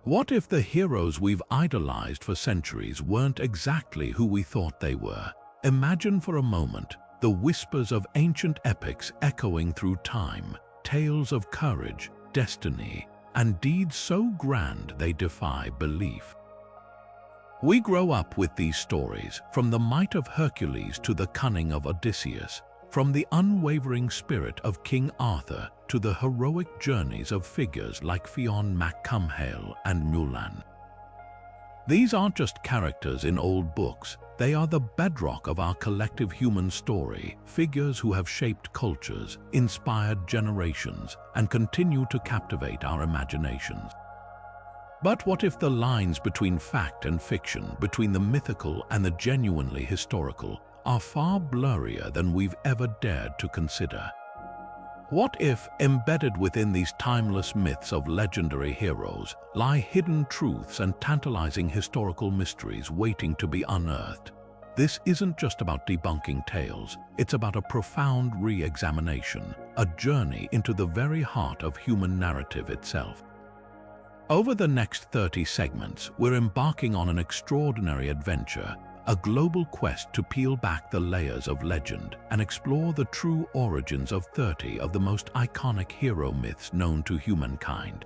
What if the heroes we've idolized for centuries weren't exactly who we thought they were? Imagine for a moment the whispers of ancient epics echoing through time, tales of courage, destiny, and deeds so grand they defy belief. We grow up with these stories, from the might of Hercules to the cunning of Odysseus, from the unwavering spirit of King Arthur to the heroic journeys of figures like Fionn mac Cumhaill and Mulan. These aren't just characters in old books, they are the bedrock of our collective human story, figures who have shaped cultures, inspired generations, and continue to captivate our imaginations. But what if the lines between fact and fiction, between the mythical and the genuinely historical, are far blurrier than we've ever dared to consider? What if, embedded within these timeless myths of legendary heroes, lie hidden truths and tantalizing historical mysteries waiting to be unearthed? This isn't just about debunking tales, it's about a profound re-examination, a journey into the very heart of human narrative itself. Over the next 30 segments, we're embarking on an extraordinary adventure, a global quest to peel back the layers of legend and explore the true origins of 30 of the most iconic hero myths known to humankind.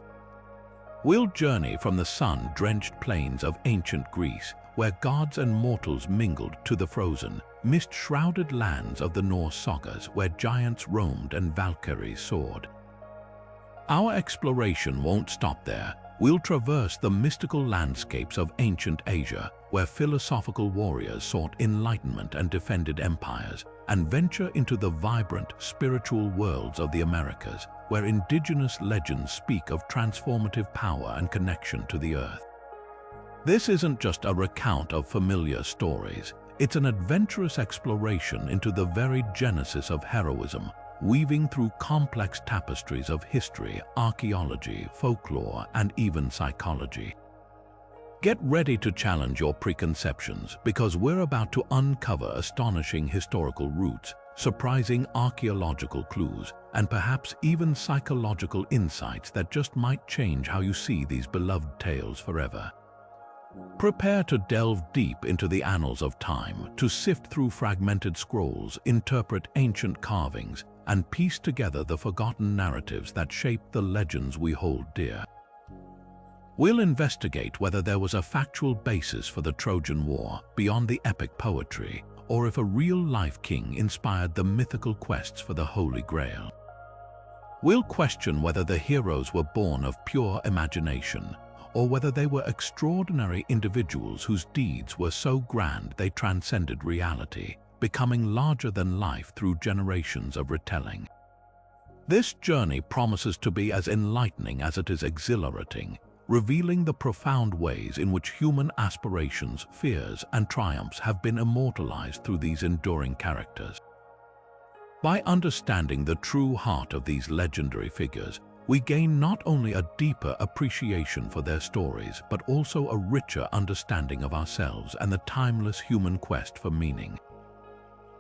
We'll journey from the sun-drenched plains of ancient Greece, where gods and mortals mingled, to the frozen, mist-shrouded lands of the Norse sagas, where giants roamed and Valkyries soared. Our exploration won't stop there. We'll traverse the mystical landscapes of ancient Asia, where philosophical warriors sought enlightenment and defended empires, and venture into the vibrant, spiritual worlds of the Americas, where indigenous legends speak of transformative power and connection to the earth. This isn't just a recount of familiar stories, it's an adventurous exploration into the very genesis of heroism, weaving through complex tapestries of history, archaeology, folklore, and even psychology. Get ready to challenge your preconceptions, because we're about to uncover astonishing historical roots, surprising archaeological clues, and perhaps even psychological insights that just might change how you see these beloved tales forever. Prepare to delve deep into the annals of time, to sift through fragmented scrolls, interpret ancient carvings, and piece together the forgotten narratives that shape the legends we hold dear. We'll investigate whether there was a factual basis for the Trojan War beyond the epic poetry, or if a real-life king inspired the mythical quests for the Holy Grail. We'll question whether the heroes were born of pure imagination, or whether they were extraordinary individuals whose deeds were so grand they transcended reality, becoming larger than life through generations of retelling. This journey promises to be as enlightening as it is exhilarating, revealing the profound ways in which human aspirations, fears, and triumphs have been immortalized through these enduring characters. By understanding the true heart of these legendary figures, we gain not only a deeper appreciation for their stories, but also a richer understanding of ourselves and the timeless human quest for meaning.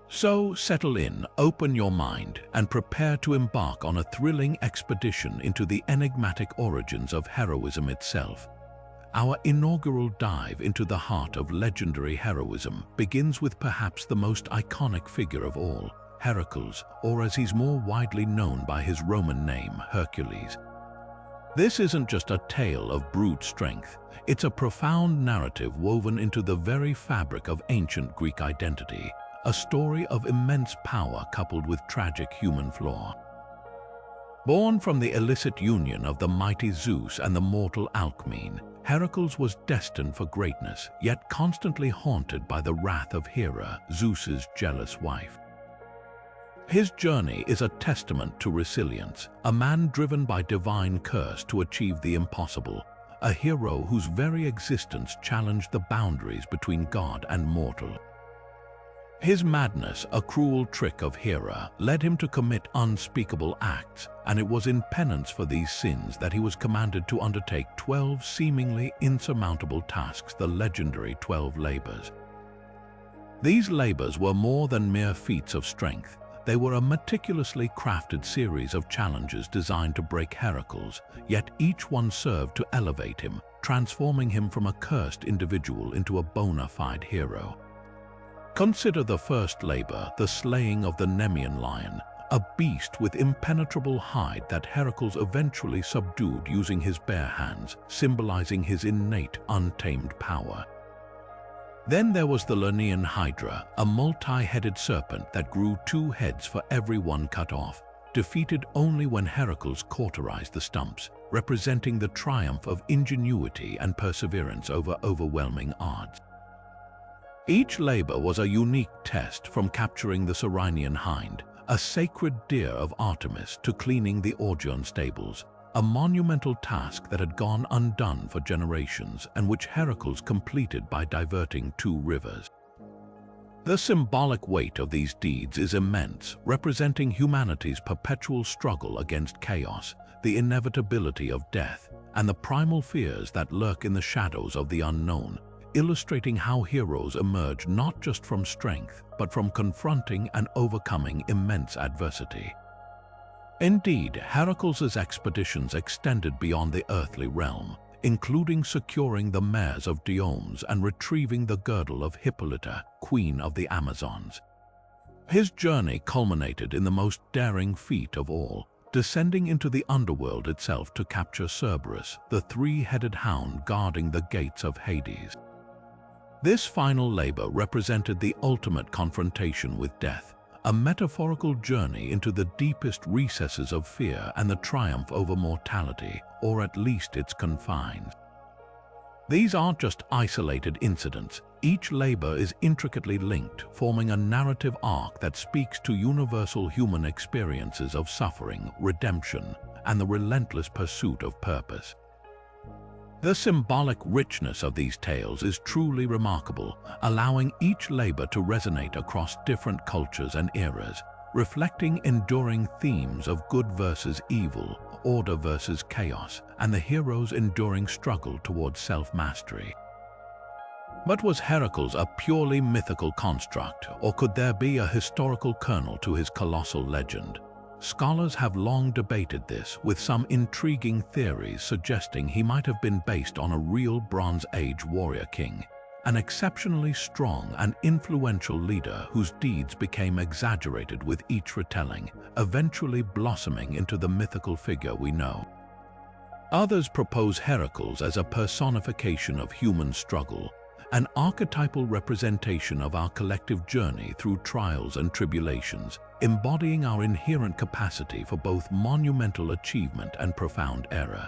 So settle in, open your mind, and prepare to embark on a thrilling expedition into the enigmatic origins of heroism itself. Our inaugural dive into the heart of legendary heroism begins with perhaps the most iconic figure of all, Heracles, or as he's more widely known by his Roman name, Hercules. This isn't just a tale of brute strength, it's a profound narrative woven into the very fabric of ancient Greek identity, a story of immense power coupled with tragic human flaw. Born from the illicit union of the mighty Zeus and the mortal Alcmene, Heracles was destined for greatness, yet constantly haunted by the wrath of Hera, Zeus's jealous wife. His journey is a testament to resilience, a man driven by divine curse to achieve the impossible, a hero whose very existence challenged the boundaries between God and mortal. His madness, a cruel trick of Hera, led him to commit unspeakable acts, and it was in penance for these sins that he was commanded to undertake 12 seemingly insurmountable tasks, the legendary 12 labors. These labors were more than mere feats of strength. They were a meticulously crafted series of challenges designed to break Heracles, yet each one served to elevate him, transforming him from a cursed individual into a bona fide hero. Consider the first labor, the slaying of the Nemean lion, a beast with impenetrable hide that Heracles eventually subdued using his bare hands, symbolizing his innate, untamed power. Then there was the Lernaean Hydra, a multi-headed serpent that grew 2 heads for every one cut off, defeated only when Heracles cauterized the stumps, representing the triumph of ingenuity and perseverance over overwhelming odds. Each labor was a unique test, from capturing the Cyrenian hind, a sacred deer of Artemis, to cleaning the Augean stables, a monumental task that had gone undone for generations and which Heracles completed by diverting 2 rivers. The symbolic weight of these deeds is immense, representing humanity's perpetual struggle against chaos, the inevitability of death, and the primal fears that lurk in the shadows of the unknown, illustrating how heroes emerge not just from strength, but from confronting and overcoming immense adversity. Indeed, Heracles' expeditions extended beyond the earthly realm, including securing the mares of Diomedes and retrieving the girdle of Hippolyta, queen of the Amazons. His journey culminated in the most daring feat of all, descending into the underworld itself to capture Cerberus, the 3-headed hound guarding the gates of Hades. This final labor represented the ultimate confrontation with death, a metaphorical journey into the deepest recesses of fear and the triumph over mortality, or at least its confines. These aren't just isolated incidents. Each labor is intricately linked, forming a narrative arc that speaks to universal human experiences of suffering, redemption, and the relentless pursuit of purpose. The symbolic richness of these tales is truly remarkable, allowing each labor to resonate across different cultures and eras, reflecting enduring themes of good versus evil, order versus chaos, and the hero's enduring struggle towards self-mastery. But was Heracles a purely mythical construct, or could there be a historical kernel to his colossal legend? Scholars have long debated this, with some intriguing theories suggesting he might have been based on a real Bronze Age warrior king, an exceptionally strong and influential leader whose deeds became exaggerated with each retelling, eventually blossoming into the mythical figure we know. Others propose Heracles as a personification of human struggle, an archetypal representation of our collective journey through trials and tribulations, embodying our inherent capacity for both monumental achievement and profound error.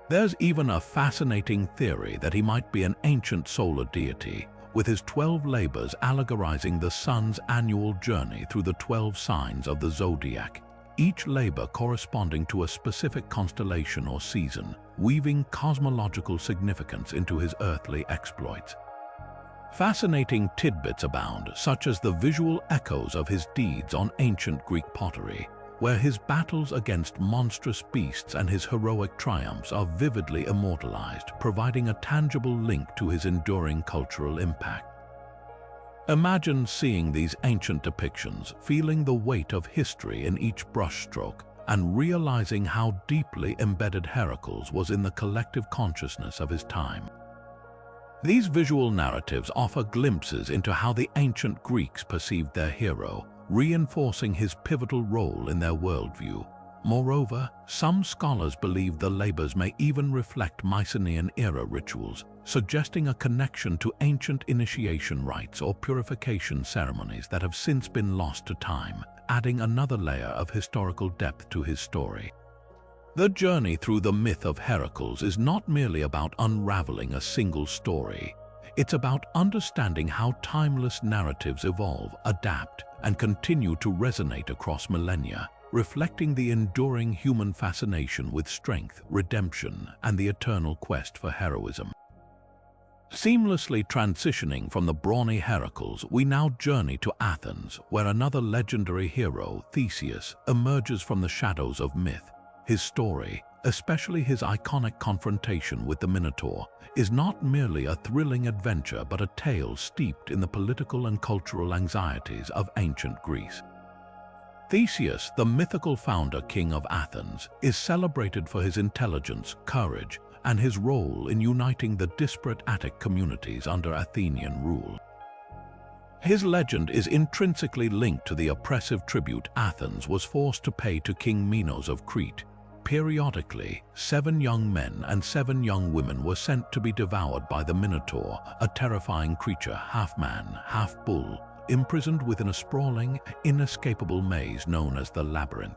There's even a fascinating theory that he might be an ancient solar deity, with his 12 labors allegorizing the sun's annual journey through the 12 signs of the zodiac, each labor corresponding to a specific constellation or season, weaving cosmological significance into his earthly exploits. Fascinating tidbits abound, such as the visual echoes of his deeds on ancient Greek pottery, where his battles against monstrous beasts and his heroic triumphs are vividly immortalized, providing a tangible link to his enduring cultural impact. Imagine seeing these ancient depictions, feeling the weight of history in each brushstroke, and realizing how deeply embedded Heracles was in the collective consciousness of his time. These visual narratives offer glimpses into how the ancient Greeks perceived their hero, reinforcing his pivotal role in their worldview. Moreover, some scholars believe the labors may even reflect Mycenaean-era rituals, suggesting a connection to ancient initiation rites or purification ceremonies that have since been lost to time, adding another layer of historical depth to his story. The journey through the myth of Heracles is not merely about unraveling a single story. It's about understanding how timeless narratives evolve, adapt, and continue to resonate across millennia, reflecting the enduring human fascination with strength, redemption, and the eternal quest for heroism. Seamlessly transitioning from the brawny Heracles, we now journey to Athens, where another legendary hero, Theseus, emerges from the shadows of myth. His story, especially his iconic confrontation with the Minotaur, is not merely a thrilling adventure but a tale steeped in the political and cultural anxieties of ancient Greece. Theseus, the mythical founder king of Athens, is celebrated for his intelligence, courage, and his role in uniting the disparate Attic communities under Athenian rule. His legend is intrinsically linked to the oppressive tribute Athens was forced to pay to King Minos of Crete. Periodically, 7 young men and 7 young women were sent to be devoured by the Minotaur, a terrifying creature, half man, half bull, imprisoned within a sprawling, inescapable maze known as the Labyrinth.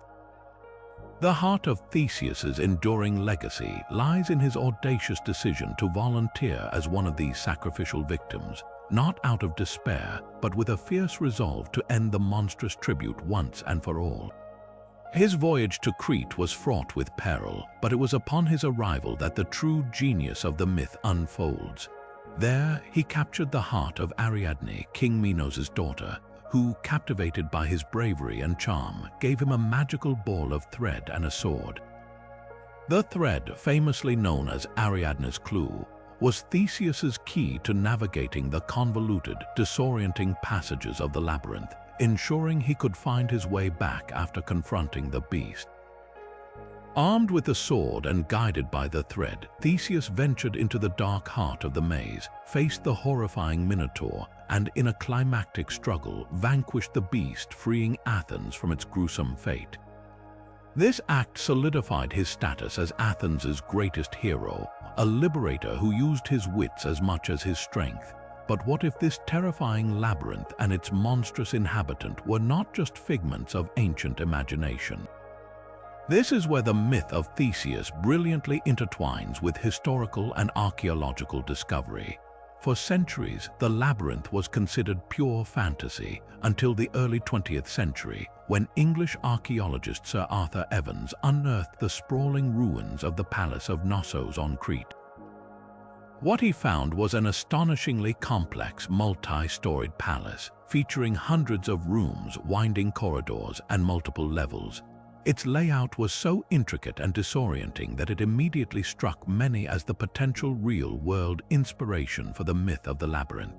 The heart of Theseus's enduring legacy lies in his audacious decision to volunteer as one of these sacrificial victims, not out of despair, but with a fierce resolve to end the monstrous tribute once and for all. His voyage to Crete was fraught with peril, but it was upon his arrival that the true genius of the myth unfolds. There, he captured the heart of Ariadne, King Minos' daughter, who, captivated by his bravery and charm, gave him a magical ball of thread and a sword. The thread, famously known as Ariadne's clue, was Theseus's key to navigating the convoluted, disorienting passages of the labyrinth, ensuring he could find his way back after confronting the beast. Armed with the sword and guided by the thread, Theseus ventured into the dark heart of the maze, faced the horrifying Minotaur, and in a climactic struggle vanquished the beast, freeing Athens from its gruesome fate. This act solidified his status as Athens' greatest hero, a liberator who used his wits as much as his strength. But what if this terrifying labyrinth and its monstrous inhabitant were not just figments of ancient imagination? This is where the myth of Theseus brilliantly intertwines with historical and archaeological discovery. For centuries, the labyrinth was considered pure fantasy until the early 20th century, when English archaeologist Sir Arthur Evans unearthed the sprawling ruins of the Palace of Knossos on Crete. What he found was an astonishingly complex, multi-storied palace, featuring hundreds of rooms, winding corridors, and multiple levels. Its layout was so intricate and disorienting that it immediately struck many as the potential real-world inspiration for the myth of the labyrinth.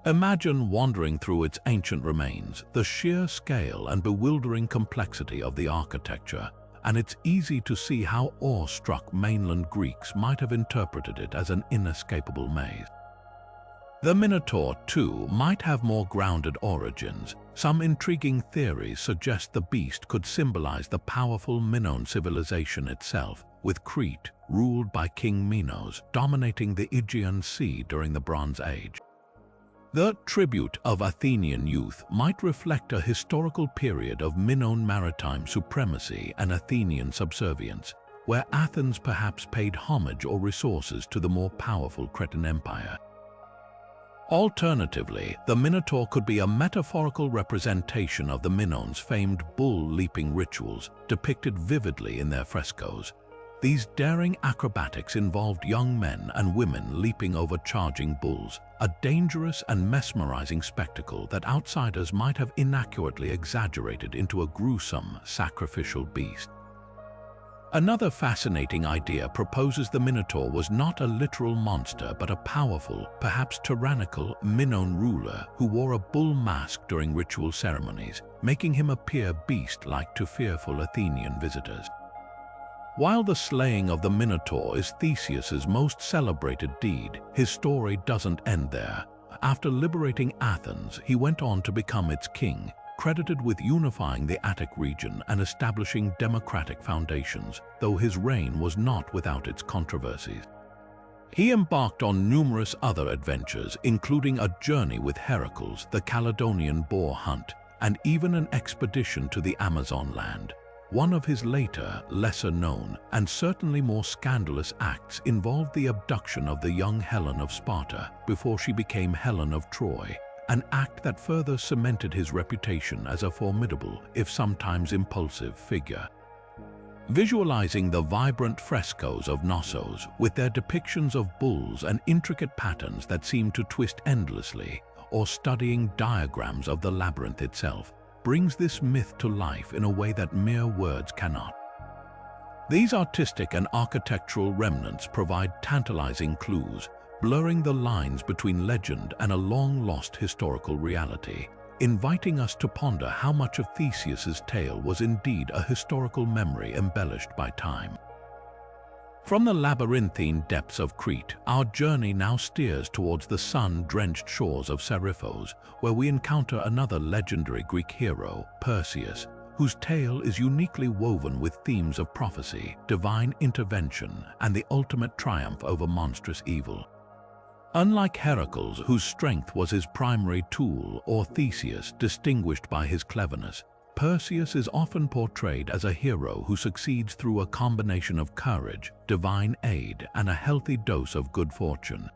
Imagine wandering through its ancient remains, the sheer scale and bewildering complexity of the architecture, and it's easy to see how awe-struck mainland Greeks might have interpreted it as an inescapable maze. The Minotaur, too, might have more grounded origins. Some intriguing theories suggest the beast could symbolize the powerful Minoan civilization itself, with Crete, ruled by King Minos, dominating the Aegean Sea during the Bronze Age. The tribute of Athenian youth might reflect a historical period of Minoan maritime supremacy and Athenian subservience, where Athens perhaps paid homage or resources to the more powerful Cretan Empire. Alternatively, the Minotaur could be a metaphorical representation of the Minoans' famed bull-leaping rituals, depicted vividly in their frescoes. These daring acrobatics involved young men and women leaping over charging bulls, a dangerous and mesmerizing spectacle that outsiders might have inaccurately exaggerated into a gruesome, sacrificial beast. Another fascinating idea proposes the Minotaur was not a literal monster but a powerful, perhaps tyrannical, Minoan ruler who wore a bull mask during ritual ceremonies, making him appear beast-like to fearful Athenian visitors. While the slaying of the Minotaur is Theseus's most celebrated deed, his story doesn't end there. After liberating Athens, he went on to become its king, credited with unifying the Attic region and establishing democratic foundations, though his reign was not without its controversies. He embarked on numerous other adventures, including a journey with Heracles, the Caledonian boar hunt, and even an expedition to the Amazon land. One of his later, lesser-known, and certainly more scandalous acts involved the abduction of the young Helen of Sparta before she became Helen of Troy, an act that further cemented his reputation as a formidable, if sometimes impulsive, figure. Visualizing the vibrant frescoes of Knossos, with their depictions of bulls and intricate patterns that seem to twist endlessly, or studying diagrams of the labyrinth itself, brings this myth to life in a way that mere words cannot. These artistic and architectural remnants provide tantalizing clues, blurring the lines between legend and a long-lost historical reality. inviting us to ponder how much of Theseus's tale was indeed a historical memory embellished by time. From the labyrinthine depths of Crete, our journey now steers towards the sun-drenched shores of Seriphos, where we encounter another legendary Greek hero, Perseus, whose tale is uniquely woven with themes of prophecy, divine intervention, and the ultimate triumph over monstrous evil. Unlike Heracles, whose strength was his primary tool, or Theseus, distinguished by his cleverness, Perseus is often portrayed as a hero who succeeds through a combination of courage, divine aid, and a healthy dose of good fortune.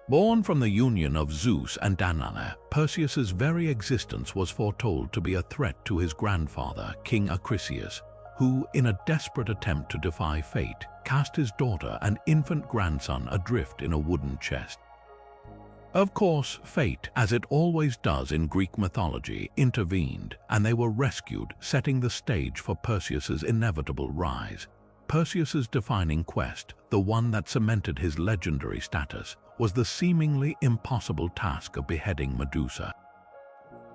Born from the union of Zeus and Danae, Perseus's very existence was foretold to be a threat to his grandfather, King Acrisius, who, in a desperate attempt to defy fate, cast his daughter and infant grandson adrift in a wooden chest. Of course, fate, as it always does in Greek mythology, intervened, and they were rescued, setting the stage for Perseus's inevitable rise. Perseus's defining quest, the one that cemented his legendary status, was the seemingly impossible task of beheading Medusa.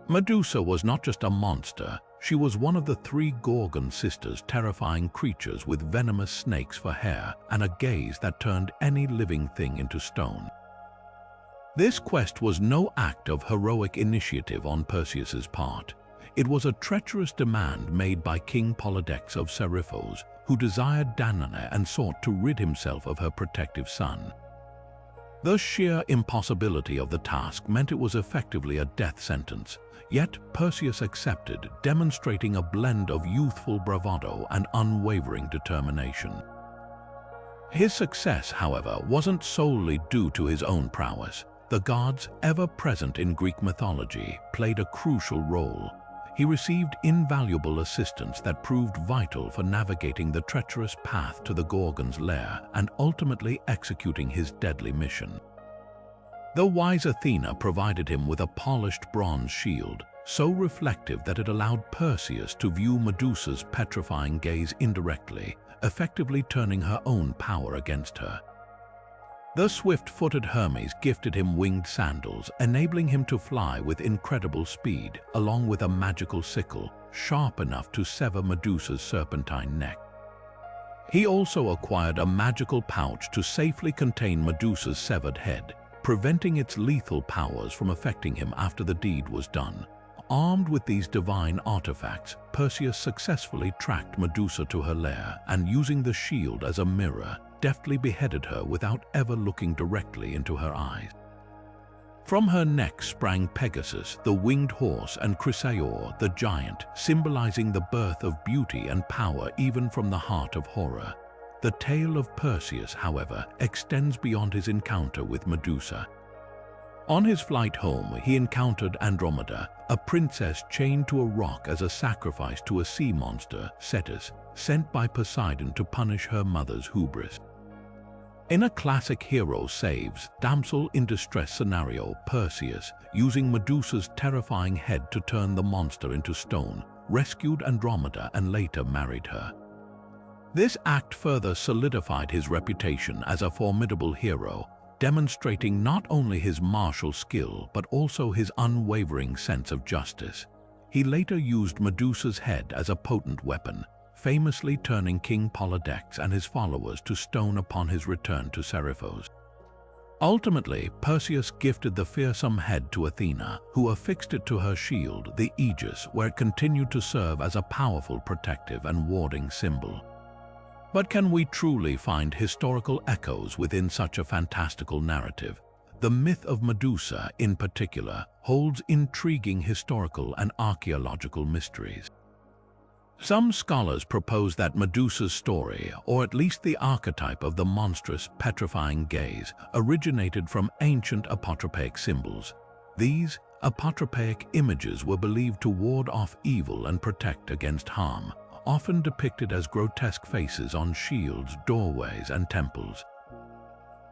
Medusa was not just a monster, she was one of the three Gorgon sisters, terrifying creatures with venomous snakes for hair and a gaze that turned any living thing into stone. This quest was no act of heroic initiative on Perseus's part. It was a treacherous demand made by King Polydectes of Seriphos, who desired Danae and sought to rid himself of her protective son. The sheer impossibility of the task meant it was effectively a death sentence, yet Perseus accepted, demonstrating a blend of youthful bravado and unwavering determination. His success, however, wasn't solely due to his own prowess. The gods, ever present in Greek mythology, played a crucial role. He received invaluable assistance that proved vital for navigating the treacherous path to the Gorgon's lair and ultimately executing his deadly mission. The wise Athena provided him with a polished bronze shield, so reflective that it allowed Perseus to view Medusa's petrifying gaze indirectly, effectively turning her own power against her. The swift-footed Hermes gifted him winged sandals, enabling him to fly with incredible speed, along with a magical sickle, sharp enough to sever Medusa's serpentine neck. He also acquired a magical pouch to safely contain Medusa's severed head, preventing its lethal powers from affecting him after the deed was done. Armed with these divine artifacts, Perseus successfully tracked Medusa to her lair and, using the shield as a mirror, deftly beheaded her without ever looking directly into her eyes. From her neck sprang Pegasus, the winged horse, and Chrysaor, the giant, symbolizing the birth of beauty and power even from the heart of horror. The tale of Perseus, however, extends beyond his encounter with Medusa. On his flight home, he encountered Andromeda, a princess chained to a rock as a sacrifice to a sea monster, Cetus, sent by Poseidon to punish her mother's hubris. In a classic hero saves, damsel in distress scenario, Perseus, using Medusa's terrifying head to turn the monster into stone, rescued Andromeda and later married her. This act further solidified his reputation as a formidable hero, demonstrating not only his martial skill but also his unwavering sense of justice. He later used Medusa's head as a potent weapon, famously turning King Polydectes and his followers to stone upon his return to Seriphos. Ultimately, Perseus gifted the fearsome head to Athena, who affixed it to her shield, the Aegis, where it continued to serve as a powerful protective and warding symbol. But can we truly find historical echoes within such a fantastical narrative? The myth of Medusa, in particular, holds intriguing historical and archaeological mysteries. Some scholars propose that Medusa's story, or at least the archetype of the monstrous, petrifying gaze, originated from ancient apotropaic symbols. These apotropaic images were believed to ward off evil and protect against harm, often depicted as grotesque faces on shields, doorways, and temples.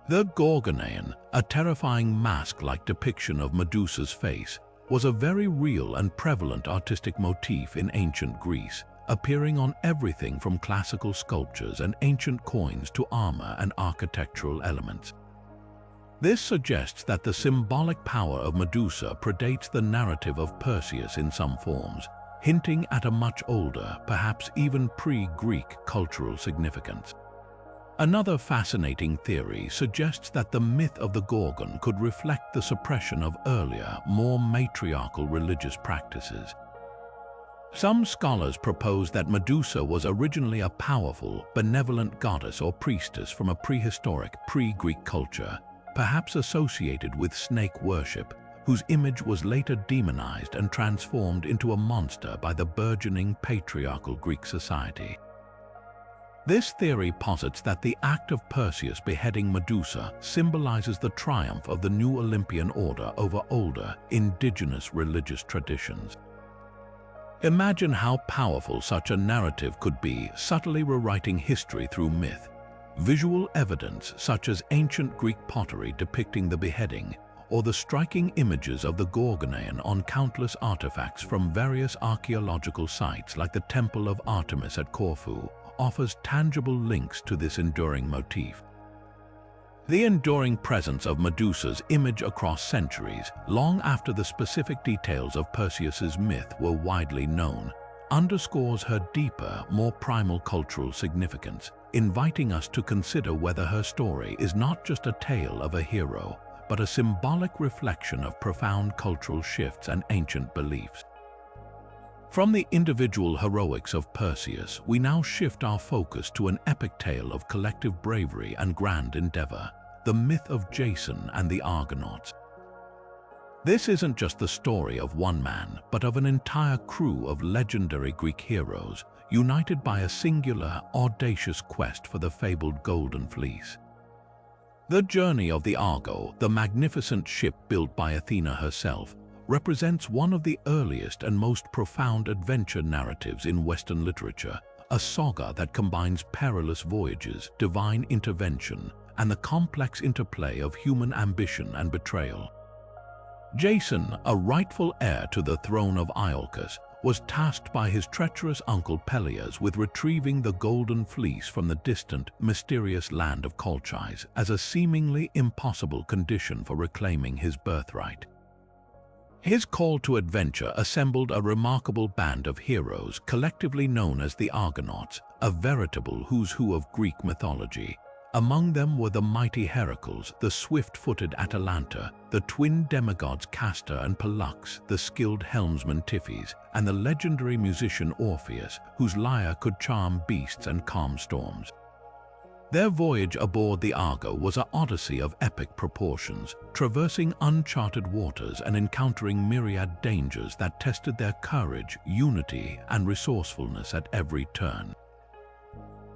The Gorgonean, a terrifying mask-like depiction of Medusa's face, was a very real and prevalent artistic motif in ancient Greece, appearing on everything from classical sculptures and ancient coins to armor and architectural elements. This suggests that the symbolic power of Medusa predates the narrative of Perseus in some forms, hinting at a much older, perhaps even pre-Greek cultural significance. Another fascinating theory suggests that the myth of the Gorgon could reflect the suppression of earlier, more matriarchal religious practices. Some scholars propose that Medusa was originally a powerful, benevolent goddess or priestess from a prehistoric, pre-Greek culture, perhaps associated with snake worship, whose image was later demonized and transformed into a monster by the burgeoning patriarchal Greek society. This theory posits that the act of Perseus beheading Medusa symbolizes the triumph of the new Olympian order over older, indigenous religious traditions. Imagine how powerful such a narrative could be, subtly rewriting history through myth. Visual evidence such as ancient Greek pottery depicting the beheading, or the striking images of the Gorgonean on countless artifacts from various archaeological sites like the Temple of Artemis at Corfu, offers tangible links to this enduring motif. The enduring presence of Medusa's image across centuries, long after the specific details of Perseus's myth were widely known, underscores her deeper, more primal cultural significance, inviting us to consider whether her story is not just a tale of a hero, but a symbolic reflection of profound cultural shifts and ancient beliefs. From the individual heroics of Perseus, we now shift our focus to an epic tale of collective bravery and grand endeavor, the myth of Jason and the Argonauts. This isn't just the story of one man, but of an entire crew of legendary Greek heroes, united by a singular, audacious quest for the fabled Golden Fleece. The journey of the Argo, the magnificent ship built by Athena herself, represents one of the earliest and most profound adventure narratives in Western literature, a saga that combines perilous voyages, divine intervention, and the complex interplay of human ambition and betrayal. Jason, a rightful heir to the throne of Iolcus, was tasked by his treacherous uncle Peleus with retrieving the Golden Fleece from the distant, mysterious land of Colchis as a seemingly impossible condition for reclaiming his birthright. His call to adventure assembled a remarkable band of heroes collectively known as the Argonauts, a veritable who's who of Greek mythology. Among them were the mighty Heracles, the swift-footed Atalanta, the twin demigods Castor and Pollux, the skilled helmsman Tiphys, and the legendary musician Orpheus, whose lyre could charm beasts and calm storms. Their voyage aboard the Argo was an odyssey of epic proportions, traversing uncharted waters and encountering myriad dangers that tested their courage, unity, and resourcefulness at every turn.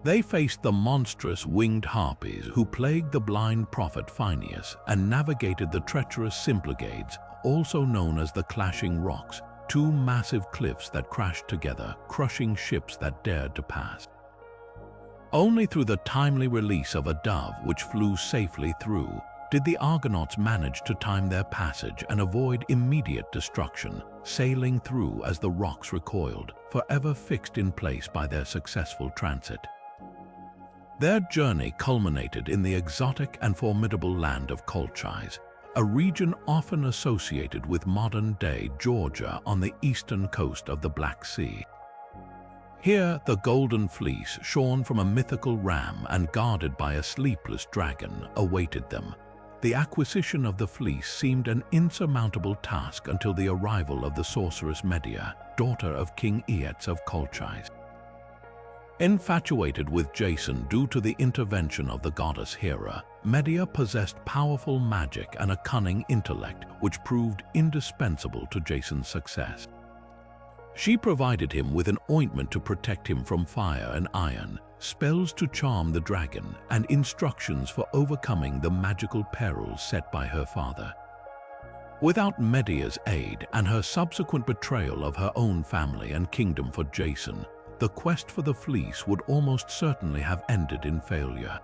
They faced the monstrous winged harpies who plagued the blind prophet Phineus and navigated the treacherous Symplegades, also known as the Clashing Rocks, two massive cliffs that crashed together, crushing ships that dared to pass. Only through the timely release of a dove which flew safely through did the Argonauts manage to time their passage and avoid immediate destruction, sailing through as the rocks recoiled, forever fixed in place by their successful transit. Their journey culminated in the exotic and formidable land of Colchis, a region often associated with modern-day Georgia on the eastern coast of the Black Sea. Here, the Golden Fleece, shorn from a mythical ram and guarded by a sleepless dragon, awaited them. The acquisition of the fleece seemed an insurmountable task until the arrival of the sorceress Medea, daughter of King Aeetes of Colchis. Infatuated with Jason due to the intervention of the goddess Hera, Medea possessed powerful magic and a cunning intellect which proved indispensable to Jason's success. She provided him with an ointment to protect him from fire and iron, spells to charm the dragon, and instructions for overcoming the magical perils set by her father. Without Medea's aid and her subsequent betrayal of her own family and kingdom for Jason, the quest for the fleece would almost certainly have ended in failure.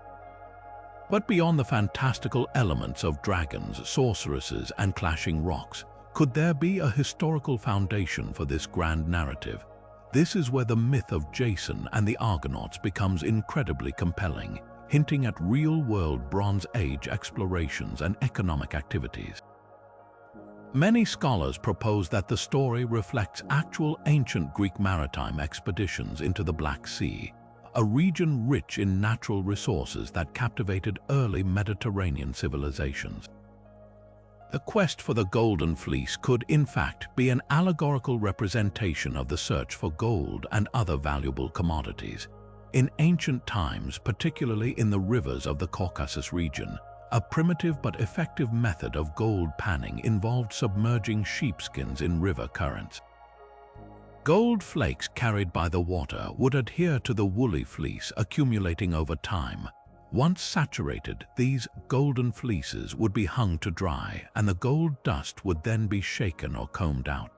But beyond the fantastical elements of dragons, sorceresses, and clashing rocks, could there be a historical foundation for this grand narrative? This is where the myth of Jason and the Argonauts becomes incredibly compelling, hinting at real-world Bronze Age explorations and economic activities. Many scholars propose that the story reflects actual ancient Greek maritime expeditions into the Black Sea, a region rich in natural resources that captivated early Mediterranean civilizations. The quest for the Golden Fleece could, in fact, be an allegorical representation of the search for gold and other valuable commodities. In ancient times, particularly in the rivers of the Caucasus region, a primitive but effective method of gold panning involved submerging sheepskins in river currents. Gold flakes carried by the water would adhere to the woolly fleece, accumulating over time. Once saturated, these golden fleeces would be hung to dry, and the gold dust would then be shaken or combed out.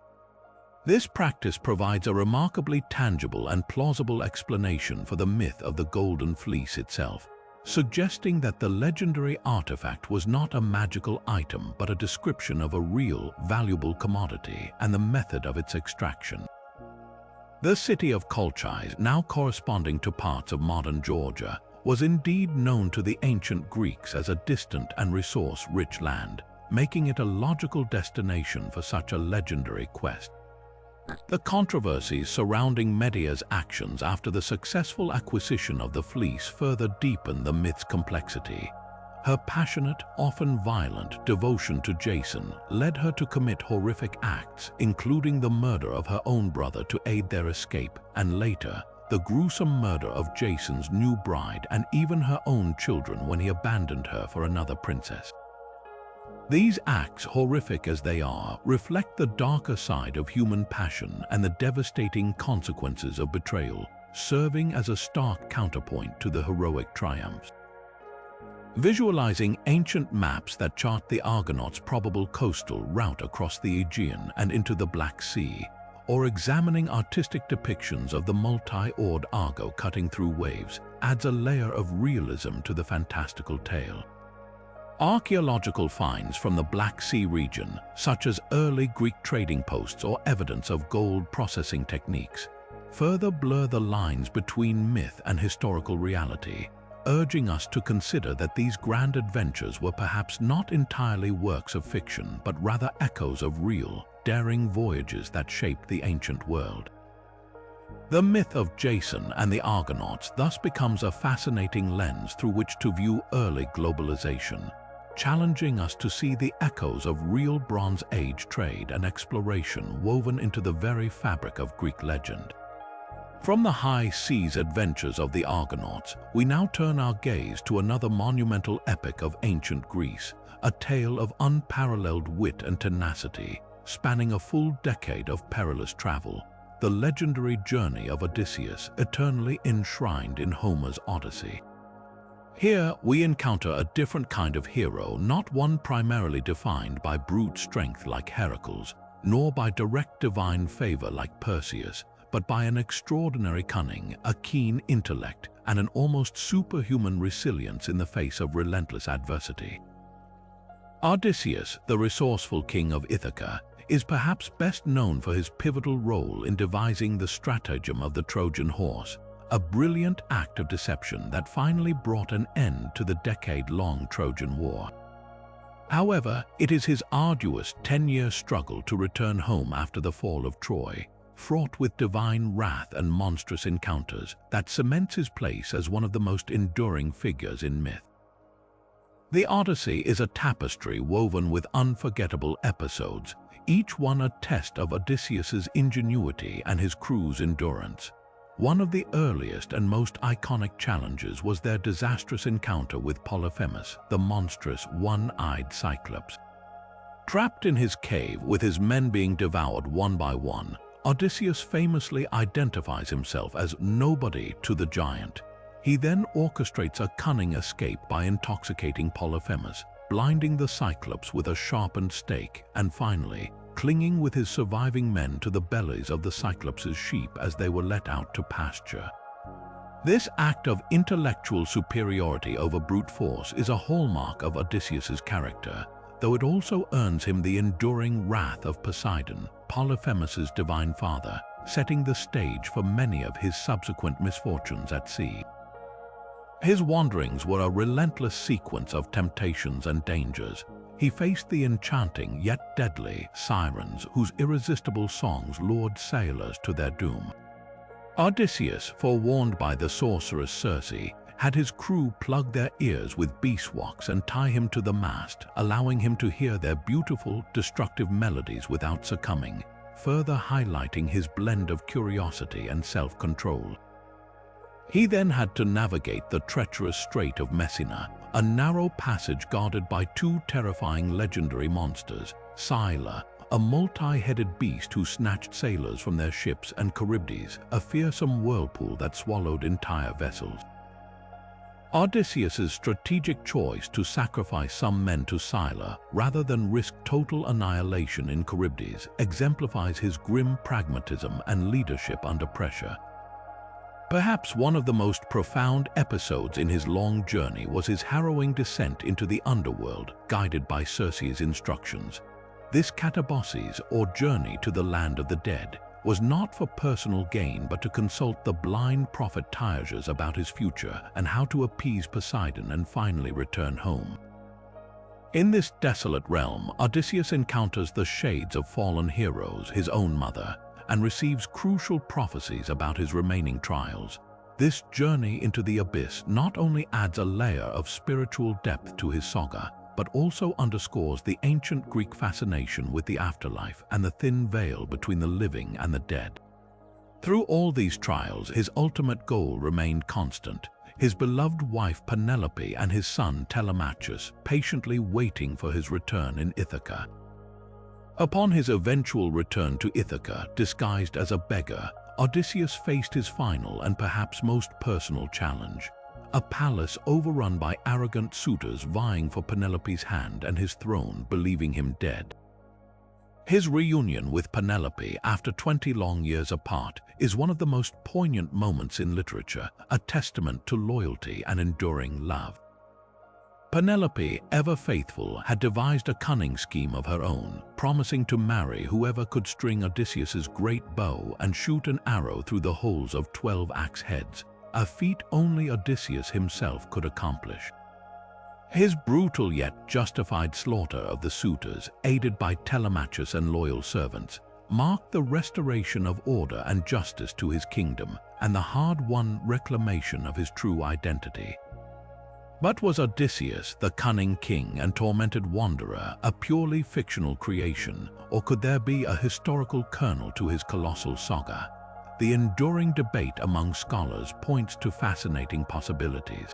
This practice provides a remarkably tangible and plausible explanation for the myth of the golden fleece itself, suggesting that the legendary artifact was not a magical item but a description of a real, valuable commodity and the method of its extraction. The city of Colchis, now corresponding to parts of modern Georgia, was indeed known to the ancient Greeks as a distant and resource-rich land, making it a logical destination for such a legendary quest. The controversies surrounding Medea's actions after the successful acquisition of the fleece further deepened the myth's complexity. Her passionate, often violent, devotion to Jason led her to commit horrific acts, including the murder of her own brother to aid their escape, and later, the gruesome murder of Jason's new bride and even her own children when he abandoned her for another princess. These acts, horrific as they are, reflect the darker side of human passion and the devastating consequences of betrayal, serving as a stark counterpoint to the heroic triumphs. Visualizing ancient maps that chart the Argonauts' probable coastal route across the Aegean and into the Black Sea, or examining artistic depictions of the multi-oared Argo cutting through waves, adds a layer of realism to the fantastical tale. Archaeological finds from the Black Sea region, such as early Greek trading posts or evidence of gold processing techniques, further blur the lines between myth and historical reality, urging us to consider that these grand adventures were perhaps not entirely works of fiction, but rather echoes of real, daring voyages that shaped the ancient world. The myth of Jason and the Argonauts thus becomes a fascinating lens through which to view early globalization, challenging us to see the echoes of real Bronze Age trade and exploration woven into the very fabric of Greek legend. From the high seas adventures of the Argonauts, we now turn our gaze to another monumental epic of ancient Greece, a tale of unparalleled wit and tenacity, spanning a full decade of perilous travel, the legendary journey of Odysseus, eternally enshrined in Homer's Odyssey. Here, we encounter a different kind of hero, not one primarily defined by brute strength like Heracles, nor by direct divine favor like Perseus, but by an extraordinary cunning, a keen intellect, and an almost superhuman resilience in the face of relentless adversity. Odysseus, the resourceful king of Ithaca, is perhaps best known for his pivotal role in devising the stratagem of the Trojan horse, a brilliant act of deception that finally brought an end to the decade-long Trojan War. However, it is his arduous 10-year struggle to return home after the fall of Troy, fraught with divine wrath and monstrous encounters, that cements his place as one of the most enduring figures in myth. The Odyssey is a tapestry woven with unforgettable episodes, each one a test of Odysseus's ingenuity and his crew's endurance. One of the earliest and most iconic challenges was their disastrous encounter with Polyphemus, the monstrous one-eyed Cyclops. Trapped in his cave with his men being devoured one by one, Odysseus famously identifies himself as nobody to the giant. He then orchestrates a cunning escape by intoxicating Polyphemus, blinding the Cyclops with a sharpened stake, and finally, clinging with his surviving men to the bellies of the Cyclops' sheep as they were let out to pasture. This act of intellectual superiority over brute force is a hallmark of Odysseus' character, though it also earns him the enduring wrath of Poseidon, Polyphemus' divine father, setting the stage for many of his subsequent misfortunes at sea. His wanderings were a relentless sequence of temptations and dangers. He faced the enchanting yet deadly sirens whose irresistible songs lured sailors to their doom. Odysseus, forewarned by the sorceress Circe, had his crew plug their ears with beeswax and tie him to the mast, allowing him to hear their beautiful, destructive melodies without succumbing, further highlighting his blend of curiosity and self-control. He then had to navigate the treacherous Strait of Messina, a narrow passage guarded by two terrifying legendary monsters, Scylla, a multi-headed beast who snatched sailors from their ships, and Charybdis, a fearsome whirlpool that swallowed entire vessels. Odysseus's strategic choice to sacrifice some men to Scylla rather than risk total annihilation in Charybdis exemplifies his grim pragmatism and leadership under pressure. Perhaps one of the most profound episodes in his long journey was his harrowing descent into the underworld, guided by Circe's instructions. This katabausis, or journey to the land of the dead, was not for personal gain but to consult the blind prophet Tyreus about his future and how to appease Poseidon and finally return home. In this desolate realm, Odysseus encounters the shades of fallen heroes, his own mother, and receives crucial prophecies about his remaining trials. This journey into the abyss not only adds a layer of spiritual depth to his saga, but also underscores the ancient Greek fascination with the afterlife and the thin veil between the living and the dead. Through all these trials, his ultimate goal remained constant: his beloved wife Penelope and his son Telemachus, patiently waiting for his return in Ithaca. Upon his eventual return to Ithaca, disguised as a beggar, Odysseus faced his final and perhaps most personal challenge: a palace overrun by arrogant suitors vying for Penelope's hand and his throne, believing him dead. His reunion with Penelope after 20 long years apart is one of the most poignant moments in literature, a testament to loyalty and enduring love. Penelope, ever faithful, had devised a cunning scheme of her own, promising to marry whoever could string Odysseus's great bow and shoot an arrow through the holes of 12 axe heads, a feat only Odysseus himself could accomplish. His brutal yet justified slaughter of the suitors, aided by Telemachus and loyal servants, marked the restoration of order and justice to his kingdom and the hard-won reclamation of his true identity. But was Odysseus, the cunning king and tormented wanderer, a purely fictional creation, or could there be a historical kernel to his colossal saga? The enduring debate among scholars points to fascinating possibilities.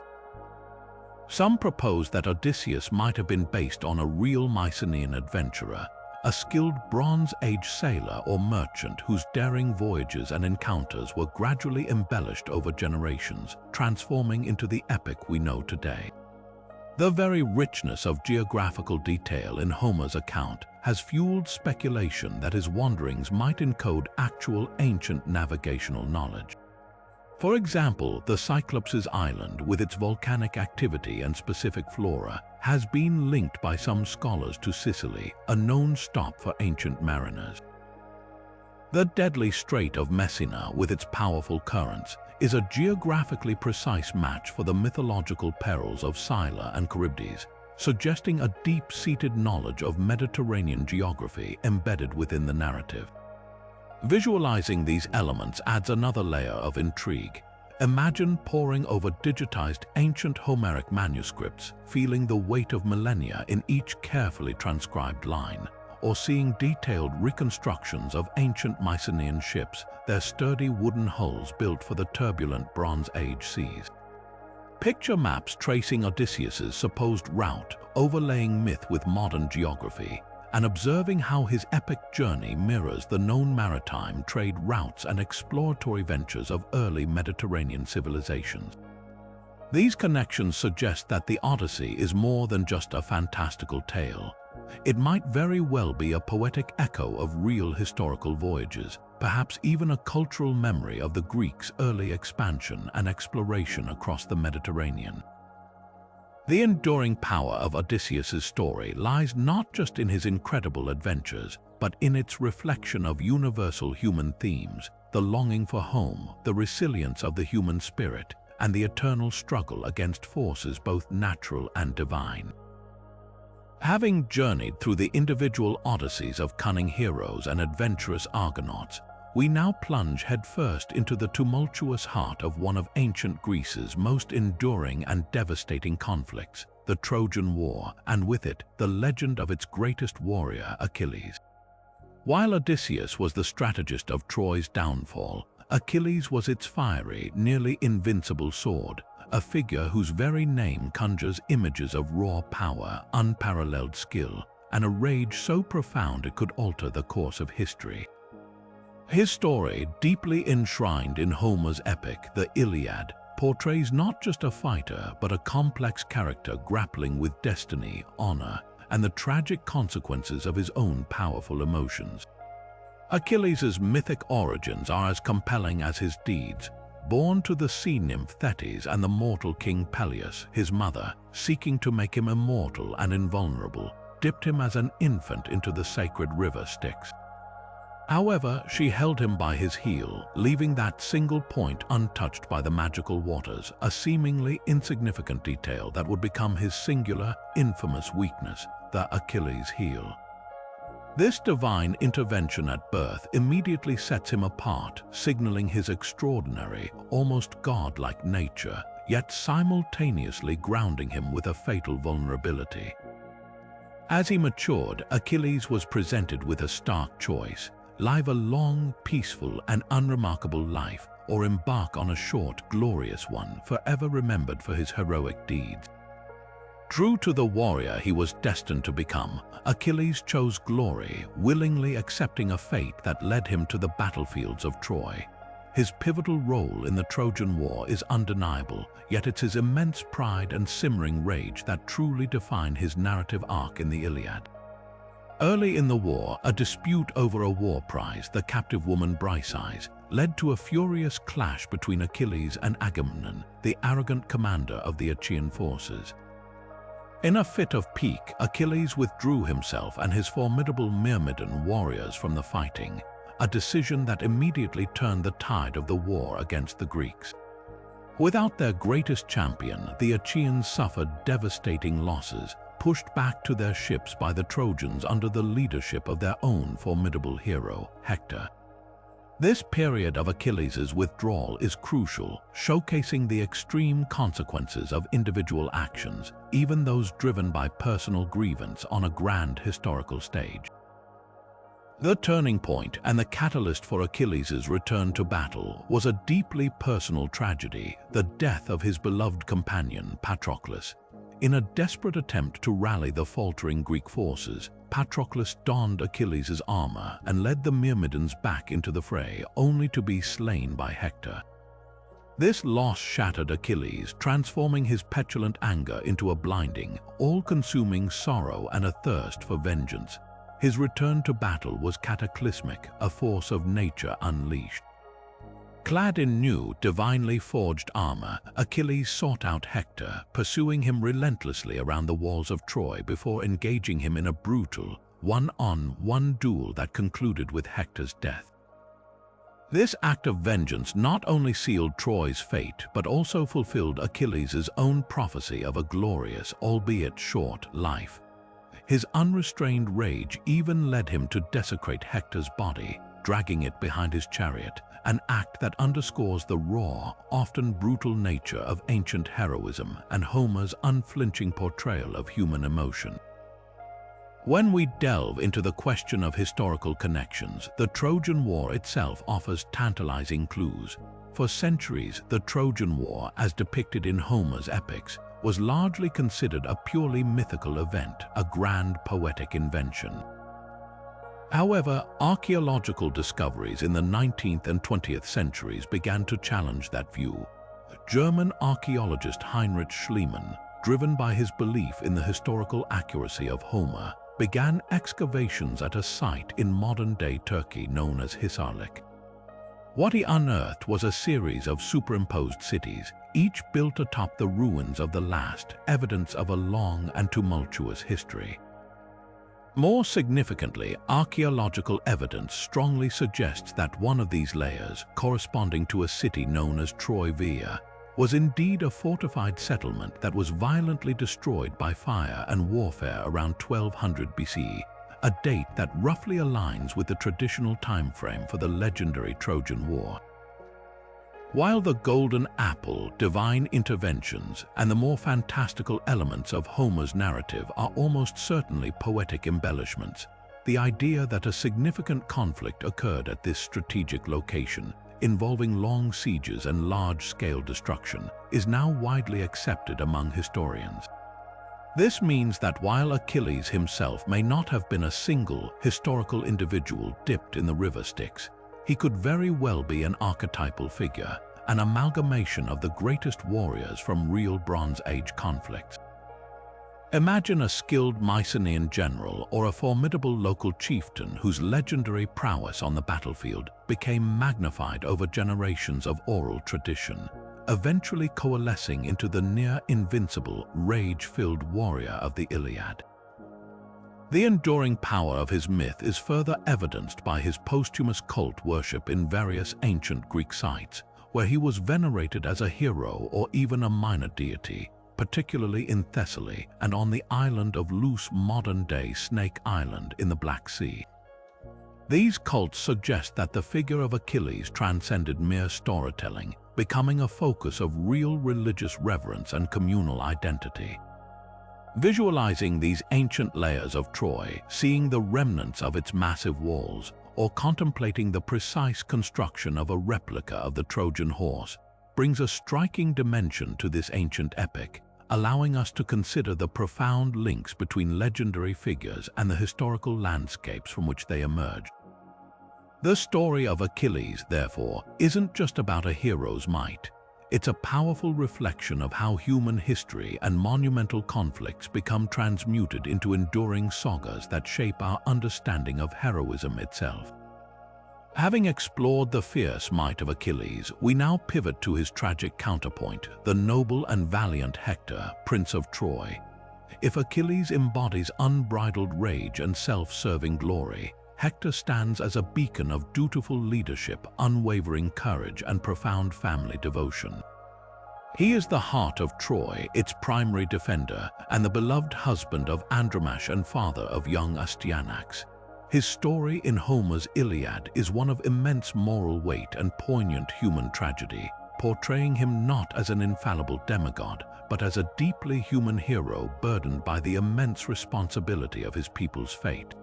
Some propose that Odysseus might have been based on a real Mycenaean adventurer, a skilled Bronze Age sailor or merchant whose daring voyages and encounters were gradually embellished over generations, transforming into the epic we know today. The very richness of geographical detail in Homer's account has fueled speculation that his wanderings might encode actual ancient navigational knowledge. For example, the Cyclops' Island, with its volcanic activity and specific flora, has been linked by some scholars to Sicily, a known stop for ancient mariners. The deadly Strait of Messina, with its powerful currents, is a geographically precise match for the mythological perils of Scylla and Charybdis, suggesting a deep-seated knowledge of Mediterranean geography embedded within the narrative. Visualizing these elements adds another layer of intrigue. Imagine poring over digitized ancient Homeric manuscripts, feeling the weight of millennia in each carefully transcribed line, or seeing detailed reconstructions of ancient Mycenaean ships, their sturdy wooden hulls built for the turbulent Bronze Age seas. Picture maps tracing Odysseus's supposed route, overlaying myth with modern geography, and observing how his epic journey mirrors the known maritime trade routes and exploratory ventures of early Mediterranean civilizations. These connections suggest that the Odyssey is more than just a fantastical tale. It might very well be a poetic echo of real historical voyages, perhaps even a cultural memory of the Greeks' early expansion and exploration across the Mediterranean. The enduring power of Odysseus's story lies not just in his incredible adventures, but in its reflection of universal human themes: the longing for home, the resilience of the human spirit, and the eternal struggle against forces both natural and divine. Having journeyed through the individual odysseys of cunning heroes and adventurous Argonauts, we now plunge headfirst into the tumultuous heart of one of ancient Greece's most enduring and devastating conflicts, the Trojan War, and with it, the legend of its greatest warrior, Achilles. While Odysseus was the strategist of Troy's downfall, Achilles was its fiery, nearly invincible sword, a figure whose very name conjures images of raw power, unparalleled skill, and a rage so profound it could alter the course of history. His story, deeply enshrined in Homer's epic, the Iliad, portrays not just a fighter but a complex character grappling with destiny, honor, and the tragic consequences of his own powerful emotions. Achilles' mythic origins are as compelling as his deeds. Born to the sea nymph Thetis and the mortal king Peleus, his mother, seeking to make him immortal and invulnerable, dipped him as an infant into the sacred river Styx. However, she held him by his heel, leaving that single point untouched by the magical waters, a seemingly insignificant detail that would become his singular, infamous weakness, the Achilles heel. This divine intervention at birth immediately sets him apart, signaling his extraordinary, almost godlike nature, yet simultaneously grounding him with a fatal vulnerability. As he matured, Achilles was presented with a stark choice: live a long, peaceful, and unremarkable life, or embark on a short, glorious one, forever remembered for his heroic deeds. True to the warrior he was destined to become, Achilles chose glory, willingly accepting a fate that led him to the battlefields of Troy. His pivotal role in the Trojan War is undeniable, yet it's his immense pride and simmering rage that truly define his narrative arc in the Iliad. Early in the war, a dispute over a war prize, the captive woman Briseis, led to a furious clash between Achilles and Agamemnon, the arrogant commander of the Achaean forces. In a fit of pique, Achilles withdrew himself and his formidable Myrmidon warriors from the fighting, a decision that immediately turned the tide of the war against the Greeks. Without their greatest champion, the Achaeans suffered devastating losses, pushed back to their ships by the Trojans under the leadership of their own formidable hero, Hector. This period of Achilles' withdrawal is crucial, showcasing the extreme consequences of individual actions, even those driven by personal grievance on a grand historical stage. The turning point and the catalyst for Achilles' return to battle was a deeply personal tragedy, the death of his beloved companion, Patroclus. In a desperate attempt to rally the faltering Greek forces, Patroclus donned Achilles' armor and led the Myrmidons back into the fray, only to be slain by Hector. This loss shattered Achilles, transforming his petulant anger into a blinding, all-consuming sorrow and a thirst for vengeance. His return to battle was cataclysmic, a force of nature unleashed. Clad in new, divinely forged armor, Achilles sought out Hector, pursuing him relentlessly around the walls of Troy before engaging him in a brutal, one-on-one duel that concluded with Hector's death. This act of vengeance not only sealed Troy's fate, but also fulfilled Achilles' own prophecy of a glorious, albeit short, life. His unrestrained rage even led him to desecrate Hector's body, dragging it behind his chariot, an act that underscores the raw, often brutal nature of ancient heroism and Homer's unflinching portrayal of human emotion. When we delve into the question of historical connections, the Trojan War itself offers tantalizing clues. For centuries, the Trojan War, as depicted in Homer's epics, was largely considered a purely mythical event, a grand poetic invention. However, archaeological discoveries in the 19th and 20th centuries began to challenge that view. German archaeologist Heinrich Schliemann, driven by his belief in the historical accuracy of Homer, began excavations at a site in modern-day Turkey known as Hisarlik. What he unearthed was a series of superimposed cities, each built atop the ruins of the last, evidence of a long and tumultuous history. More significantly, archaeological evidence strongly suggests that one of these layers, corresponding to a city known as Troy Via, was indeed a fortified settlement that was violently destroyed by fire and warfare around 1200 BC, a date that roughly aligns with the traditional time frame for the legendary Trojan War. While the golden apple, divine interventions, and the more fantastical elements of Homer's narrative are almost certainly poetic embellishments, the idea that a significant conflict occurred at this strategic location, involving long sieges and large-scale destruction, is now widely accepted among historians. This means that while Achilles himself may not have been a single historical individual dipped in the river Styx, he could very well be an archetypal figure, an amalgamation of the greatest warriors from real Bronze Age conflicts. Imagine a skilled Mycenaean general or a formidable local chieftain whose legendary prowess on the battlefield became magnified over generations of oral tradition, eventually coalescing into the near-invincible, rage-filled warrior of the Iliad. The enduring power of his myth is further evidenced by his posthumous cult worship in various ancient Greek sites, where he was venerated as a hero or even a minor deity, particularly in Thessaly and on the island of loose modern-day Snake Island in the Black Sea. These cults suggest that the figure of Achilles transcended mere storytelling, becoming a focus of real religious reverence and communal identity. Visualizing these ancient layers of Troy, seeing the remnants of its massive walls, or contemplating the precise construction of a replica of the Trojan horse, brings a striking dimension to this ancient epic, allowing us to consider the profound links between legendary figures and the historical landscapes from which they emerged. The story of Achilles, therefore, isn't just about a hero's might. It's a powerful reflection of how human history and monumental conflicts become transmuted into enduring sagas that shape our understanding of heroism itself. Having explored the fierce might of Achilles, we now pivot to his tragic counterpoint, the noble and valiant Hector, Prince of Troy. If Achilles embodies unbridled rage and self-serving glory, Hector stands as a beacon of dutiful leadership, unwavering courage, and profound family devotion. He is the heart of Troy, its primary defender, and the beloved husband of Andromache and father of young Astyanax. His story in Homer's Iliad is one of immense moral weight and poignant human tragedy, portraying him not as an infallible demigod, but as a deeply human hero burdened by the immense responsibility of his people's fate.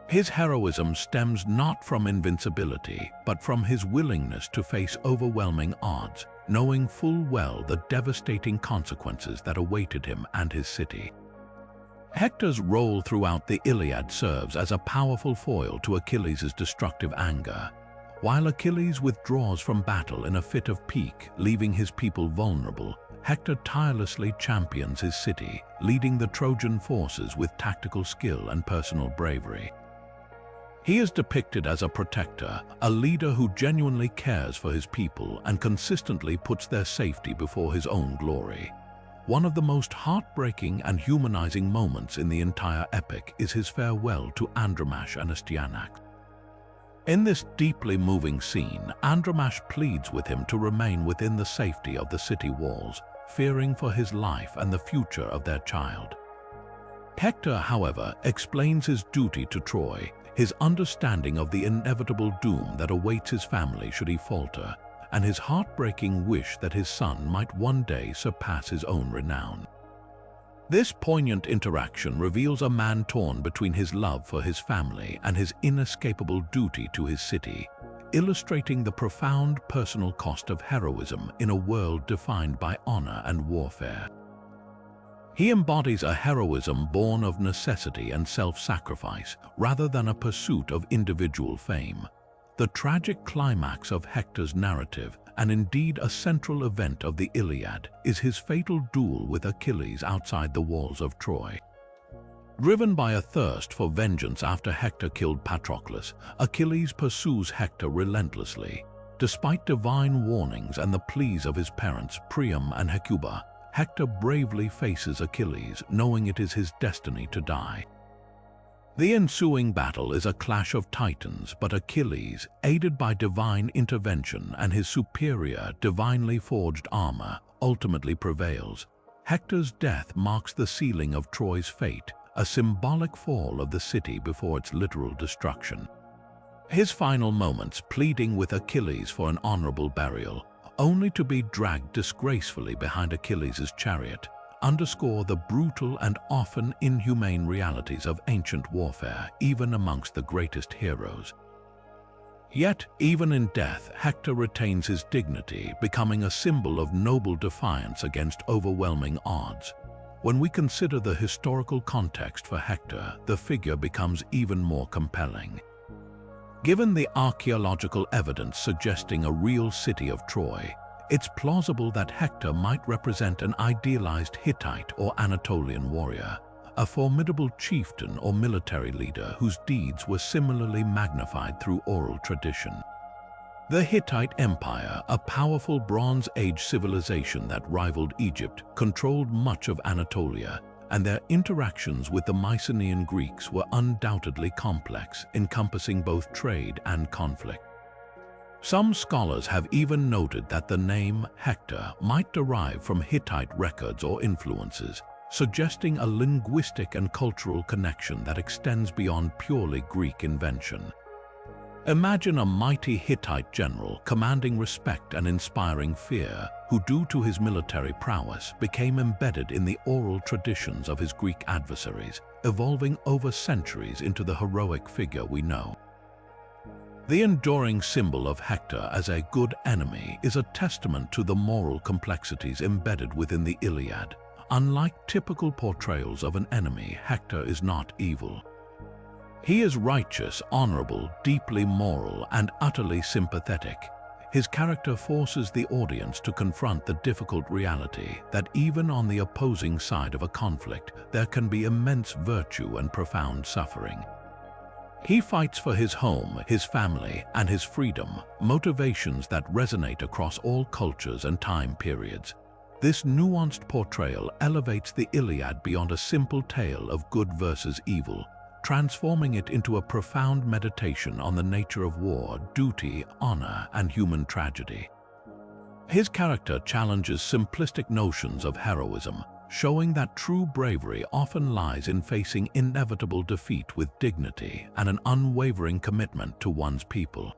His heroism stems not from invincibility, but from his willingness to face overwhelming odds, knowing full well the devastating consequences that awaited him and his city. Hector's role throughout the Iliad serves as a powerful foil to Achilles' destructive anger. While Achilles withdraws from battle in a fit of pique, leaving his people vulnerable, Hector tirelessly champions his city, leading the Trojan forces with tactical skill and personal bravery. He is depicted as a protector, a leader who genuinely cares for his people and consistently puts their safety before his own glory. One of the most heartbreaking and humanizing moments in the entire epic is his farewell to Andromache and Astyanax. In this deeply moving scene, Andromache pleads with him to remain within the safety of the city walls, fearing for his life and the future of their child. Hector, however, explains his duty to Troy, his understanding of the inevitable doom that awaits his family should he falter, and his heartbreaking wish that his son might one day surpass his own renown. This poignant interaction reveals a man torn between his love for his family and his inescapable duty to his city, illustrating the profound personal cost of heroism in a world defined by honor and warfare. He embodies a heroism born of necessity and self-sacrifice rather than a pursuit of individual fame. The tragic climax of Hector's narrative, and indeed a central event of the Iliad, is his fatal duel with Achilles outside the walls of Troy. Driven by a thirst for vengeance after Hector killed Patroclus, Achilles pursues Hector relentlessly. Despite divine warnings and the pleas of his parents Priam and Hecuba, Hector bravely faces Achilles, knowing it is his destiny to die. The ensuing battle is a clash of titans, but Achilles, aided by divine intervention and his superior, divinely forged armor, ultimately prevails. Hector's death marks the sealing of Troy's fate, a symbolic fall of the city before its literal destruction. His final moments pleading with Achilles for an honorable burial, only to be dragged disgracefully behind Achilles' chariot, underscore the brutal and often inhumane realities of ancient warfare, even amongst the greatest heroes. Yet, even in death, Hector retains his dignity, becoming a symbol of noble defiance against overwhelming odds. When we consider the historical context for Hector, the figure becomes even more compelling. Given the archaeological evidence suggesting a real city of Troy, it's plausible that Hector might represent an idealized Hittite or Anatolian warrior, a formidable chieftain or military leader whose deeds were similarly magnified through oral tradition. The Hittite Empire, a powerful Bronze Age civilization that rivaled Egypt, controlled much of Anatolia, and their interactions with the Mycenaean Greeks were undoubtedly complex, encompassing both trade and conflict. Some scholars have even noted that the name Hector might derive from Hittite records or influences, suggesting a linguistic and cultural connection that extends beyond purely Greek invention. Imagine a mighty Hittite general commanding respect and inspiring fear, who due to his military prowess became embedded in the oral traditions of his Greek adversaries, evolving over centuries into the heroic figure we know. The enduring symbol of Hector as a good enemy is a testament to the moral complexities embedded within the Iliad. Unlike typical portrayals of an enemy, Hector is not evil. He is righteous, honorable, deeply moral, and utterly sympathetic. His character forces the audience to confront the difficult reality that even on the opposing side of a conflict, there can be immense virtue and profound suffering. He fights for his home, his family, and his freedom, motivations that resonate across all cultures and time periods. This nuanced portrayal elevates the Iliad beyond a simple tale of good versus evil, transforming it into a profound meditation on the nature of war, duty, honor, and human tragedy. His character challenges simplistic notions of heroism, showing that true bravery often lies in facing inevitable defeat with dignity and an unwavering commitment to one's people.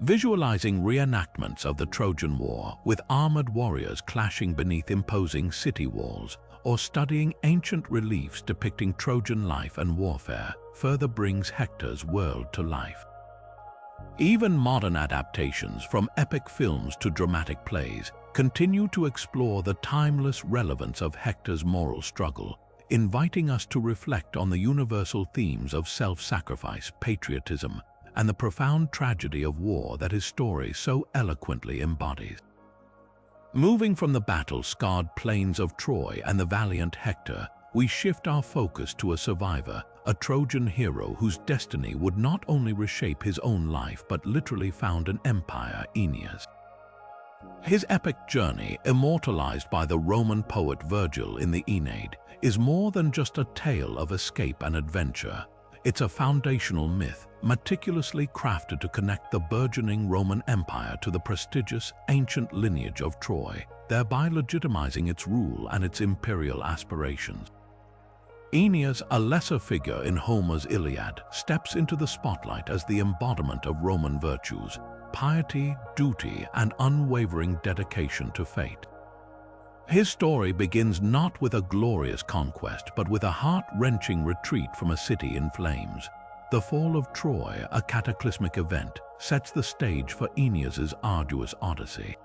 Visualizing reenactments of the Trojan War with armored warriors clashing beneath imposing city walls, or studying ancient reliefs depicting Trojan life and warfare further brings Hector's world to life. Even modern adaptations, from epic films to dramatic plays, continue to explore the timeless relevance of Hector's moral struggle, inviting us to reflect on the universal themes of self-sacrifice, patriotism, and the profound tragedy of war that his story so eloquently embodies. Moving from the battle-scarred plains of Troy and the valiant Hector, we shift our focus to a survivor, a Trojan hero whose destiny would not only reshape his own life but literally found an empire, Aeneas. His epic journey, immortalized by the Roman poet Virgil in the Aeneid, is more than just a tale of escape and adventure. It's a foundational myth, meticulously crafted to connect the burgeoning Roman Empire to the prestigious ancient lineage of Troy, thereby legitimizing its rule and its imperial aspirations. Aeneas, a lesser figure in Homer's Iliad, steps into the spotlight as the embodiment of Roman virtues, piety, duty, and unwavering dedication to fate. His story begins not with a glorious conquest, but with a heart-wrenching retreat from a city in flames. The fall of Troy, a cataclysmic event, sets the stage for Aeneas's arduous odyssey.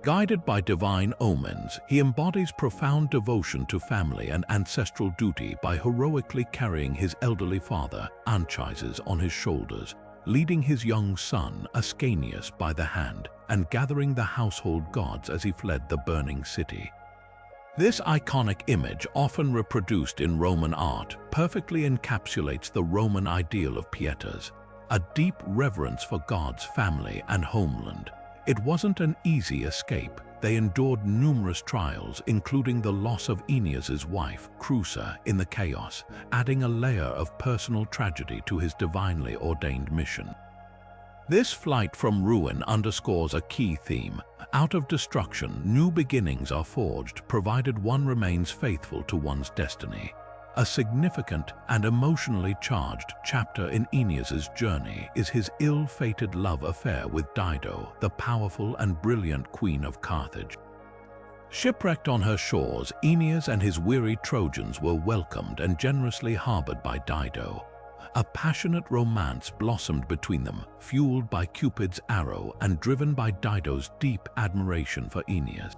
Guided by divine omens, he embodies profound devotion to family and ancestral duty by heroically carrying his elderly father, Anchises, on his shoulders, leading his young son, Ascanius, by the hand, and gathering the household gods as he fled the burning city. This iconic image, often reproduced in Roman art, perfectly encapsulates the Roman ideal of pietas, a deep reverence for gods, family, and homeland. It wasn't an easy escape, they endured numerous trials, including the loss of Aeneas's wife, Creusa, in the chaos, adding a layer of personal tragedy to his divinely ordained mission. This flight from ruin underscores a key theme. Out of destruction, new beginnings are forged, provided one remains faithful to one's destiny. A significant and emotionally charged chapter in Aeneas's journey is his ill-fated love affair with Dido, the powerful and brilliant queen of Carthage. Shipwrecked on her shores, Aeneas and his weary Trojans were welcomed and generously harbored by Dido. A passionate romance blossomed between them, fueled by Cupid's arrow and driven by Dido's deep admiration for Aeneas.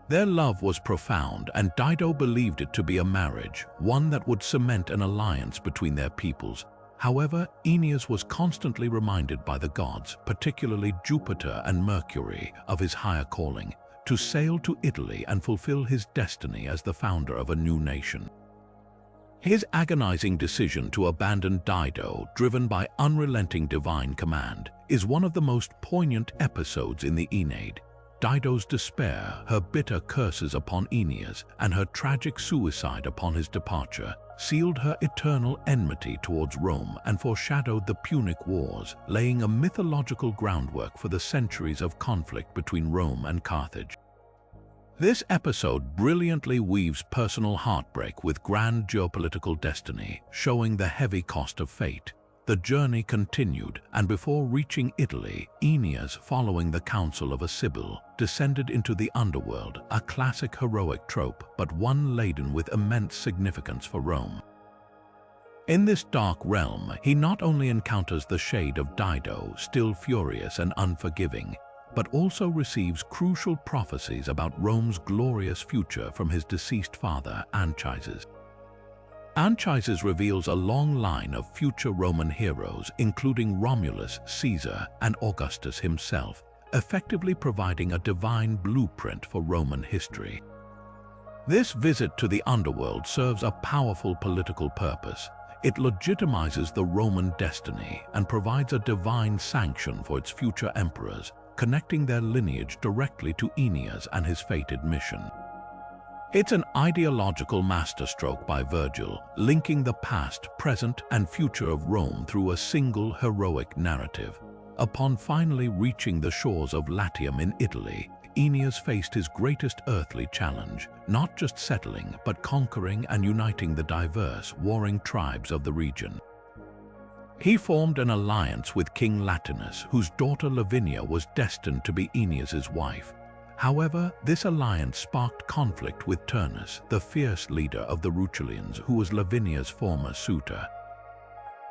Their love was profound, and Dido believed it to be a marriage, one that would cement an alliance between their peoples. However, Aeneas was constantly reminded by the gods, particularly Jupiter and Mercury, of his higher calling, to sail to Italy and fulfill his destiny as the founder of a new nation. His agonizing decision to abandon Dido, driven by unrelenting divine command, is one of the most poignant episodes in the Aeneid. Dido's despair, her bitter curses upon Aeneas, and her tragic suicide upon his departure sealed her eternal enmity towards Rome and foreshadowed the Punic Wars, laying a mythological groundwork for the centuries of conflict between Rome and Carthage. This episode brilliantly weaves personal heartbreak with grand geopolitical destiny, showing the heavy cost of fate. The journey continued, and before reaching Italy, Aeneas, following the counsel of a Sibyl, descended into the underworld, a classic heroic trope, but one laden with immense significance for Rome. In this dark realm, he not only encounters the shade of Dido, still furious and unforgiving, but also receives crucial prophecies about Rome's glorious future from his deceased father, Anchises. Anchises reveals a long line of future Roman heroes, including Romulus, Caesar, and Augustus himself, effectively providing a divine blueprint for Roman history. This visit to the underworld serves a powerful political purpose. It legitimizes the Roman destiny and provides a divine sanction for its future emperors, connecting their lineage directly to Aeneas and his fated mission. It's an ideological masterstroke by Virgil, linking the past, present, and future of Rome through a single heroic narrative. Upon finally reaching the shores of Latium in Italy, Aeneas faced his greatest earthly challenge, not just settling, but conquering and uniting the diverse, warring tribes of the region. He formed an alliance with King Latinus, whose daughter Lavinia was destined to be Aeneas's wife. However, this alliance sparked conflict with Turnus, the fierce leader of the Rutulians, who was Lavinia's former suitor.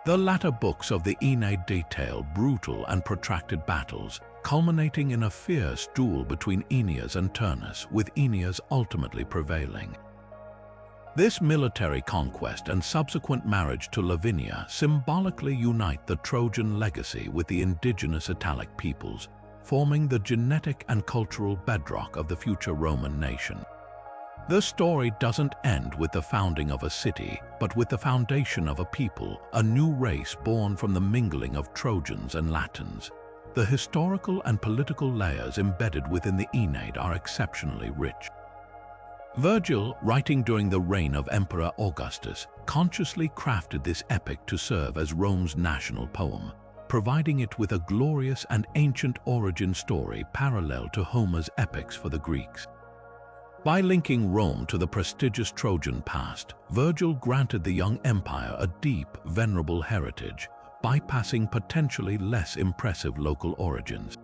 The latter books of the Aeneid detail brutal and protracted battles, culminating in a fierce duel between Aeneas and Turnus, with Aeneas ultimately prevailing. This military conquest and subsequent marriage to Lavinia symbolically unite the Trojan legacy with the indigenous Italic peoples, forming the genetic and cultural bedrock of the future Roman nation. The story doesn't end with the founding of a city, but with the foundation of a people, a new race born from the mingling of Trojans and Latins. The historical and political layers embedded within the Aeneid are exceptionally rich. Virgil, writing during the reign of Emperor Augustus, consciously crafted this epic to serve as Rome's national poem, providing it with a glorious and ancient origin story parallel to Homer's epics for the Greeks. By linking Rome to the prestigious Trojan past, Virgil granted the young empire a deep, venerable heritage, bypassing potentially less impressive local origins.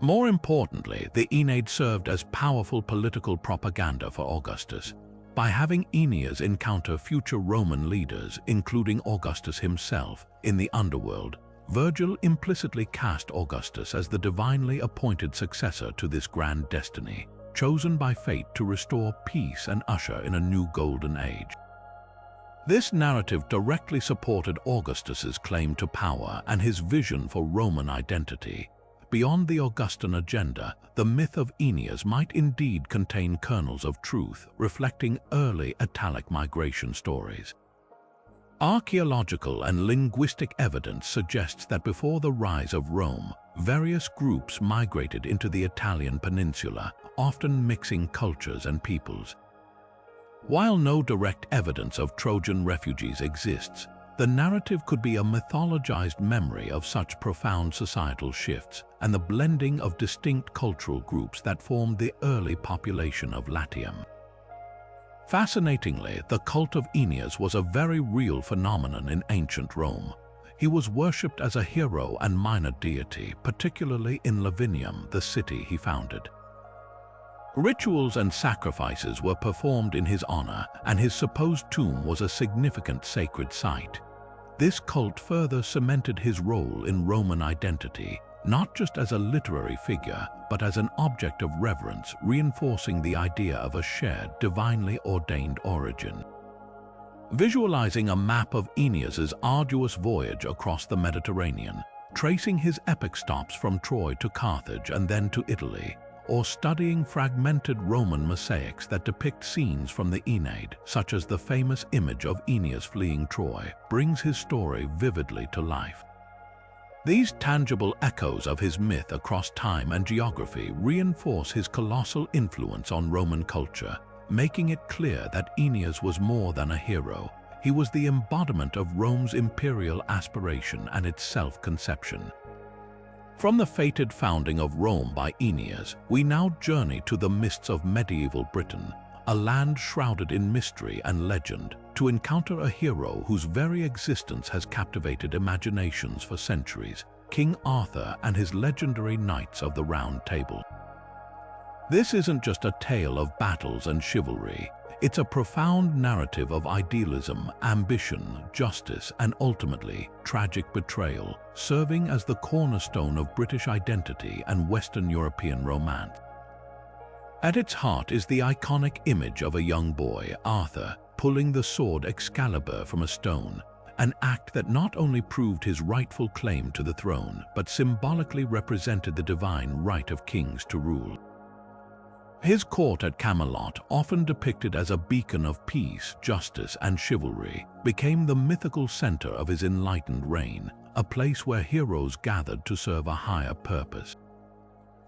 More importantly, the Aeneid served as powerful political propaganda for Augustus. By having Aeneas encounter future Roman leaders, including Augustus himself, in the underworld, Virgil implicitly cast Augustus as the divinely appointed successor to this grand destiny, chosen by fate to restore peace and usher in a new golden age. This narrative directly supported Augustus's claim to power and his vision for Roman identity. Beyond the Augustan agenda, the myth of Aeneas might indeed contain kernels of truth, reflecting early Italic migration stories. Archaeological and linguistic evidence suggests that before the rise of Rome, various groups migrated into the Italian peninsula, often mixing cultures and peoples. While no direct evidence of Trojan refugees exists, the narrative could be a mythologized memory of such profound societal shifts and the blending of distinct cultural groups that formed the early population of Latium. Fascinatingly, the cult of Aeneas was a very real phenomenon in ancient Rome. He was worshipped as a hero and minor deity, particularly in Lavinium, the city he founded. Rituals and sacrifices were performed in his honor, and his supposed tomb was a significant sacred site. This cult further cemented his role in Roman identity, not just as a literary figure, but as an object of reverence, reinforcing the idea of a shared, divinely ordained origin. Visualizing a map of Aeneas's arduous voyage across the Mediterranean, tracing his epic stops from Troy to Carthage and then to Italy, or studying fragmented Roman mosaics that depict scenes from the Aeneid, such as the famous image of Aeneas fleeing Troy, brings his story vividly to life. These tangible echoes of his myth across time and geography reinforce his colossal influence on Roman culture, making it clear that Aeneas was more than a hero. He was the embodiment of Rome's imperial aspiration and its self-conception. From the fated founding of Rome by Aeneas, we now journey to the mists of medieval Britain, a land shrouded in mystery and legend, to encounter a hero whose very existence has captivated imaginations for centuries, King Arthur and his legendary Knights of the Round Table. This isn't just a tale of battles and chivalry. It's a profound narrative of idealism, ambition, justice, and ultimately, tragic betrayal, serving as the cornerstone of British identity and Western European romance. At its heart is the iconic image of a young boy, Arthur, pulling the sword Excalibur from a stone, an act that not only proved his rightful claim to the throne, but symbolically represented the divine right of kings to rule. His court at Camelot, often depicted as a beacon of peace, justice, and chivalry, became the mythical center of his enlightened reign, a place where heroes gathered to serve a higher purpose.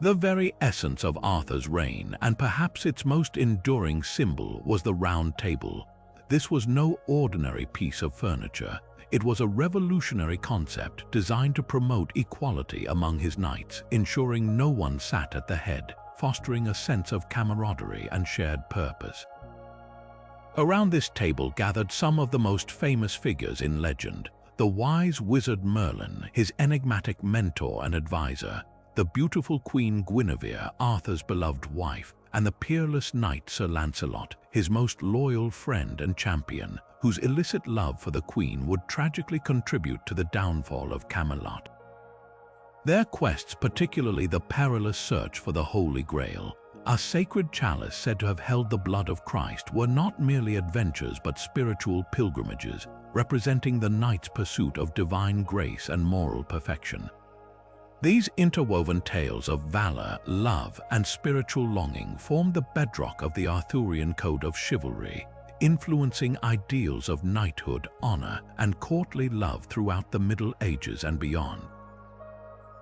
The very essence of Arthur's reign, and perhaps its most enduring symbol, was the Round Table. This was no ordinary piece of furniture. It was a revolutionary concept designed to promote equality among his knights, ensuring no one sat at the head, fostering a sense of camaraderie and shared purpose. Around this table gathered some of the most famous figures in legend: the wise wizard Merlin, his enigmatic mentor and advisor, the beautiful Queen Guinevere, Arthur's beloved wife, and the peerless knight Sir Lancelot, his most loyal friend and champion, whose illicit love for the Queen would tragically contribute to the downfall of Camelot. Their quests, particularly the perilous search for the Holy Grail, a sacred chalice said to have held the blood of Christ, were not merely adventures but spiritual pilgrimages, representing the knight's pursuit of divine grace and moral perfection. These interwoven tales of valor, love, and spiritual longing formed the bedrock of the Arthurian code of chivalry, influencing ideals of knighthood, honor, and courtly love throughout the Middle Ages and beyond.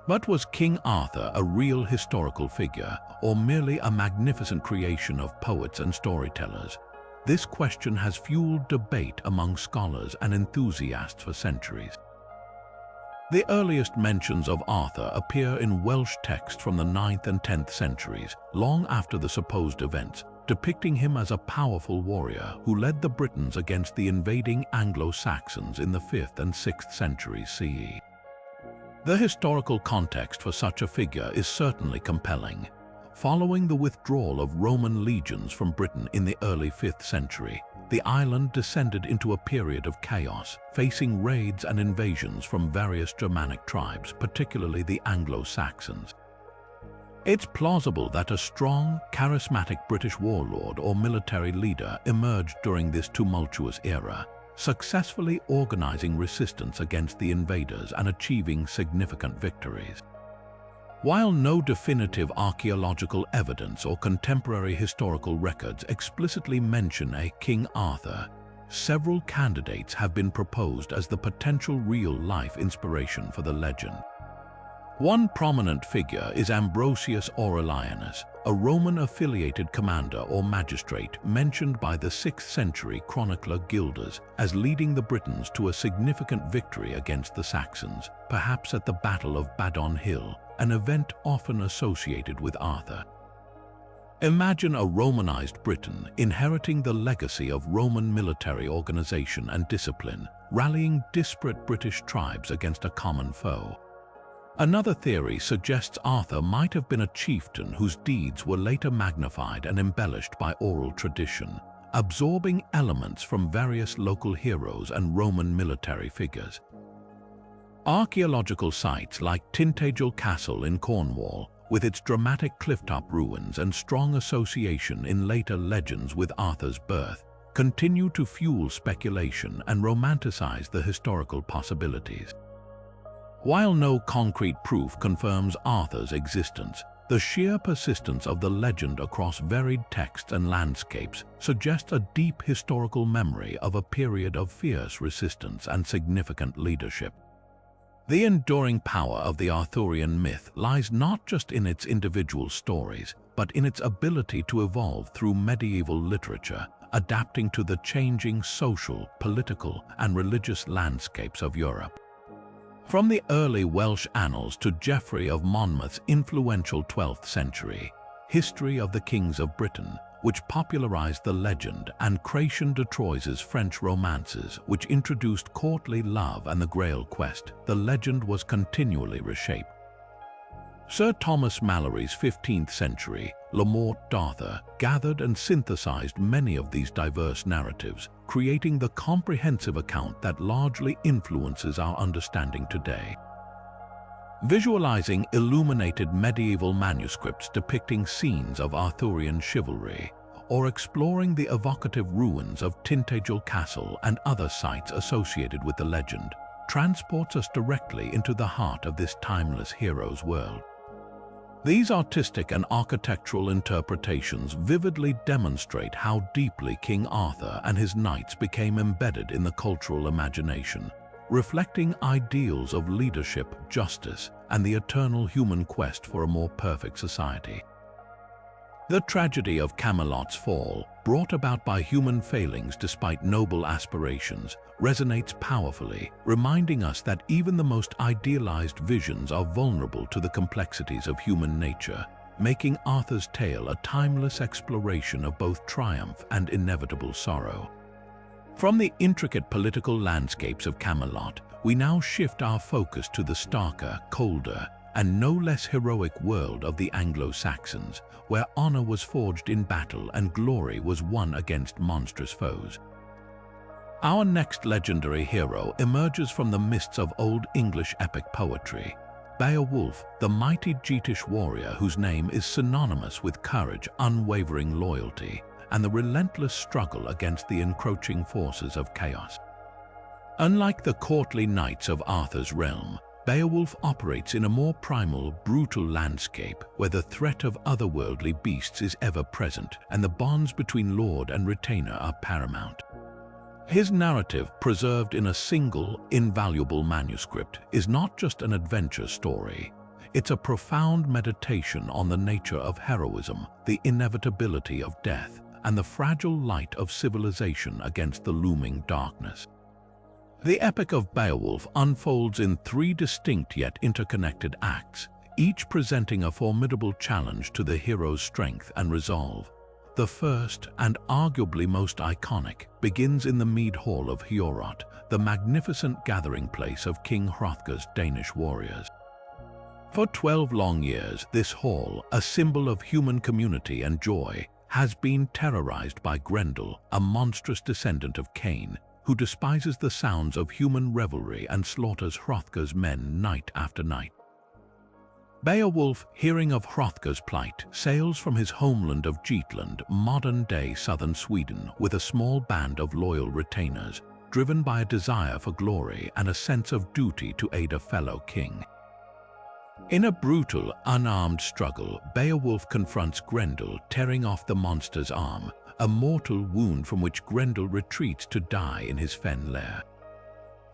But was King Arthur a real historical figure, or merely a magnificent creation of poets and storytellers? This question has fueled debate among scholars and enthusiasts for centuries. The earliest mentions of Arthur appear in Welsh texts from the 9th and 10th centuries, long after the supposed events, depicting him as a powerful warrior who led the Britons against the invading Anglo-Saxons in the 5th and 6th centuries CE. The historical context for such a figure is certainly compelling. Following the withdrawal of Roman legions from Britain in the early 5th century, the island descended into a period of chaos, facing raids and invasions from various Germanic tribes, particularly the Anglo-Saxons. It's plausible that a strong, charismatic British warlord or military leader emerged during this tumultuous era, successfully organizing resistance against the invaders and achieving significant victories. While no definitive archaeological evidence or contemporary historical records explicitly mention a King Arthur, several candidates have been proposed as the potential real-life inspiration for the legend. One prominent figure is Ambrosius Aurelianus, a Roman-affiliated commander or magistrate mentioned by the 6th century chronicler Gildas as leading the Britons to a significant victory against the Saxons, perhaps at the Battle of Badon Hill, an event often associated with Arthur. Imagine a Romanized Britain inheriting the legacy of Roman military organization and discipline, rallying disparate British tribes against a common foe. Another theory suggests Arthur might have been a chieftain whose deeds were later magnified and embellished by oral tradition, absorbing elements from various local heroes and Roman military figures. Archaeological sites like Tintagel Castle in Cornwall, with its dramatic clifftop ruins and strong association in later legends with Arthur's birth, continue to fuel speculation and romanticize the historical possibilities. While no concrete proof confirms Arthur's existence, the sheer persistence of the legend across varied texts and landscapes suggests a deep historical memory of a period of fierce resistance and significant leadership. The enduring power of the Arthurian myth lies not just in its individual stories, but in its ability to evolve through medieval literature, adapting to the changing social, political, and religious landscapes of Europe. From the early Welsh annals to Geoffrey of Monmouth's influential 12th century History of the Kings of Britain, which popularized the legend, and Chrétien de Troyes' French romances, which introduced courtly love and the Grail quest, the legend was continually reshaped. Sir Thomas Malory's 15th century Le Morte d'Arthur gathered and synthesized many of these diverse narratives, creating the comprehensive account that largely influences our understanding today. Visualizing illuminated medieval manuscripts depicting scenes of Arthurian chivalry, or exploring the evocative ruins of Tintagel Castle and other sites associated with the legend, transports us directly into the heart of this timeless hero's world. These artistic and architectural interpretations vividly demonstrate how deeply King Arthur and his knights became embedded in the cultural imagination, reflecting ideals of leadership, justice, and the eternal human quest for a more perfect society. The tragedy of Camelot's fall, brought about by human failings despite noble aspirations, resonates powerfully, reminding us that even the most idealized visions are vulnerable to the complexities of human nature, making Arthur's tale a timeless exploration of both triumph and inevitable sorrow. From the intricate political landscapes of Camelot, we now shift our focus to the starker, colder, and no less heroic world of the Anglo-Saxons, where honor was forged in battle and glory was won against monstrous foes. Our next legendary hero emerges from the mists of Old English epic poetry, Beowulf, the mighty Geatish warrior whose name is synonymous with courage, unwavering loyalty, and the relentless struggle against the encroaching forces of chaos. Unlike the courtly knights of Arthur's realm, Beowulf operates in a more primal, brutal landscape where the threat of otherworldly beasts is ever present and the bonds between lord and retainer are paramount. His narrative, preserved in a single, invaluable manuscript, is not just an adventure story. It's a profound meditation on the nature of heroism, the inevitability of death, and the fragile light of civilization against the looming darkness. The epic of Beowulf unfolds in 3 distinct yet interconnected acts, each presenting a formidable challenge to the hero's strength and resolve. The first, and arguably most iconic, begins in the mead hall of Heorot, the magnificent gathering place of King Hrothgar's Danish warriors. For 12 long years, this hall, a symbol of human community and joy, has been terrorized by Grendel, a monstrous descendant of Cain, who despises the sounds of human revelry and slaughters Hrothgar's men night after night. Beowulf, hearing of Hrothgar's plight, sails from his homeland of Geatland, modern-day southern Sweden, with a small band of loyal retainers, driven by a desire for glory and a sense of duty to aid a fellow king. In a brutal, unarmed struggle, Beowulf confronts Grendel, tearing off the monster's arm, a mortal wound from which Grendel retreats to die in his fen lair.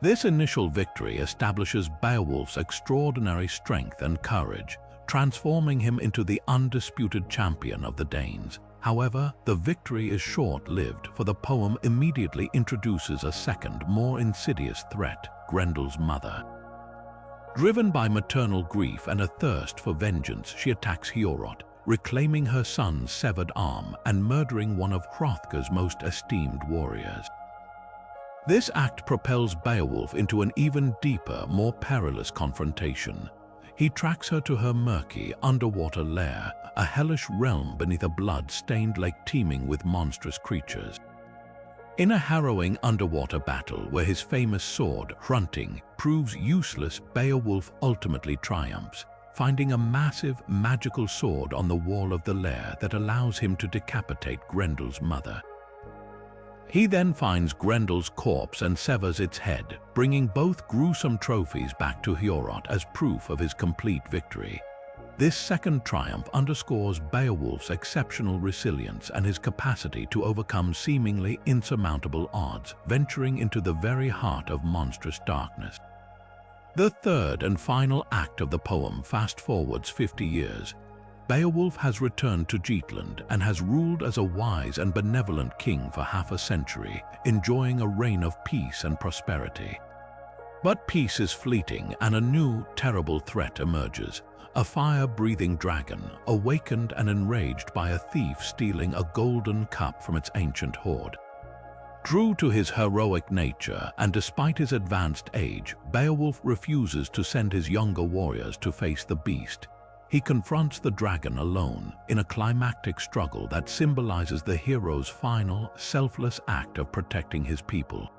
This initial victory establishes Beowulf's extraordinary strength and courage, transforming him into the undisputed champion of the Danes. However, the victory is short-lived, for the poem immediately introduces a second, more insidious threat: Grendel's mother. Driven by maternal grief and a thirst for vengeance, she attacks Heorot, reclaiming her son's severed arm and murdering one of Hrothgar's most esteemed warriors. This act propels Beowulf into an even deeper, more perilous confrontation. He tracks her to her murky, underwater lair, a hellish realm beneath a blood-stained lake teeming with monstrous creatures. In a harrowing underwater battle where his famous sword, Hrunting, proves useless, Beowulf ultimately triumphs, finding a massive, magical sword on the wall of the lair that allows him to decapitate Grendel's mother. He then finds Grendel's corpse and severs its head, bringing both gruesome trophies back to Heorot as proof of his complete victory. This second triumph underscores Beowulf's exceptional resilience and his capacity to overcome seemingly insurmountable odds, venturing into the very heart of monstrous darkness. The third and final act of the poem fast-forwards 50 years. Beowulf has returned to Geatland and has ruled as a wise and benevolent king for half a century, enjoying a reign of peace and prosperity. But peace is fleeting, and a new, terrible threat emerges: a fire-breathing dragon, awakened and enraged by a thief stealing a golden cup from its ancient hoard. True to his heroic nature, and despite his advanced age, Beowulf refuses to send his younger warriors to face the beast. He confronts the dragon alone, in a climactic struggle that symbolizes the hero's final, selfless act of protecting his people.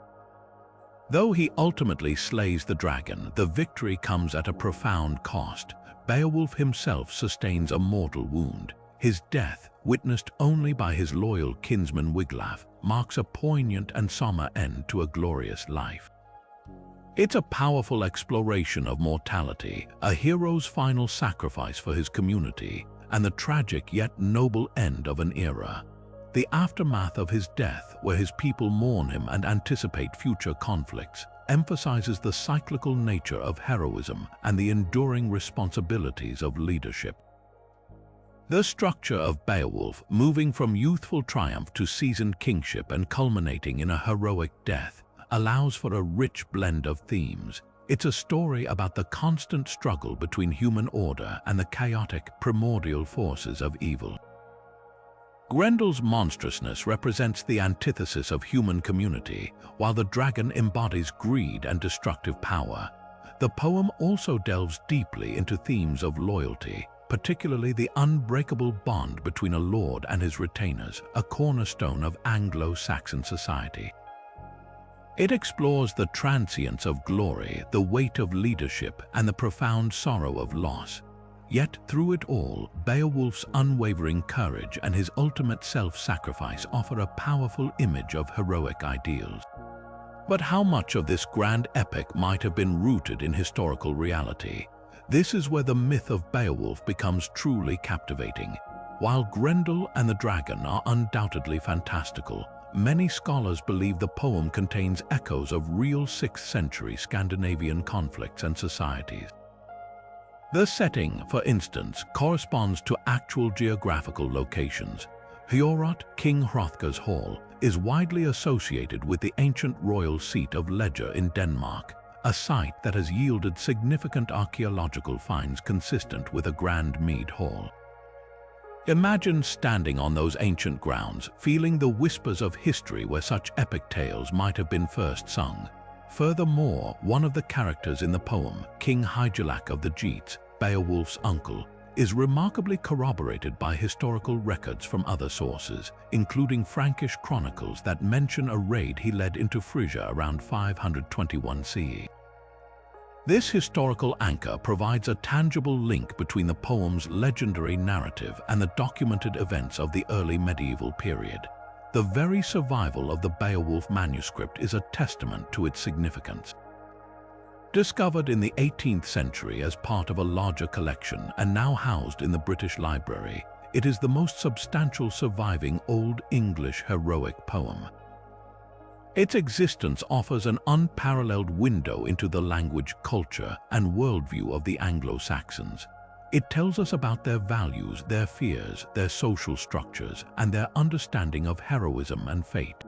Though he ultimately slays the dragon, the victory comes at a profound cost. Beowulf himself sustains a mortal wound. His death, witnessed only by his loyal kinsman Wiglaf, marks a poignant and somber end to a glorious life. It's a powerful exploration of mortality, a hero's final sacrifice for his community, and the tragic yet noble end of an era. The aftermath of his death, where his people mourn him and anticipate future conflicts, emphasizes the cyclical nature of heroism and the enduring responsibilities of leadership. The structure of Beowulf, moving from youthful triumph to seasoned kingship and culminating in a heroic death, allows for a rich blend of themes. It's a story about the constant struggle between human order and the chaotic, primordial forces of evil. Grendel's monstrousness represents the antithesis of human community, while the dragon embodies greed and destructive power. The poem also delves deeply into themes of loyalty, particularly the unbreakable bond between a lord and his retainers, a cornerstone of Anglo-Saxon society. It explores the transience of glory, the weight of leadership, and the profound sorrow of loss. Yet through it all, Beowulf's unwavering courage and his ultimate self-sacrifice offer a powerful image of heroic ideals. But how much of this grand epic might have been rooted in historical reality? This is where the myth of Beowulf becomes truly captivating. While Grendel and the dragon are undoubtedly fantastical, many scholars believe the poem contains echoes of real 6th century Scandinavian conflicts and societies. The setting, for instance, corresponds to actual geographical locations. Heorot, King Hrothgar's hall, is widely associated with the ancient royal seat of Ledger in Denmark, a site that has yielded significant archaeological finds consistent with a grand mead hall. Imagine standing on those ancient grounds, feeling the whispers of history where such epic tales might have been first sung. Furthermore, one of the characters in the poem, King Hygelac of the Geats, Beowulf's uncle, is remarkably corroborated by historical records from other sources, including Frankish chronicles that mention a raid he led into Frisia around 521 CE. This historical anchor provides a tangible link between the poem's legendary narrative and the documented events of the early medieval period. The very survival of the Beowulf manuscript is a testament to its significance. Discovered in the 18th century as part of a larger collection and now housed in the British Library, it is the most substantial surviving Old English heroic poem. Its existence offers an unparalleled window into the language, culture, and worldview of the Anglo-Saxons. It tells us about their values, their fears, their social structures, and their understanding of heroism and fate.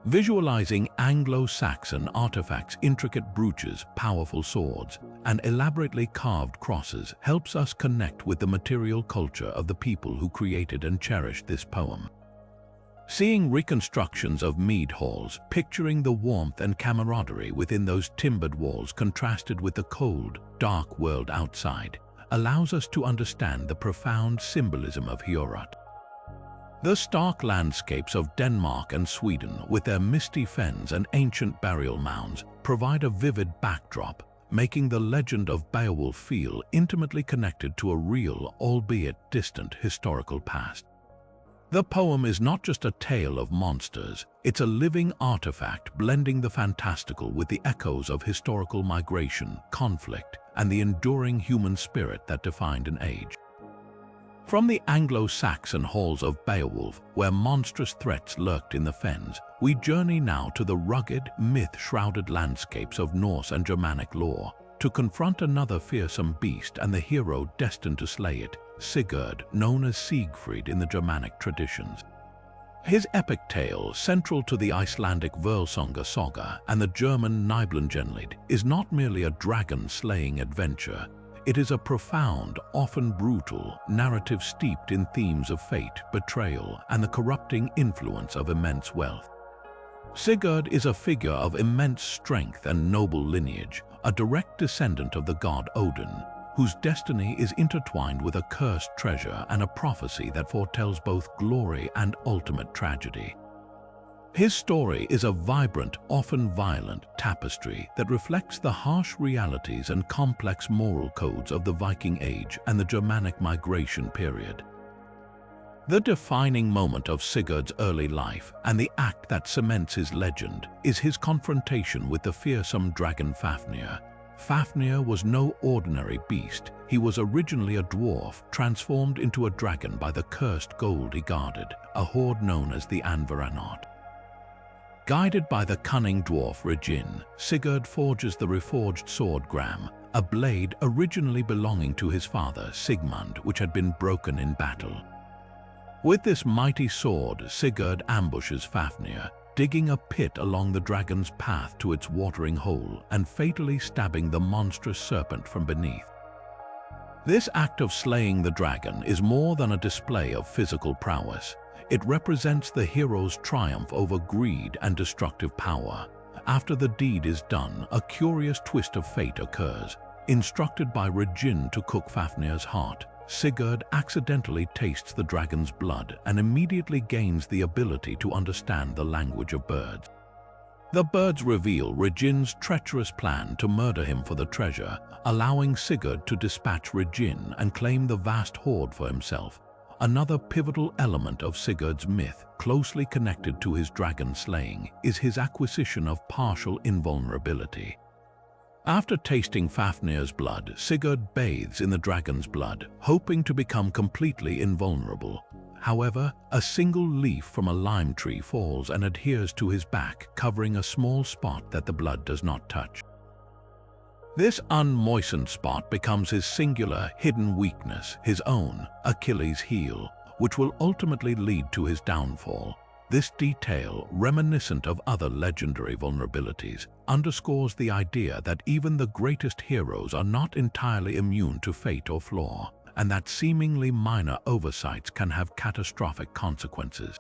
Visualizing Anglo-Saxon artifacts, intricate brooches, powerful swords, and elaborately carved crosses helps us connect with the material culture of the people who created and cherished this poem. Seeing reconstructions of mead halls, picturing the warmth and camaraderie within those timbered walls contrasted with the cold, dark world outside, allows us to understand the profound symbolism of Heorot. The stark landscapes of Denmark and Sweden, with their misty fens and ancient burial mounds, provide a vivid backdrop, making the legend of Beowulf feel intimately connected to a real, albeit distant, historical past. The poem is not just a tale of monsters, it's a living artifact blending the fantastical with the echoes of historical migration, conflict, and the enduring human spirit that defined an age. From the Anglo-Saxon halls of Beowulf, where monstrous threats lurked in the fens, we journey now to the rugged, myth-shrouded landscapes of Norse and Germanic lore, to confront another fearsome beast and the hero destined to slay it, Sigurd, known as Siegfried in the Germanic traditions. His epic tale, central to the Icelandic Völsunga saga and the German Nibelungenlied, is not merely a dragon-slaying adventure. It is a profound, often brutal, narrative steeped in themes of fate, betrayal, and the corrupting influence of immense wealth. Sigurd is a figure of immense strength and noble lineage, a direct descendant of the god Odin, whose destiny is intertwined with a cursed treasure and a prophecy that foretells both glory and ultimate tragedy. His story is a vibrant, often violent tapestry that reflects the harsh realities and complex moral codes of the Viking Age and the Germanic migration period. The defining moment of Sigurd's early life, and the act that cements his legend, is his confrontation with the fearsome dragon Fafnir. Fafnir was no ordinary beast. He was originally a dwarf, transformed into a dragon by the cursed gold he guarded, a hoard known as the Anvaranot. Guided by the cunning dwarf Regin, Sigurd forges the reforged sword Gram, a blade originally belonging to his father Sigmund, which had been broken in battle. With this mighty sword, Sigurd ambushes Fafnir, digging a pit along the dragon's path to its watering hole and fatally stabbing the monstrous serpent from beneath. This act of slaying the dragon is more than a display of physical prowess. It represents the hero's triumph over greed and destructive power. After the deed is done, a curious twist of fate occurs. Instructed by Regin to cook Fafnir's heart, Sigurd accidentally tastes the dragon's blood and immediately gains the ability to understand the language of birds. The birds reveal Regin's treacherous plan to murder him for the treasure, allowing Sigurd to dispatch Regin and claim the vast hoard for himself. Another pivotal element of Sigurd's myth, closely connected to his dragon slaying, is his acquisition of partial invulnerability. After tasting Fafnir's blood, Sigurd bathes in the dragon's blood, hoping to become completely invulnerable. However, a single leaf from a lime tree falls and adheres to his back, covering a small spot that the blood does not touch. This unmoistened spot becomes his singular, hidden weakness, his own Achilles' heel, which will ultimately lead to his downfall. This detail, reminiscent of other legendary vulnerabilities, underscores the idea that even the greatest heroes are not entirely immune to fate or flaw, and that seemingly minor oversights can have catastrophic consequences.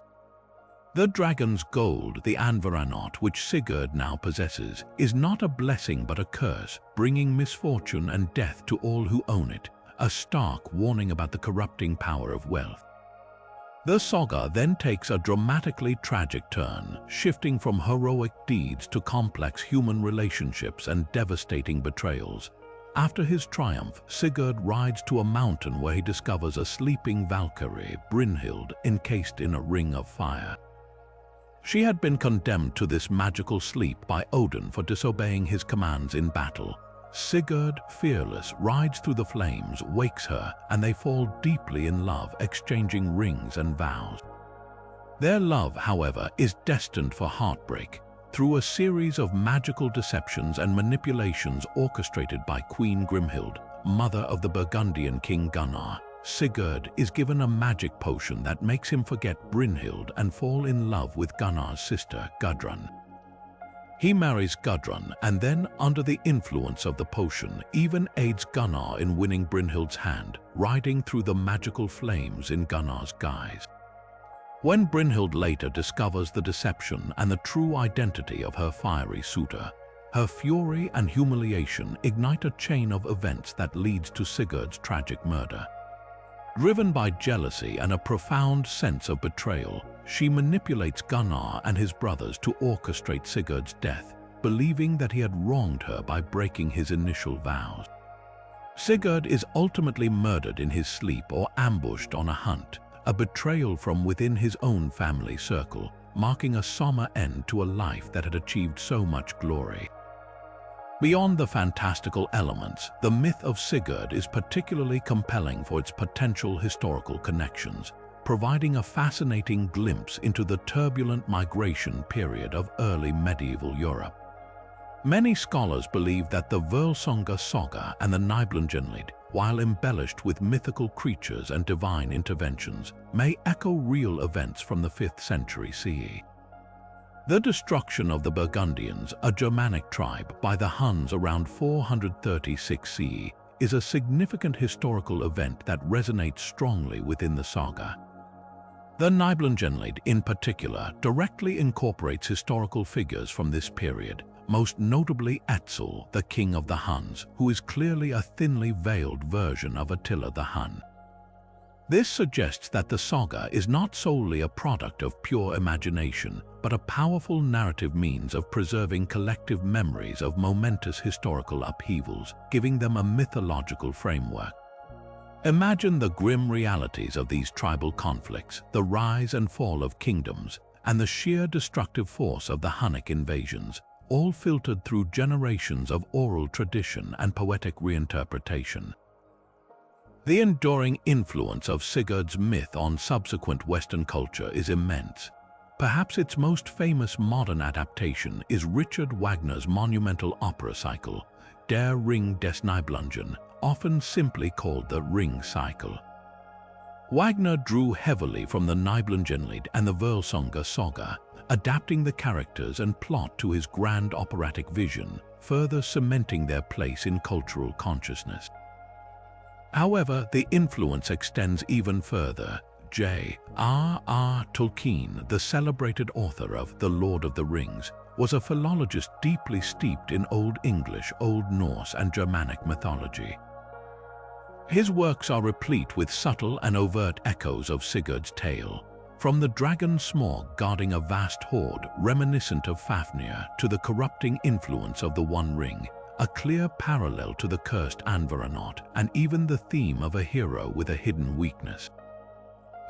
The dragon's gold, the Anvaranot, which Sigurd now possesses, is not a blessing but a curse, bringing misfortune and death to all who own it, a stark warning about the corrupting power of wealth. The saga then takes a dramatically tragic turn, shifting from heroic deeds to complex human relationships and devastating betrayals. After his triumph, Sigurd rides to a mountain where he discovers a sleeping Valkyrie, Brynhild, encased in a ring of fire. She had been condemned to this magical sleep by Odin for disobeying his commands in battle. Sigurd, fearless, rides through the flames, wakes her, and they fall deeply in love, exchanging rings and vows. Their love, however, is destined for heartbreak. Through a series of magical deceptions and manipulations orchestrated by Queen Grimhild, mother of the Burgundian King Gunnar, Sigurd is given a magic potion that makes him forget Brynhild and fall in love with Gunnar's sister, Gudrun. He marries Gudrun and then, under the influence of the potion, even aids Gunnar in winning Brynhild's hand, riding through the magical flames in Gunnar's guise. When Brynhild later discovers the deception and the true identity of her fiery suitor, her fury and humiliation ignite a chain of events that leads to Sigurd's tragic murder. Driven by jealousy and a profound sense of betrayal, she manipulates Gunnar and his brothers to orchestrate Sigurd's death, believing that he had wronged her by breaking his initial vows. Sigurd is ultimately murdered in his sleep or ambushed on a hunt, a betrayal from within his own family circle, marking a somber end to a life that had achieved so much glory. Beyond the fantastical elements, the myth of Sigurd is particularly compelling for its potential historical connections, providing a fascinating glimpse into the turbulent migration period of early medieval Europe. Many scholars believe that the Völsunga saga and the Nibelungenlied, while embellished with mythical creatures and divine interventions, may echo real events from the 5th century CE. The destruction of the Burgundians, a Germanic tribe, by the Huns around 436 CE is a significant historical event that resonates strongly within the saga. The Nibelungenlied, in particular, directly incorporates historical figures from this period, most notably Etzel, the king of the Huns, who is clearly a thinly veiled version of Attila the Hun. This suggests that the saga is not solely a product of pure imagination, but a powerful narrative means of preserving collective memories of momentous historical upheavals, giving them a mythological framework. Imagine the grim realities of these tribal conflicts, the rise and fall of kingdoms, and the sheer destructive force of the Hunnic invasions, all filtered through generations of oral tradition and poetic reinterpretation. The enduring influence of Sigurd's myth on subsequent Western culture is immense. Perhaps its most famous modern adaptation is Richard Wagner's monumental opera cycle, Der Ring des Nibelungen, often simply called the Ring Cycle. Wagner drew heavily from the Nibelungenlied and the Völsunga saga, adapting the characters and plot to his grand operatic vision, further cementing their place in cultural consciousness. However, the influence extends even further. J.R.R. Tolkien, the celebrated author of The Lord of the Rings, was a philologist deeply steeped in Old English, Old Norse, and Germanic mythology. His works are replete with subtle and overt echoes of Sigurd's tale, from the dragon Smaug guarding a vast hoard reminiscent of Fafnir to the corrupting influence of the One Ring, a clear parallel to the cursed Anvaranot, and even the theme of a hero with a hidden weakness.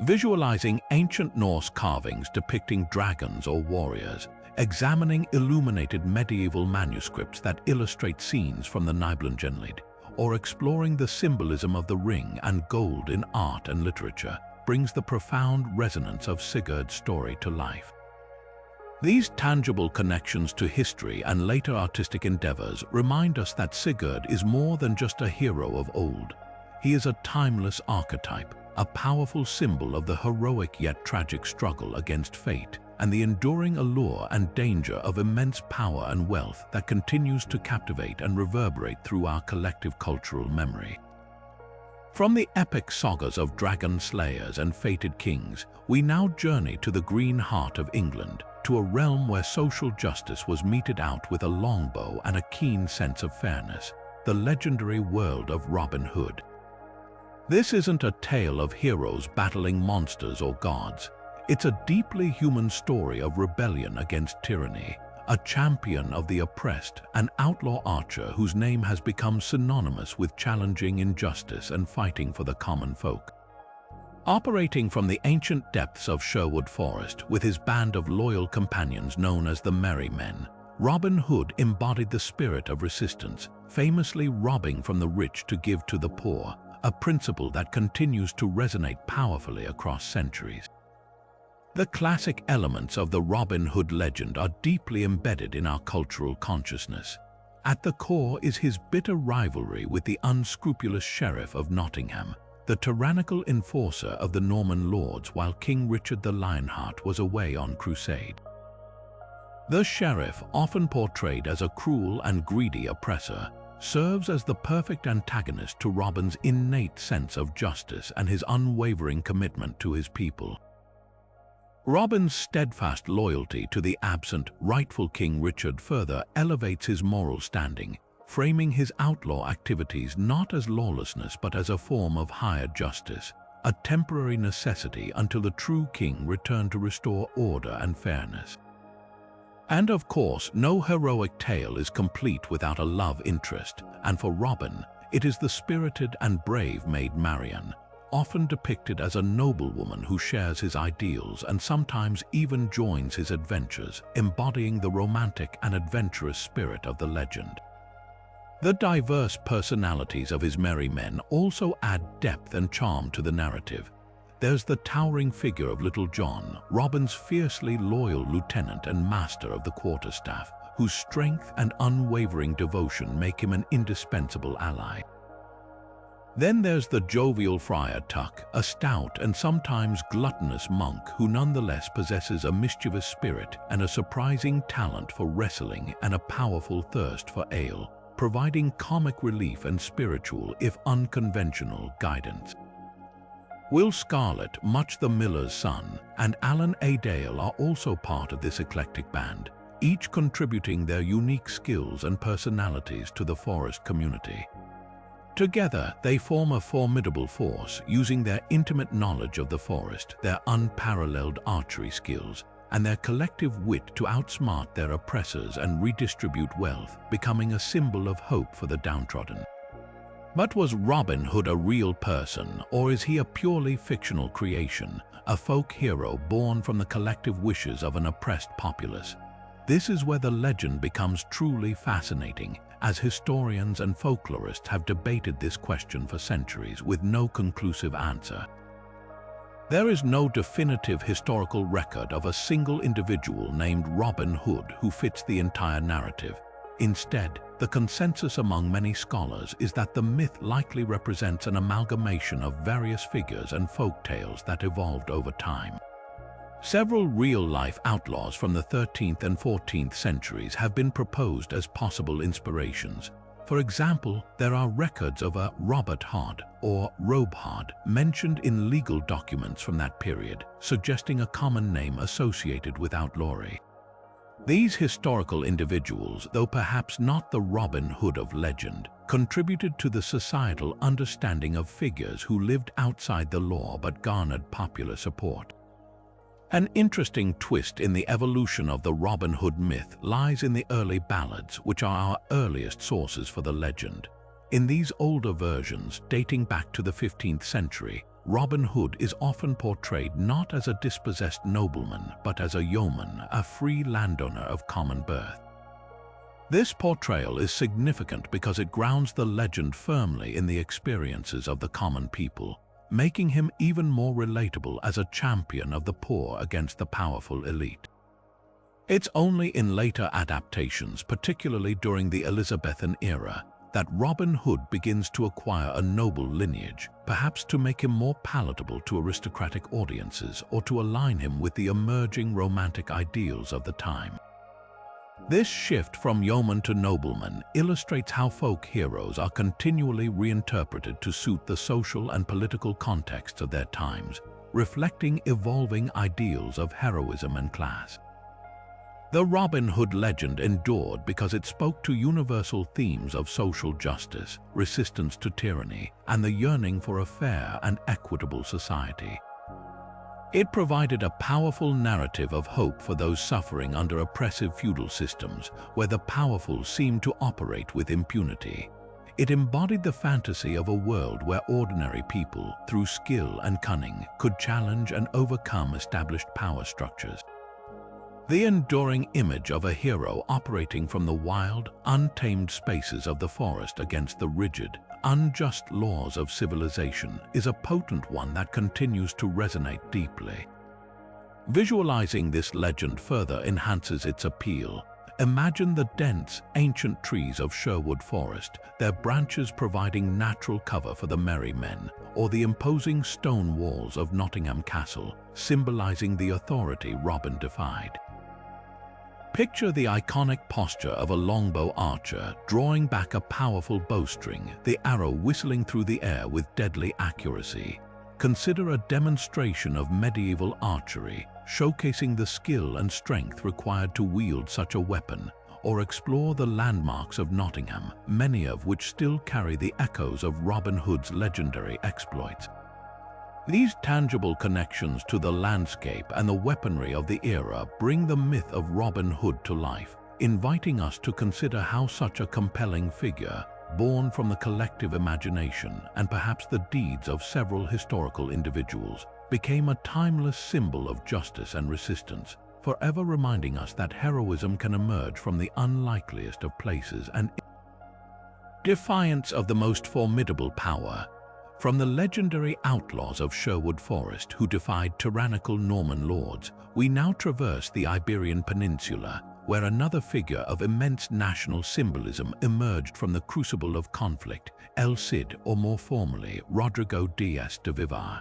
Visualizing ancient Norse carvings depicting dragons or warriors, examining illuminated medieval manuscripts that illustrate scenes from the Nibelungenlied, or exploring the symbolism of the ring and gold in art and literature, brings the profound resonance of Sigurd's story to life. These tangible connections to history and later artistic endeavors remind us that Sigurd is more than just a hero of old. He is a timeless archetype, a powerful symbol of the heroic yet tragic struggle against fate, and the enduring allure and danger of immense power and wealth that continues to captivate and reverberate through our collective cultural memory. From the epic sagas of dragon slayers and fated kings, we now journey to the green heart of England, to a realm where social justice was meted out with a longbow and a keen sense of fairness, the legendary world of Robin Hood. This isn't a tale of heroes battling monsters or gods. It's a deeply human story of rebellion against tyranny, a champion of the oppressed, an outlaw archer whose name has become synonymous with challenging injustice and fighting for the common folk. Operating from the ancient depths of Sherwood Forest with his band of loyal companions known as the Merry Men, Robin Hood embodied the spirit of resistance, famously robbing from the rich to give to the poor, a principle that continues to resonate powerfully across centuries. The classic elements of the Robin Hood legend are deeply embedded in our cultural consciousness. At the core is his bitter rivalry with the unscrupulous Sheriff of Nottingham, the tyrannical enforcer of the Norman lords while King Richard the Lionheart was away on crusade. The Sheriff, often portrayed as a cruel and greedy oppressor, serves as the perfect antagonist to Robin's innate sense of justice and his unwavering commitment to his people. Robin's steadfast loyalty to the absent, rightful King Richard further elevates his moral standing, framing his outlaw activities not as lawlessness but as a form of higher justice, a temporary necessity until the true king returned to restore order and fairness. And of course, no heroic tale is complete without a love interest, and for Robin, it is the spirited and brave Maid Marian, often depicted as a noblewoman who shares his ideals and sometimes even joins his adventures, embodying the romantic and adventurous spirit of the legend. The diverse personalities of his merry men also add depth and charm to the narrative. There's the towering figure of Little John, Robin's fiercely loyal lieutenant and master of the quarterstaff, whose strength and unwavering devotion make him an indispensable ally. Then there's the jovial Friar Tuck, a stout and sometimes gluttonous monk who nonetheless possesses a mischievous spirit and a surprising talent for wrestling and a powerful thirst for ale, providing comic relief and spiritual, if unconventional, guidance. Will Scarlet, Much the Miller's son, and Alan A. Dale are also part of this eclectic band, each contributing their unique skills and personalities to the forest community. Together, they form a formidable force, using their intimate knowledge of the forest, their unparalleled archery skills, and their collective wit to outsmart their oppressors and redistribute wealth, becoming a symbol of hope for the downtrodden. But was Robin Hood a real person, or is he a purely fictional creation, a folk hero born from the collective wishes of an oppressed populace? This is where the legend becomes truly fascinating, as historians and folklorists have debated this question for centuries with no conclusive answer. There is no definitive historical record of a single individual named Robin Hood who fits the entire narrative. Instead, the consensus among many scholars is that the myth likely represents an amalgamation of various figures and folk tales that evolved over time. Several real-life outlaws from the 13th and 14th centuries have been proposed as possible inspirations. For example, there are records of a Robert Hood or Robehod mentioned in legal documents from that period, suggesting a common name associated with outlawry. These historical individuals, though perhaps not the Robin Hood of legend, contributed to the societal understanding of figures who lived outside the law but garnered popular support. An interesting twist in the evolution of the Robin Hood myth lies in the early ballads, which are our earliest sources for the legend. In these older versions, dating back to the 15th century, Robin Hood is often portrayed not as a dispossessed nobleman, but as a yeoman, a free landowner of common birth. This portrayal is significant because it grounds the legend firmly in the experiences of the common people, making him even more relatable as a champion of the poor against the powerful elite. It's only in later adaptations, particularly during the Elizabethan era, that Robin Hood begins to acquire a noble lineage, perhaps to make him more palatable to aristocratic audiences or to align him with the emerging romantic ideals of the time. This shift from yeoman to nobleman illustrates how folk heroes are continually reinterpreted to suit the social and political contexts of their times, reflecting evolving ideals of heroism and class. The Robin Hood legend endured because it spoke to universal themes of social justice, resistance to tyranny, and the yearning for a fair and equitable society. It provided a powerful narrative of hope for those suffering under oppressive feudal systems, where the powerful seemed to operate with impunity. It embodied the fantasy of a world where ordinary people, through skill and cunning, could challenge and overcome established power structures. The enduring image of a hero operating from the wild, untamed spaces of the forest against the rigid, unjust laws of civilization is a potent one that continues to resonate deeply. Visualizing this legend further enhances its appeal. Imagine the dense, ancient trees of Sherwood Forest, their branches providing natural cover for the merry men, or the imposing stone walls of Nottingham Castle, symbolizing the authority Robin defied. Picture the iconic posture of a longbow archer drawing back a powerful bowstring, the arrow whistling through the air with deadly accuracy. Consider a demonstration of medieval archery, showcasing the skill and strength required to wield such a weapon, or explore the landmarks of Nottingham, many of which still carry the echoes of Robin Hood's legendary exploits. These tangible connections to the landscape and the weaponry of the era bring the myth of Robin Hood to life, inviting us to consider how such a compelling figure, born from the collective imagination and perhaps the deeds of several historical individuals, became a timeless symbol of justice and resistance, forever reminding us that heroism can emerge from the unlikeliest of places and defiance of the most formidable power. From the legendary outlaws of Sherwood Forest who defied tyrannical Norman lords, we now traverse the Iberian Peninsula, where another figure of immense national symbolism emerged from the crucible of conflict, El Cid, or more formally, Rodrigo Diaz de Vivar.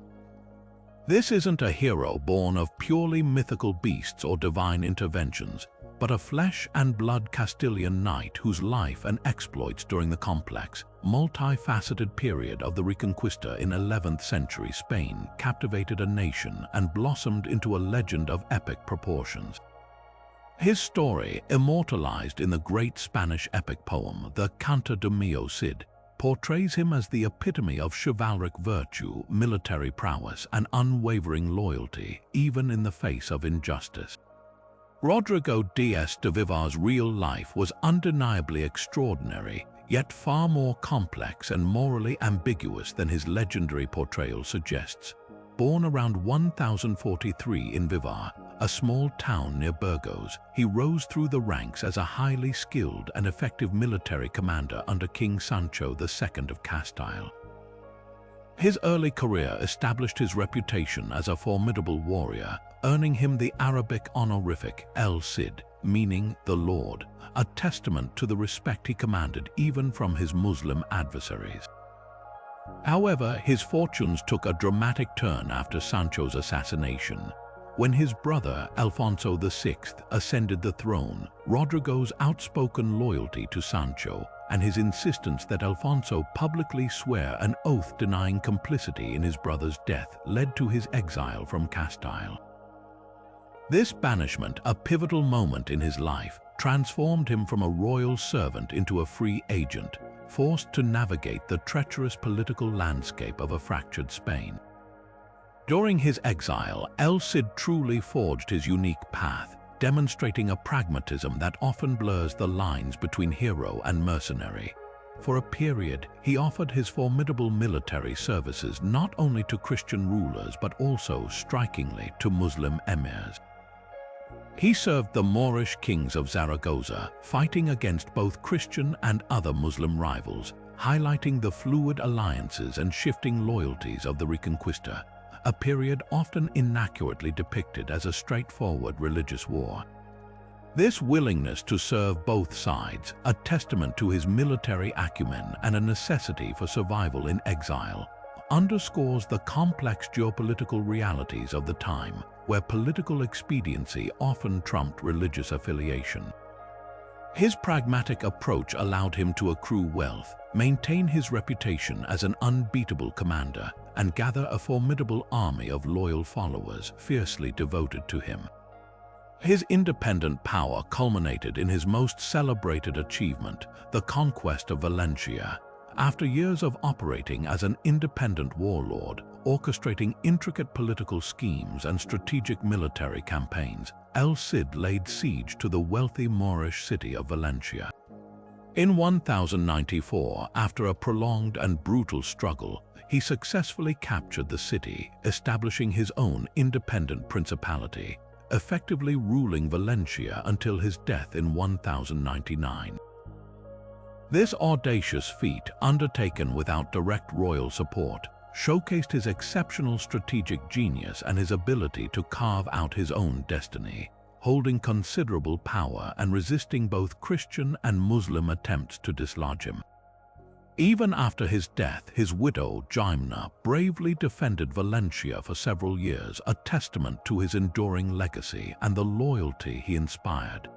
This isn't a hero born of purely mythical beasts or divine interventions, but a flesh and blood Castilian knight whose life and exploits during the complex, multifaceted period of the Reconquista in 11th century Spain captivated a nation and blossomed into a legend of epic proportions. His story, immortalized in the great Spanish epic poem, the Canto de Mio Cid, portrays him as the epitome of chivalric virtue, military prowess, and unwavering loyalty, even in the face of injustice. Rodrigo Diaz de Vivar's real life was undeniably extraordinary, yet far more complex and morally ambiguous than his legendary portrayal suggests. Born around 1043 in Vivar, a small town near Burgos, he rose through the ranks as a highly skilled and effective military commander under King Sancho II of Castile. His early career established his reputation as a formidable warrior, earning him the Arabic honorific El Cid, meaning the Lord, a testament to the respect he commanded even from his Muslim adversaries. However, his fortunes took a dramatic turn after Sancho's assassination. When his brother, Alfonso VI, ascended the throne, Rodrigo's outspoken loyalty to Sancho and his insistence that Alfonso publicly swear an oath denying complicity in his brother's death led to his exile from Castile. This banishment, a pivotal moment in his life, transformed him from a royal servant into a free agent, forced to navigate the treacherous political landscape of a fractured Spain. During his exile, El Cid truly forged his unique path, demonstrating a pragmatism that often blurs the lines between hero and mercenary. For a period, he offered his formidable military services not only to Christian rulers but also, strikingly, to Muslim emirs. He served the Moorish kings of Zaragoza, fighting against both Christian and other Muslim rivals, highlighting the fluid alliances and shifting loyalties of the Reconquista, a period often inaccurately depicted as a straightforward religious war. This willingness to serve both sides, a testament to his military acumen and a necessity for survival in exile, underscores the complex geopolitical realities of the time, where political expediency often trumped religious affiliation. His pragmatic approach allowed him to accrue wealth, maintain his reputation as an unbeatable commander, and gather a formidable army of loyal followers fiercely devoted to him. His independent power culminated in his most celebrated achievement, the conquest of Valencia. After years of operating as an independent warlord, orchestrating intricate political schemes and strategic military campaigns, El Cid laid siege to the wealthy Moorish city of Valencia. In 1094, after a prolonged and brutal struggle, he successfully captured the city, establishing his own independent principality. effectively ruling Valentia until his death in 1099. This audacious feat, undertaken without direct royal support, showcased his exceptional strategic genius and his ability to carve out his own destiny, holding considerable power and resisting both Christian and Muslim attempts to dislodge him. Even after his death, his widow, Gymna, bravely defended Valentia for several years, a testament to his enduring legacy and the loyalty he inspired.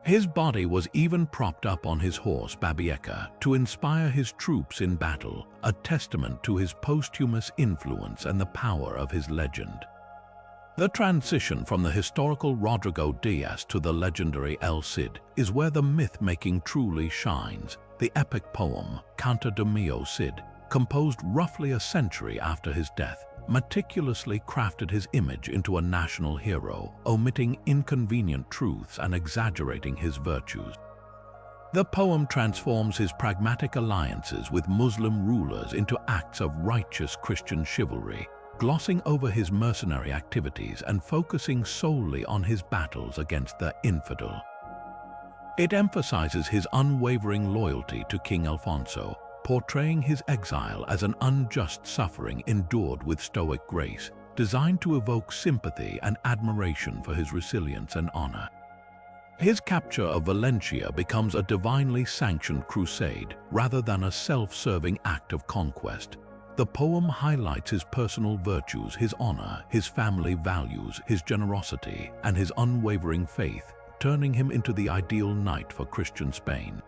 His body was even propped up on his horse Babieca to inspire his troops in battle, a testament to his posthumous influence and the power of his legend. The transition from the historical Rodrigo Diaz to the legendary El Cid is where the myth-making truly shines. The epic poem, Canto de Mio Cid, composed roughly a century after his death, meticulously crafted his image into a national hero, omitting inconvenient truths and exaggerating his virtues. The poem transforms his pragmatic alliances with Muslim rulers into acts of righteous Christian chivalry, glossing over his mercenary activities and focusing solely on his battles against the infidel. It emphasizes his unwavering loyalty to King Alfonso, portraying his exile as an unjust suffering endured with stoic grace, designed to evoke sympathy and admiration for his resilience and honor. His capture of Valentia becomes a divinely sanctioned crusade rather than a self-serving act of conquest. The poem highlights his personal virtues, his honor, his family values, his generosity, and his unwavering faith, turning him into the ideal knight for Christian Spain.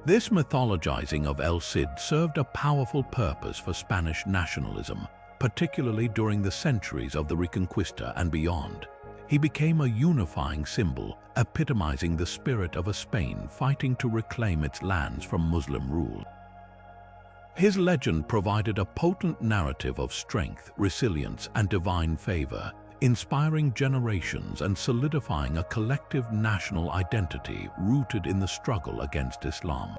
This mythologizing of El Cid served a powerful purpose for Spanish nationalism, particularly during the centuries of the Reconquista and beyond. He became a unifying symbol, epitomizing the spirit of a Spain fighting to reclaim its lands from Muslim rule. His legend provided a potent narrative of strength, resilience, and divine favor, inspiring generations and solidifying a collective national identity rooted in the struggle against Islam.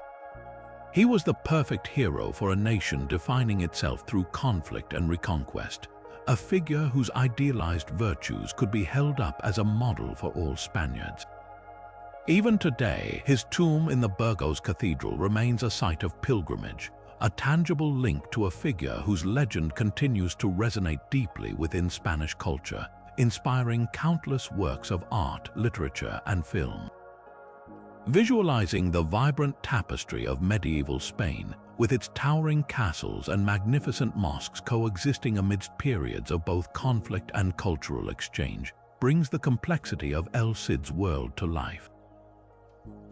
He was the perfect hero for a nation defining itself through conflict and reconquest, a figure whose idealized virtues could be held up as a model for all Spaniards. Even today, his tomb in the Burgos Cathedral remains a site of pilgrimage, a tangible link to a figure whose legend continues to resonate deeply within Spanish culture, inspiring countless works of art, literature, and film. Visualizing the vibrant tapestry of medieval Spain, with its towering castles and magnificent mosques coexisting amidst periods of both conflict and cultural exchange, brings the complexity of El Cid's world to life.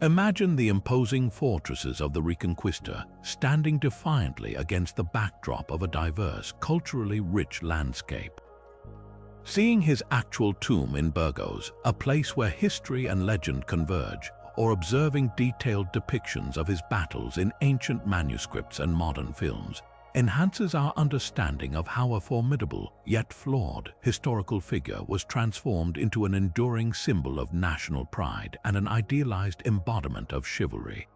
Imagine the imposing fortresses of the Reconquista standing defiantly against the backdrop of a diverse, culturally rich landscape. Seeing his actual tomb in Burgos, a place where history and legend converge, or observing detailed depictions of his battles in ancient manuscripts and modern films, enhances our understanding of how a formidable, yet flawed, historical figure was transformed into an enduring symbol of national pride and an idealized embodiment of chivalry.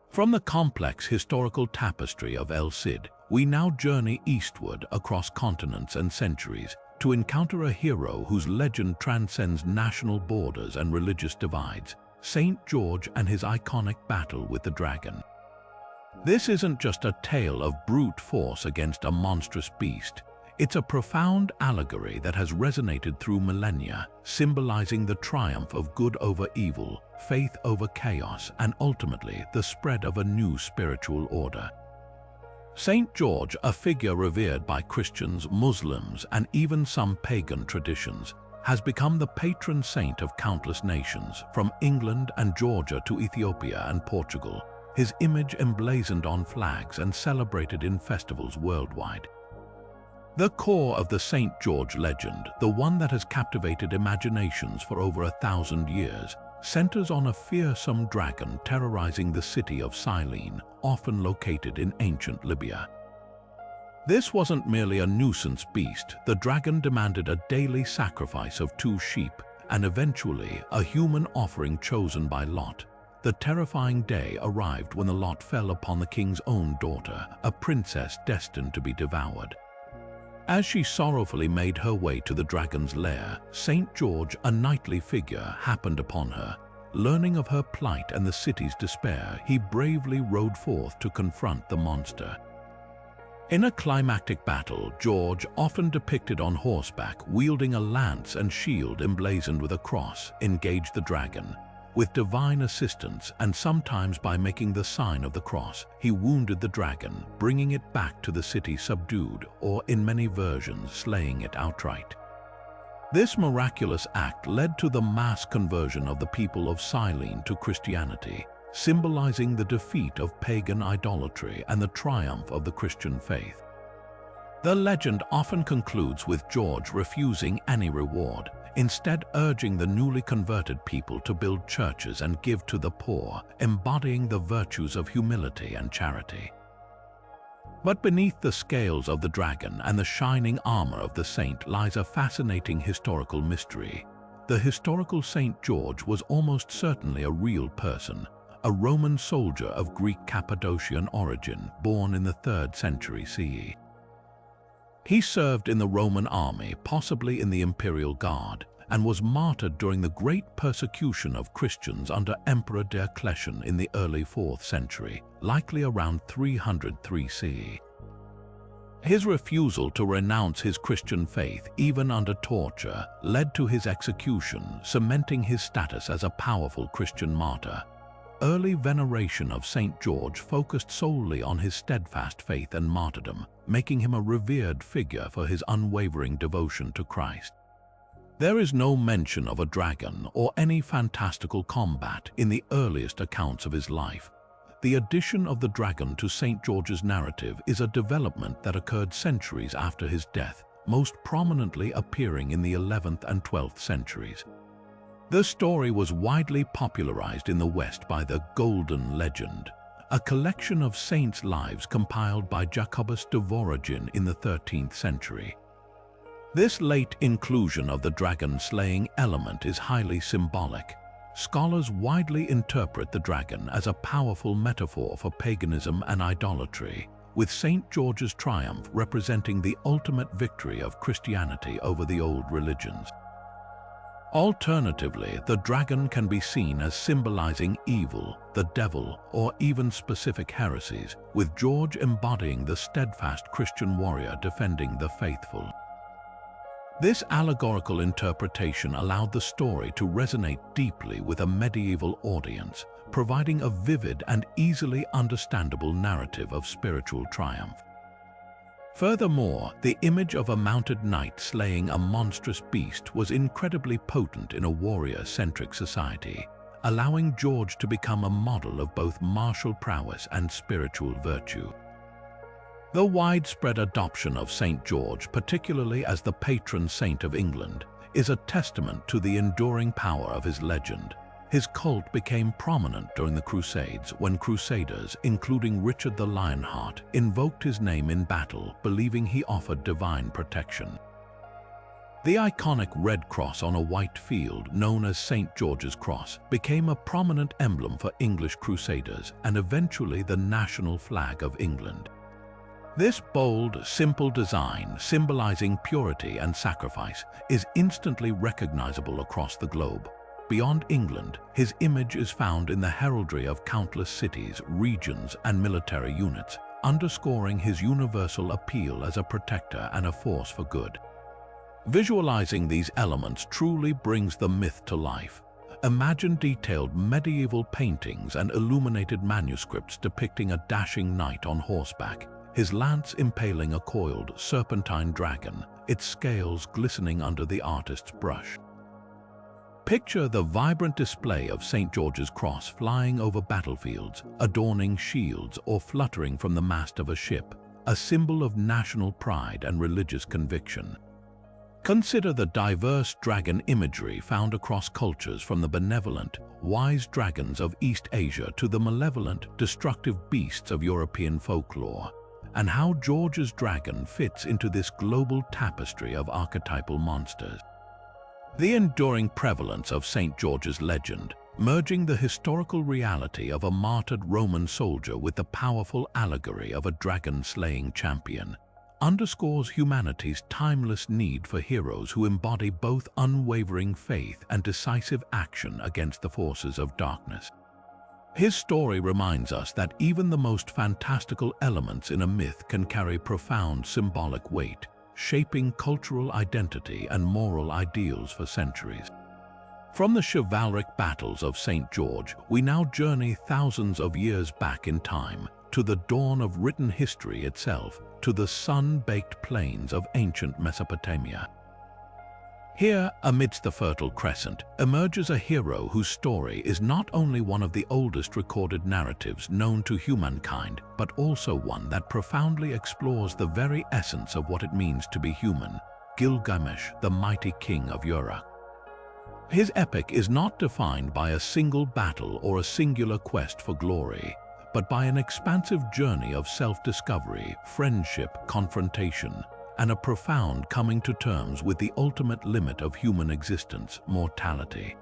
From the complex historical tapestry of El Cid, we now journey eastward across continents and centuries to encounter a hero whose legend transcends national borders and religious divides, Saint George and his iconic battle with the dragon. This isn't just a tale of brute force against a monstrous beast. It's a profound allegory that has resonated through millennia, symbolizing the triumph of good over evil, faith over chaos, and ultimately the spread of a new spiritual order. Saint George, a figure revered by Christians, Muslims, and even some pagan traditions, has become the patron saint of countless nations, from England and Georgia to Ethiopia and Portugal, his image emblazoned on flags and celebrated in festivals worldwide. The core of the St. George legend, the one that has captivated imaginations for over 1,000 years, centers on a fearsome dragon terrorizing the city of Cyllene, often located in ancient Libya. This wasn't merely a nuisance beast. The dragon demanded a daily sacrifice of 2 sheep and eventually a human offering chosen by Lot. The terrifying day arrived when the lot fell upon the king's own daughter, a princess destined to be devoured. As she sorrowfully made her way to the dragon's lair, St. George, a knightly figure, happened upon her. Learning of her plight and the city's despair, he bravely rode forth to confront the monster. In a climactic battle, George, often depicted on horseback, wielding a lance and shield emblazoned with a cross, engaged the dragon. With divine assistance, and sometimes by making the sign of the cross, he wounded the dragon, bringing it back to the city subdued, or in many versions, slaying it outright. This miraculous act led to the mass conversion of the people of Cylene to Christianity, symbolizing the defeat of pagan idolatry and the triumph of the Christian faith. The legend often concludes with George refusing any reward, instead urging the newly converted people to build churches and give to the poor, embodying the virtues of humility and charity. But beneath the scales of the dragon and the shining armor of the saint lies a fascinating historical mystery. The historical Saint George was almost certainly a real person, a Roman soldier of Greek Cappadocian origin, born in the 3rd century CE. He served in the Roman army, possibly in the imperial guard, and was martyred during the great persecution of Christians under Emperor Diocletian in the early 4th century, likely around 303 CE. His refusal to renounce his Christian faith, even under torture, led to his execution, cementing his status as a powerful Christian martyr. Early veneration of St. George focused solely on his steadfast faith and martyrdom, making him a revered figure for his unwavering devotion to Christ. There is no mention of a dragon or any fantastical combat in the earliest accounts of his life. The addition of the dragon to St. George's narrative is a development that occurred centuries after his death, most prominently appearing in the 11th and 12th centuries. The story was widely popularized in the West by the Golden Legend, a collection of saints' lives compiled by Jacobus de Voragine in the 13th century. This late inclusion of the dragon-slaying element is highly symbolic. Scholars widely interpret the dragon as a powerful metaphor for paganism and idolatry, with St. George's triumph representing the ultimate victory of Christianity over the old religions. Alternatively, the dragon can be seen as symbolizing evil, the devil, or even specific heresies, with George embodying the steadfast Christian warrior defending the faithful. This allegorical interpretation allowed the story to resonate deeply with a medieval audience, providing a vivid and easily understandable narrative of spiritual triumph. Furthermore, the image of a mounted knight slaying a monstrous beast was incredibly potent in a warrior-centric society, allowing George to become a model of both martial prowess and spiritual virtue. The widespread adoption of St. George, particularly as the patron saint of England, is a testament to the enduring power of his legend. His cult became prominent during the Crusades when Crusaders, including Richard the Lionheart, invoked his name in battle, believing he offered divine protection. The iconic red cross on a white field, known as St. George's Cross, became a prominent emblem for English Crusaders and eventually the national flag of England. This bold, simple design, symbolizing purity and sacrifice, is instantly recognizable across the globe. Beyond England, his image is found in the heraldry of countless cities, regions, and military units, underscoring his universal appeal as a protector and a force for good. Visualizing these elements truly brings the myth to life. Imagine detailed medieval paintings and illuminated manuscripts depicting a dashing knight on horseback, his lance impaling a coiled, serpentine dragon, its scales glistening under the artist's brush. Picture the vibrant display of St. George's Cross flying over battlefields, adorning shields, or fluttering from the mast of a ship, a symbol of national pride and religious conviction. Consider the diverse dragon imagery found across cultures, from the benevolent, wise dragons of East Asia to the malevolent, destructive beasts of European folklore, and how George's dragon fits into this global tapestry of archetypal monsters. The enduring prevalence of St. George's legend, merging the historical reality of a martyred Roman soldier with the powerful allegory of a dragon-slaying champion, underscores humanity's timeless need for heroes who embody both unwavering faith and decisive action against the forces of darkness. His story reminds us that even the most fantastical elements in a myth can carry profound symbolic weight, shaping cultural identity and moral ideals for centuries. From the chivalric battles of St. George, we now journey thousands of years back in time, to the dawn of written history itself, to the sun-baked plains of ancient Mesopotamia. Here, amidst the Fertile Crescent, emerges a hero whose story is not only one of the oldest recorded narratives known to humankind, but also one that profoundly explores the very essence of what it means to be human: Gilgamesh, the mighty king of Uruk. His epic is not defined by a single battle or a singular quest for glory, but by an expansive journey of self-discovery, friendship, confrontation, and a profound coming to terms with the ultimate limit of human existence, mortality.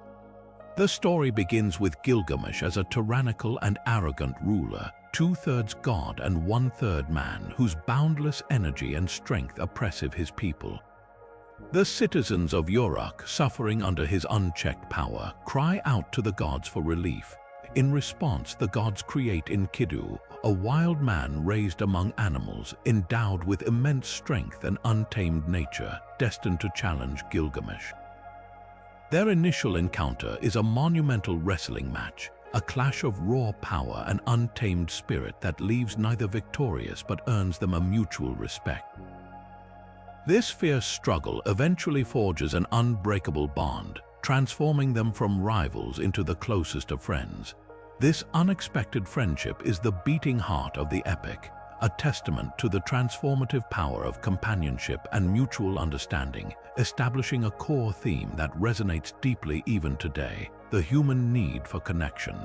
The story begins with Gilgamesh as a tyrannical and arrogant ruler, two-thirds god and one-third man, whose boundless energy and strength oppress his people. The citizens of Uruk, suffering under his unchecked power, cry out to the gods for relief. In response, the gods create Enkidu, a wild man raised among animals, endowed with immense strength and untamed nature, destined to challenge Gilgamesh. Their initial encounter is a monumental wrestling match, a clash of raw power and untamed spirit that leaves neither victorious but earns them a mutual respect. This fierce struggle eventually forges an unbreakable bond, transforming them from rivals into the closest of friends. This unexpected friendship is the beating heart of the epic, a testament to the transformative power of companionship and mutual understanding, establishing a core theme that resonates deeply even today: the human need for connection.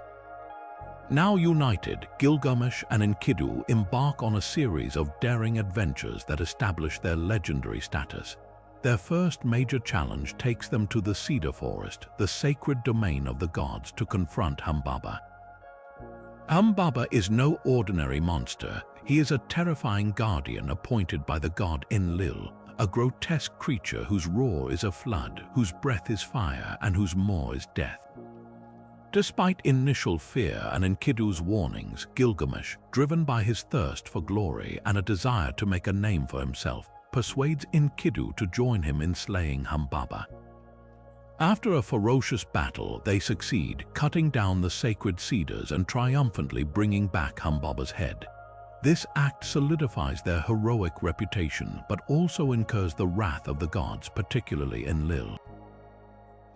Now united, Gilgamesh and Enkidu embark on a series of daring adventures that establish their legendary status. Their first major challenge takes them to the cedar forest, the sacred domain of the gods, to confront Humbaba. Humbaba is no ordinary monster. He is a terrifying guardian appointed by the god Enlil, a grotesque creature whose roar is a flood, whose breath is fire, and whose maw is death. Despite initial fear and Enkidu's warnings, Gilgamesh, driven by his thirst for glory and a desire to make a name for himself, persuades Enkidu to join him in slaying Humbaba. After a ferocious battle, they succeed, cutting down the sacred cedars and triumphantly bringing back Humbaba's head. This act solidifies their heroic reputation, but also incurs the wrath of the gods, particularly Enlil.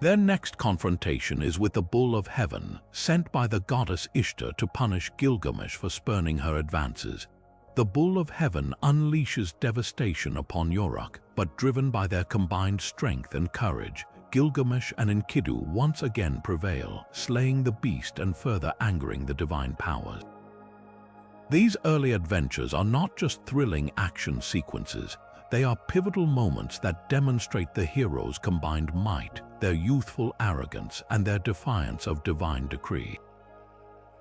Their next confrontation is with the Bull of Heaven, sent by the goddess Ishtar to punish Gilgamesh for spurning her advances. The Bull of Heaven unleashes devastation upon Uruk, but driven by their combined strength and courage, Gilgamesh and Enkidu once again prevail, slaying the beast and further angering the divine powers. These early adventures are not just thrilling action sequences. They are pivotal moments that demonstrate the heroes' combined might, their youthful arrogance, and their defiance of divine decree.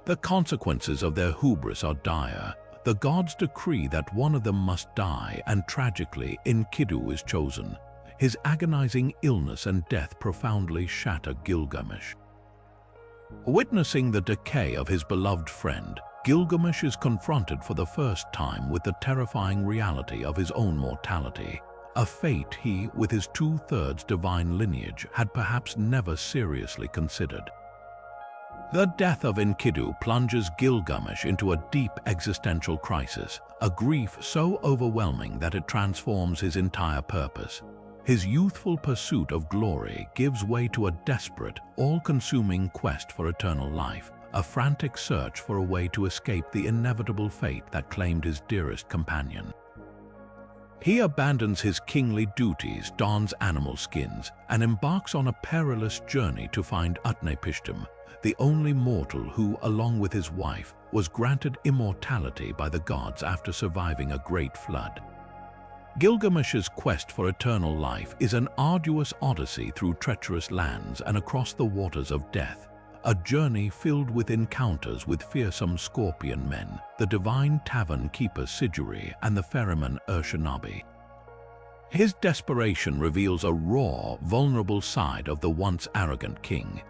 The consequences of their hubris are dire. The gods decree that one of them must die, and tragically, Enkidu is chosen. His agonizing illness and death profoundly shatter Gilgamesh. Witnessing the decay of his beloved friend, Gilgamesh is confronted for the first time with the terrifying reality of his own mortality, a fate he, with his two-thirds divine lineage, had perhaps never seriously considered. The death of Enkidu plunges Gilgamesh into a deep existential crisis, a grief so overwhelming that it transforms his entire purpose. His youthful pursuit of glory gives way to a desperate, all-consuming quest for eternal life, a frantic search for a way to escape the inevitable fate that claimed his dearest companion. He abandons his kingly duties, dons animal skins, and embarks on a perilous journey to find Utnapishtim, the only mortal who, along with his wife, was granted immortality by the gods after surviving a great flood. Gilgamesh's quest for eternal life is an arduous odyssey through treacherous lands and across the waters of death, a journey filled with encounters with fearsome scorpion men, the divine tavern keeper Siguri, and the ferryman Urshanabi. His desperation reveals a raw, vulnerable side of the once arrogant king.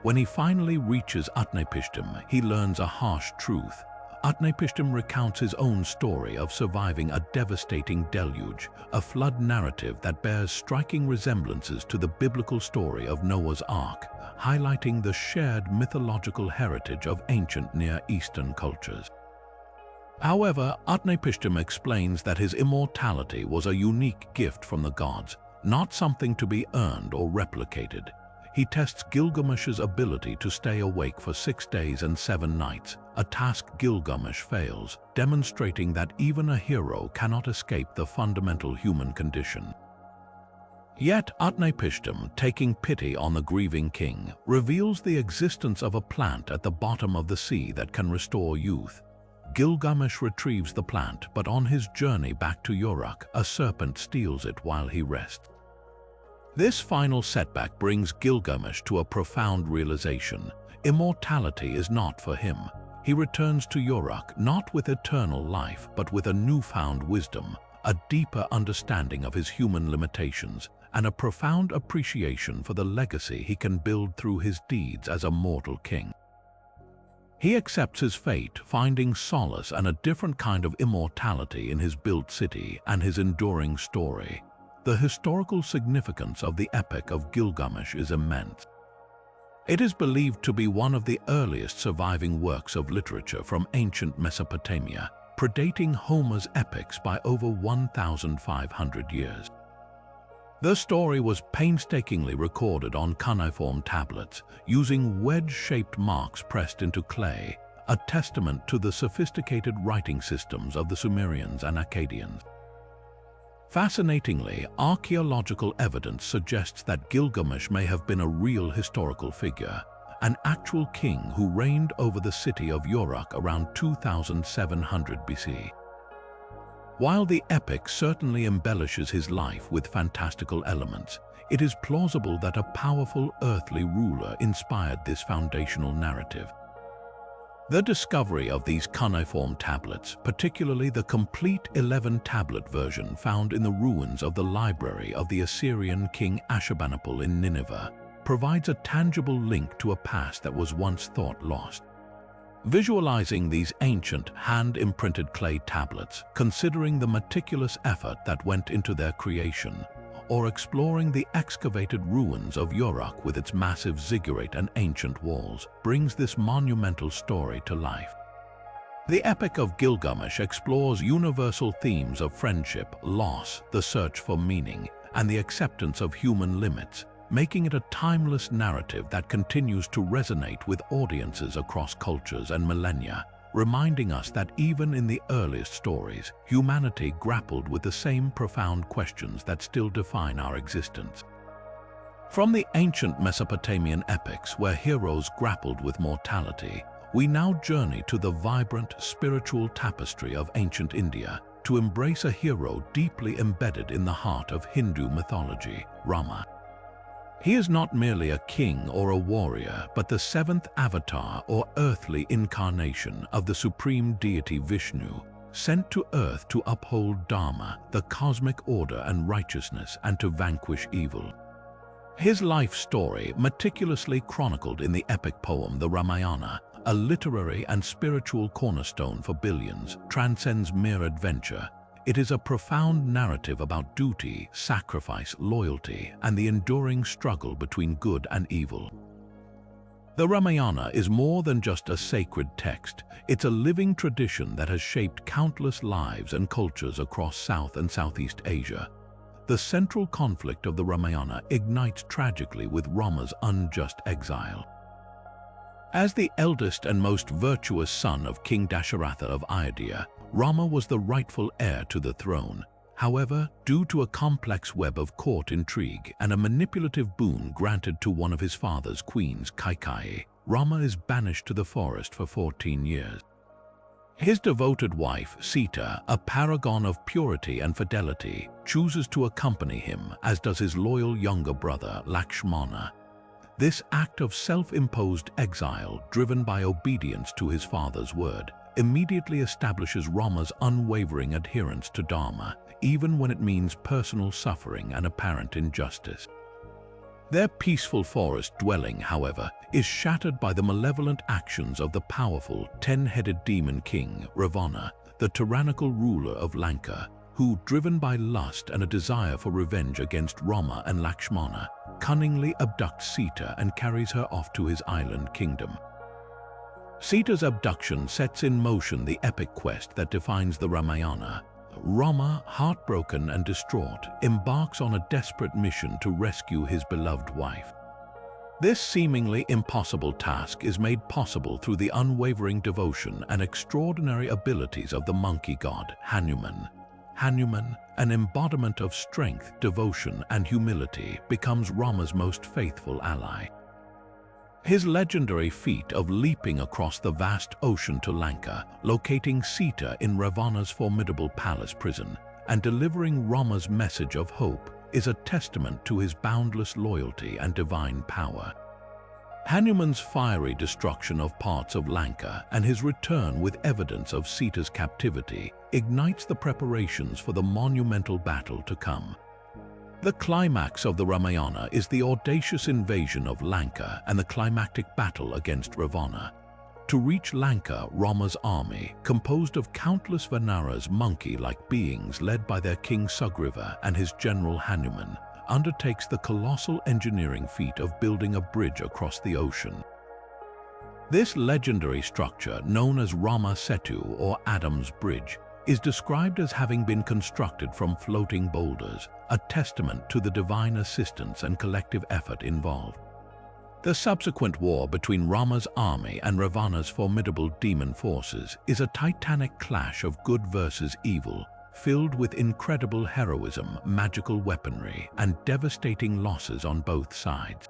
When he finally reaches Utnapishtim, he learns a harsh truth. Utnapishtim recounts his own story of surviving a devastating deluge, a flood narrative that bears striking resemblances to the biblical story of Noah's Ark, highlighting the shared mythological heritage of ancient Near Eastern cultures. However, Utnapishtim explains that his immortality was a unique gift from the gods, not something to be earned or replicated. He tests Gilgamesh's ability to stay awake for 6 days and 7 nights, a task Gilgamesh fails, demonstrating that even a hero cannot escape the fundamental human condition. Yet Utnapishtim, taking pity on the grieving king, reveals the existence of a plant at the bottom of the sea that can restore youth. Gilgamesh retrieves the plant, but on his journey back to Uruk, a serpent steals it while he rests. This final setback brings Gilgamesh to a profound realization. Immortality is not for him. He returns to Uruk not with eternal life, but with a newfound wisdom, a deeper understanding of his human limitations, and a profound appreciation for the legacy he can build through his deeds as a mortal king. He accepts his fate, finding solace and a different kind of immortality in his built city and his enduring story. The historical significance of the Epic of Gilgamesh is immense. It is believed to be one of the earliest surviving works of literature from ancient Mesopotamia, predating Homer's epics by over 1,500 years. The story was painstakingly recorded on cuneiform tablets, using wedge-shaped marks pressed into clay, a testament to the sophisticated writing systems of the Sumerians and Akkadians. Fascinatingly, archaeological evidence suggests that Gilgamesh may have been a real historical figure, an actual king who reigned over the city of Uruk around 2700 BC. While the epic certainly embellishes his life with fantastical elements, it is plausible that a powerful earthly ruler inspired this foundational narrative. The discovery of these cuneiform tablets, particularly the complete 11-tablet version found in the ruins of the library of the Assyrian king Ashurbanipal in Nineveh, provides a tangible link to a past that was once thought lost. Visualizing these ancient, hand-imprinted clay tablets, considering the meticulous effort that went into their creation, or exploring the excavated ruins of Uruk with its massive ziggurat and ancient walls, brings this monumental story to life. The Epic of Gilgamesh explores universal themes of friendship, loss, the search for meaning, and the acceptance of human limits, making it a timeless narrative that continues to resonate with audiences across cultures and millennia, reminding us that even in the earliest stories, humanity grappled with the same profound questions that still define our existence. From the ancient Mesopotamian epics where heroes grappled with mortality, we now journey to the vibrant spiritual tapestry of ancient India to embrace a hero deeply embedded in the heart of Hindu mythology, Rama. He is not merely a king or a warrior, but the seventh avatar or earthly incarnation of the supreme deity Vishnu, sent to earth to uphold Dharma, the cosmic order and righteousness, and to vanquish evil. His life story, meticulously chronicled in the epic poem the Ramayana, a literary and spiritual cornerstone for billions, transcends mere adventure. It is a profound narrative about duty, sacrifice, loyalty, and the enduring struggle between good and evil. The Ramayana is more than just a sacred text. It's a living tradition that has shaped countless lives and cultures across South and Southeast Asia. The central conflict of the Ramayana ignites tragically with Rama's unjust exile. As the eldest and most virtuous son of King Dasharatha of Ayodhya, Rama was the rightful heir to the throne. However, due to a complex web of court intrigue and a manipulative boon granted to one of his father's queens, Kaikeyi, Rama is banished to the forest for 14 years. His devoted wife, Sita, a paragon of purity and fidelity, chooses to accompany him, as does his loyal younger brother, Lakshmana. This act of self-imposed exile, driven by obedience to his father's word, immediately establishes Rama's unwavering adherence to Dharma, even when it means personal suffering and apparent injustice. Their peaceful forest dwelling, however, is shattered by the malevolent actions of the powerful, 10-headed demon king, Ravana, the tyrannical ruler of Lanka, who, driven by lust and a desire for revenge against Rama and Lakshmana, cunningly abducts Sita and carries her off to his island kingdom. Sita's abduction sets in motion the epic quest that defines the Ramayana. Rama, heartbroken and distraught, embarks on a desperate mission to rescue his beloved wife. This seemingly impossible task is made possible through the unwavering devotion and extraordinary abilities of the monkey god, Hanuman. Hanuman, an embodiment of strength, devotion, and humility, becomes Rama's most faithful ally. His legendary feat of leaping across the vast ocean to Lanka, locating Sita in Ravana's formidable palace prison, and delivering Rama's message of hope is a testament to his boundless loyalty and divine power. Hanuman's fiery destruction of parts of Lanka and his return with evidence of Sita's captivity ignites the preparations for the monumental battle to come. The climax of the Ramayana is the audacious invasion of Lanka and the climactic battle against Ravana. To reach Lanka, Rama's army, composed of countless Vanaras monkey-like beings led by their king Sugriva and his general Hanuman, undertakes the colossal engineering feat of building a bridge across the ocean. This legendary structure, known as Rama Setu or Adam's Bridge, is described as having been constructed from floating boulders, a testament to the divine assistance and collective effort involved. The subsequent war between Rama's army and Ravana's formidable demon forces is a titanic clash of good versus evil, filled with incredible heroism, magical weaponry, and devastating losses on both sides.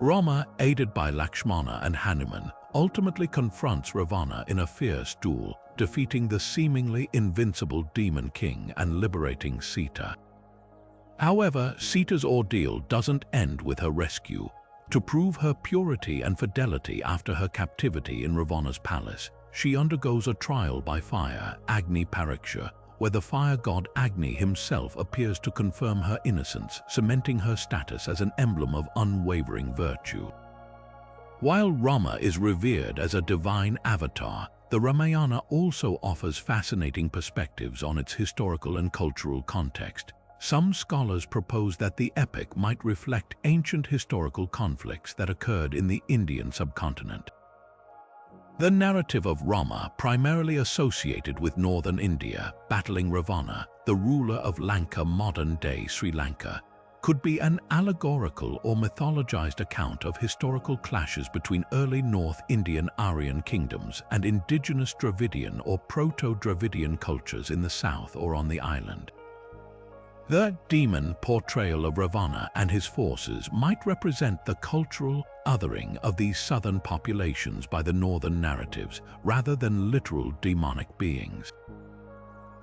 Rama, aided by Lakshmana and Hanuman, ultimately confronts Ravana in a fierce duel, defeating the seemingly invincible demon king and liberating Sita. However, Sita's ordeal doesn't end with her rescue. To prove her purity and fidelity after her captivity in Ravana's palace, she undergoes a trial by fire, Agni Pariksha, where the fire god Agni himself appears to confirm her innocence, cementing her status as an emblem of unwavering virtue. While Rama is revered as a divine avatar, the Ramayana also offers fascinating perspectives on its historical and cultural context. Some scholars propose that the epic might reflect ancient historical conflicts that occurred in the Indian subcontinent. The narrative of Rama, primarily associated with northern India, battling Ravana, the ruler of Lanka, modern-day Sri Lanka, could be an allegorical or mythologized account of historical clashes between early North Indian Aryan kingdoms and indigenous Dravidian or Proto-Dravidian cultures in the south or on the island. The demon portrayal of Ravana and his forces might represent the cultural othering of these southern populations by the northern narratives, rather than literal demonic beings.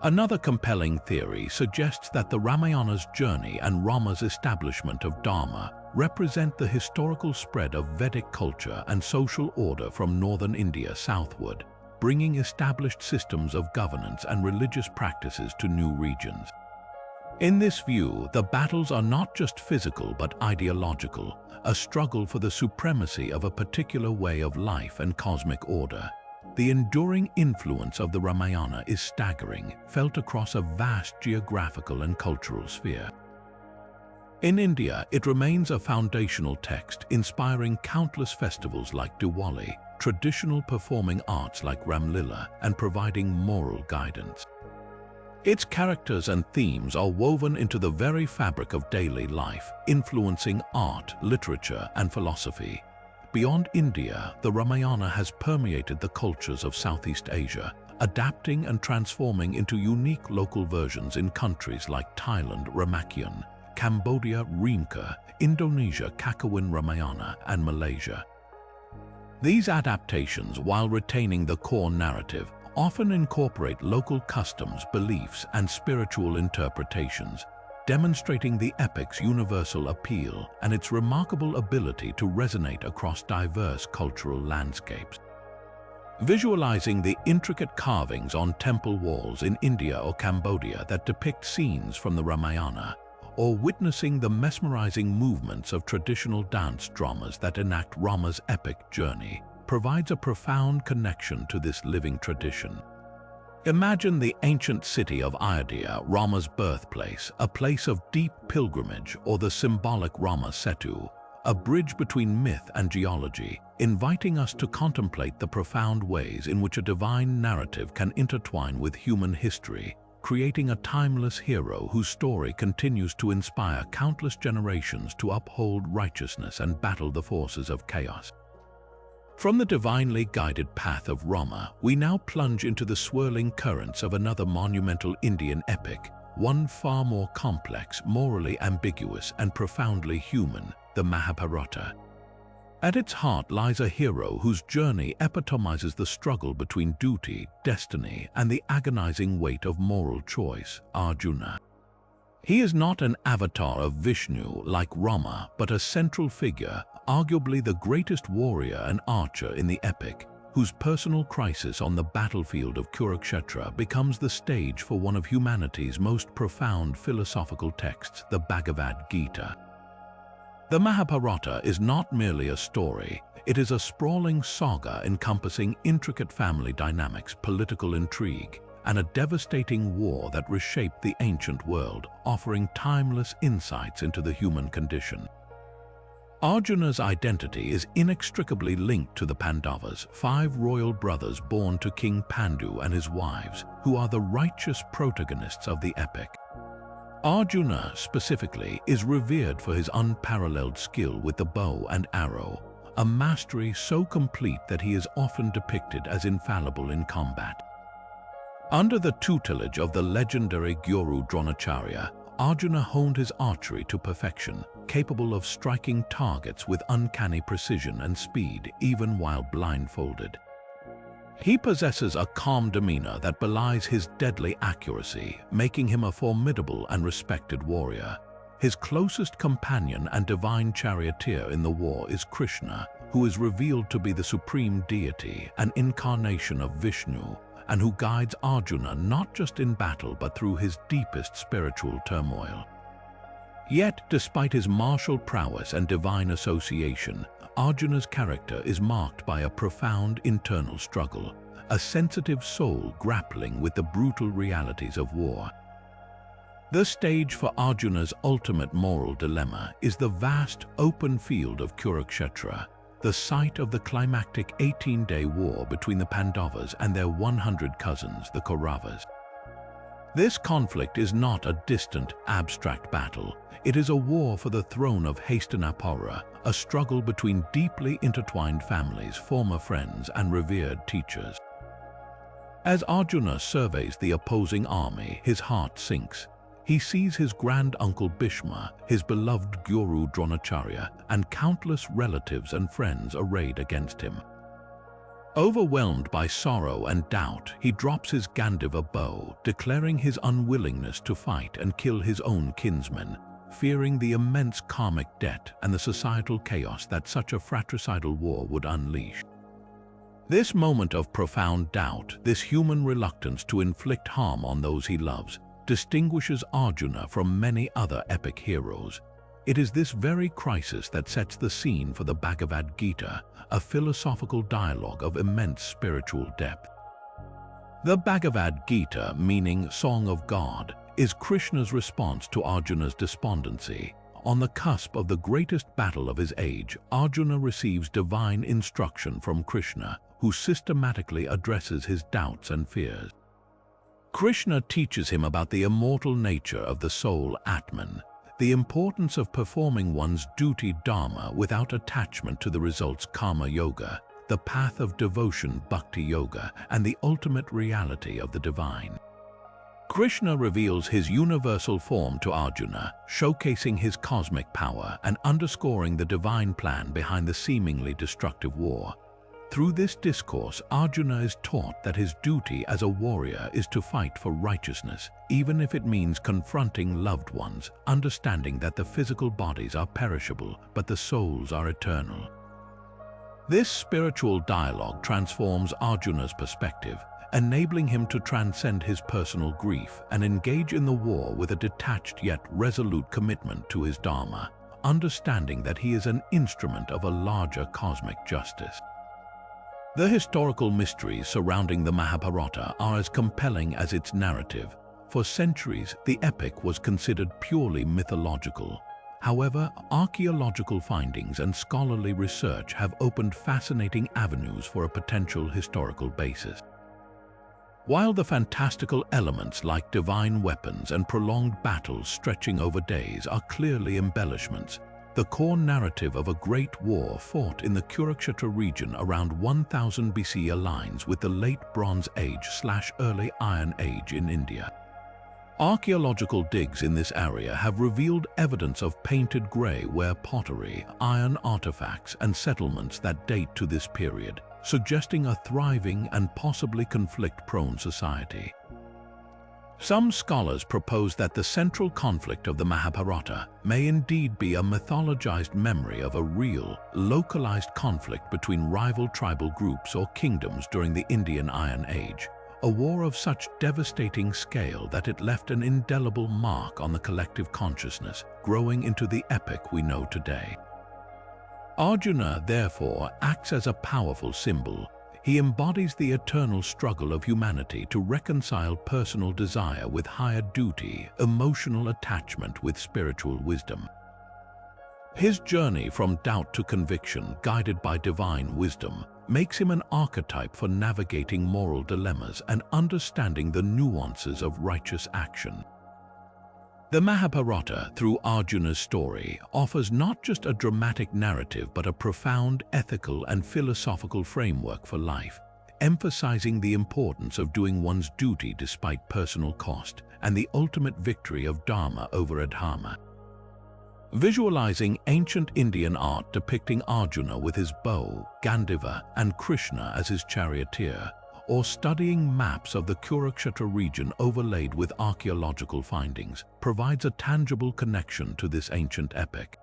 Another compelling theory suggests that the Ramayana's journey and Rama's establishment of Dharma represent the historical spread of Vedic culture and social order from northern India southward, bringing established systems of governance and religious practices to new regions. In this view, the battles are not just physical but ideological, a struggle for the supremacy of a particular way of life and cosmic order. The enduring influence of the Ramayana is staggering, felt across a vast geographical and cultural sphere. In India, it remains a foundational text, inspiring countless festivals like Diwali, traditional performing arts like Ramlila, and providing moral guidance. Its characters and themes are woven into the very fabric of daily life, influencing art, literature, and philosophy. Beyond India, the Ramayana has permeated the cultures of Southeast Asia, adapting and transforming into unique local versions in countries like Thailand, Ramakien, Cambodia, Rimka, Indonesia, Kakawin Ramayana, and Malaysia. These adaptations, while retaining the core narrative, often incorporate local customs, beliefs, and spiritual interpretations, demonstrating the epic's universal appeal and its remarkable ability to resonate across diverse cultural landscapes. Visualizing the intricate carvings on temple walls in India or Cambodia that depict scenes from the Ramayana, or witnessing the mesmerizing movements of traditional dance dramas that enact Rama's epic journey, provides a profound connection to this living tradition. Imagine the ancient city of Ayodhya, Rama's birthplace, a place of deep pilgrimage, or the symbolic Rama Setu, a bridge between myth and geology, inviting us to contemplate the profound ways in which a divine narrative can intertwine with human history, creating a timeless hero whose story continues to inspire countless generations to uphold righteousness and battle the forces of chaos. From the divinely guided path of Rama, we now plunge into the swirling currents of another monumental Indian epic, one far more complex, morally ambiguous, and profoundly human, the Mahabharata. At its heart lies a hero whose journey epitomizes the struggle between duty, destiny, and the agonizing weight of moral choice, Arjuna. He is not an avatar of Vishnu like Rama, but a central figure, arguably the greatest warrior and archer in the epic, whose personal crisis on the battlefield of Kurukshetra becomes the stage for one of humanity's most profound philosophical texts, the Bhagavad Gita. The Mahabharata is not merely a story, it is a sprawling saga encompassing intricate family dynamics, political intrigue, and a devastating war that reshaped the ancient world, offering timeless insights into the human condition. Arjuna's identity is inextricably linked to the Pandavas, 5 royal brothers born to King Pandu and his wives, who are the righteous protagonists of the epic. Arjuna, specifically, is revered for his unparalleled skill with the bow and arrow, a mastery so complete that he is often depicted as infallible in combat. Under the tutelage of the legendary Guru Dronacharya, Arjuna honed his archery to perfection, capable of striking targets with uncanny precision and speed, even while blindfolded. He possesses a calm demeanor that belies his deadly accuracy, making him a formidable and respected warrior. His closest companion and divine charioteer in the war is Krishna, who is revealed to be the supreme deity, an incarnation of Vishnu, and who guides Arjuna not just in battle but through his deepest spiritual turmoil. Yet, despite his martial prowess and divine association, Arjuna's character is marked by a profound internal struggle, a sensitive soul grappling with the brutal realities of war. The stage for Arjuna's ultimate moral dilemma is the vast, open field of Kurukshetra, the site of the climactic 18-day war between the Pandavas and their 100 cousins, the Kauravas. This conflict is not a distant, abstract battle. It is a war for the throne of Hastinapura, a struggle between deeply intertwined families, former friends, and revered teachers. As Arjuna surveys the opposing army, his heart sinks. He sees his grand-uncle Bhishma, his beloved Guru Dronacharya, and countless relatives and friends arrayed against him. Overwhelmed by sorrow and doubt, he drops his Gandiva bow, declaring his unwillingness to fight and kill his own kinsmen, fearing the immense karmic debt and the societal chaos that such a fratricidal war would unleash. This moment of profound doubt, this human reluctance to inflict harm on those he loves, distinguishes Arjuna from many other epic heroes. It is this very crisis that sets the scene for the Bhagavad Gita, a philosophical dialogue of immense spiritual depth. The Bhagavad Gita, meaning Song of God, is Krishna's response to Arjuna's despondency. On the cusp of the greatest battle of his age, Arjuna receives divine instruction from Krishna, who systematically addresses his doubts and fears. Krishna teaches him about the immortal nature of the soul Atman, the importance of performing one's duty dharma without attachment to the results karma yoga, the path of devotion bhakti yoga, and the ultimate reality of the divine. Krishna reveals his universal form to Arjuna, showcasing his cosmic power and underscoring the divine plan behind the seemingly destructive war. Through this discourse, Arjuna is taught that his duty as a warrior is to fight for righteousness, even if it means confronting loved ones, understanding that the physical bodies are perishable, but the souls are eternal. This spiritual dialogue transforms Arjuna's perspective, enabling him to transcend his personal grief and engage in the war with a detached yet resolute commitment to his dharma, understanding that he is an instrument of a larger cosmic justice. The historical mysteries surrounding the Mahabharata are as compelling as its narrative. For centuries, the epic was considered purely mythological. However, archaeological findings and scholarly research have opened fascinating avenues for a potential historical basis. While the fantastical elements like divine weapons and prolonged battles stretching over days are clearly embellishments, the core narrative of a great war fought in the Kurukshetra region around 1000 BC aligns with the late Bronze Age/early Iron Age in India. Archaeological digs in this area have revealed evidence of painted grey ware pottery, iron artifacts, and settlements that date to this period, suggesting a thriving and possibly conflict-prone society. Some scholars propose that the central conflict of the Mahabharata may indeed be a mythologized memory of a real, localized conflict between rival tribal groups or kingdoms during the Indian Iron Age, a war of such devastating scale that it left an indelible mark on the collective consciousness, growing into the epic we know today. Arjuna, therefore, acts as a powerful symbol. He embodies the eternal struggle of humanity to reconcile personal desire with higher duty, emotional attachment with spiritual wisdom. His journey from doubt to conviction, guided by divine wisdom, makes him an archetype for navigating moral dilemmas and understanding the nuances of righteous action. The Mahabharata, through Arjuna's story, offers not just a dramatic narrative but a profound ethical and philosophical framework for life, emphasizing the importance of doing one's duty despite personal cost and the ultimate victory of dharma over adharma. Visualizing ancient Indian art depicting Arjuna with his bow, Gandiva, and Krishna as his charioteer, or studying maps of the Kurukshetra region overlaid with archaeological findings, provides a tangible connection to this ancient epic.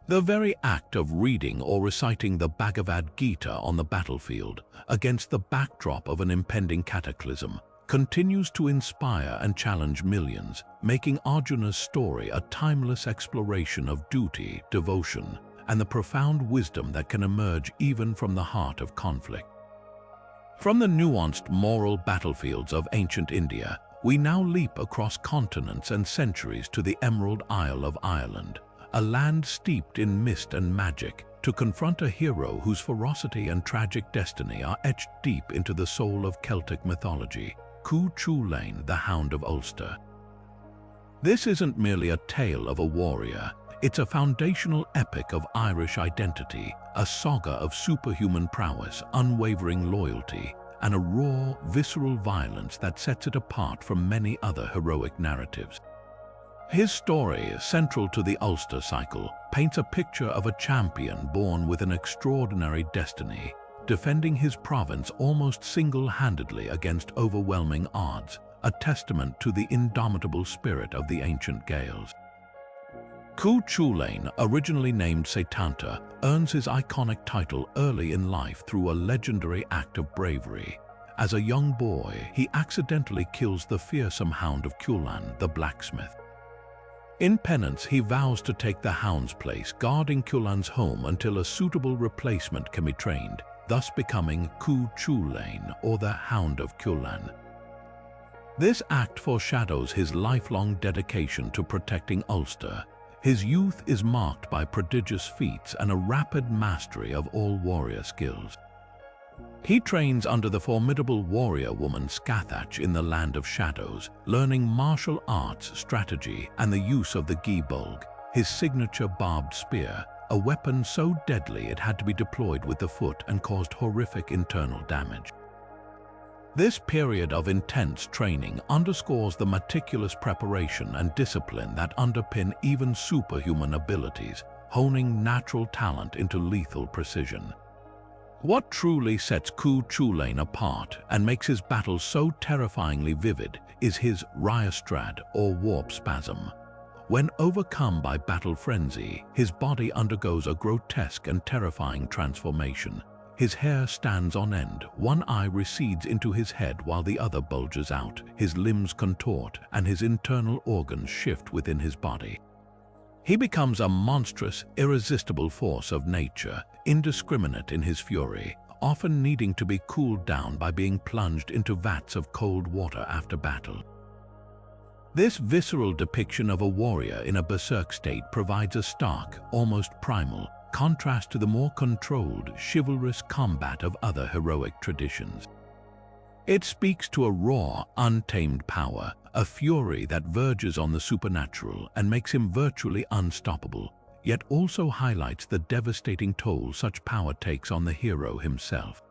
The very act of reading or reciting the Bhagavad Gita on the battlefield, against the backdrop of an impending cataclysm, continues to inspire and challenge millions, making Arjuna's story a timeless exploration of duty, devotion, and the profound wisdom that can emerge even from the heart of conflict. From the nuanced moral battlefields of ancient India, we now leap across continents and centuries to the Emerald Isle of Ireland, a land steeped in mist and magic, to confront a hero whose ferocity and tragic destiny are etched deep into the soul of Celtic mythology, Cuchulainn, the Hound of Ulster. This isn't merely a tale of a warrior, it's a foundational epic of Irish identity, a saga of superhuman prowess, unwavering loyalty, and a raw, visceral violence that sets it apart from many other heroic narratives. His story, central to the Ulster cycle, paints a picture of a champion born with an extraordinary destiny, defending his province almost single-handedly against overwhelming odds, a testament to the indomitable spirit of the ancient Gaels. Cuchulainn, originally named Setanta, earns his iconic title early in life through a legendary act of bravery. As a young boy, he accidentally kills the fearsome Hound of Cuchulainn, the blacksmith. In penance, he vows to take the Hound's place, guarding Cuchulainn's home until a suitable replacement can be trained, thus becoming Cuchulainn, or the Hound of Cuchulainn. This act foreshadows his lifelong dedication to protecting Ulster. His youth is marked by prodigious feats and a rapid mastery of all warrior skills. He trains under the formidable warrior woman Scathach in the Land of Shadows, learning martial arts, strategy, and the use of the gibbolg, his signature barbed spear, a weapon so deadly it had to be deployed with the foot and caused horrific internal damage. This period of intense training underscores the meticulous preparation and discipline that underpin even superhuman abilities, honing natural talent into lethal precision. What truly sets Cu Chulainn apart and makes his battles so terrifyingly vivid is his ryostrad, or warp spasm. When overcome by battle frenzy, his body undergoes a grotesque and terrifying transformation. His hair stands on end, one eye recedes into his head while the other bulges out, his limbs contort, and his internal organs shift within his body. He becomes a monstrous, irresistible force of nature, indiscriminate in his fury, often needing to be cooled down by being plunged into vats of cold water after battle. This visceral depiction of a warrior in a berserk state provides a stark, almost primal, contrast to the more controlled, chivalrous combat of other heroic traditions. It speaks to a raw, untamed power, a fury that verges on the supernatural and makes him virtually unstoppable, yet also highlights the devastating toll such power takes on the hero himself.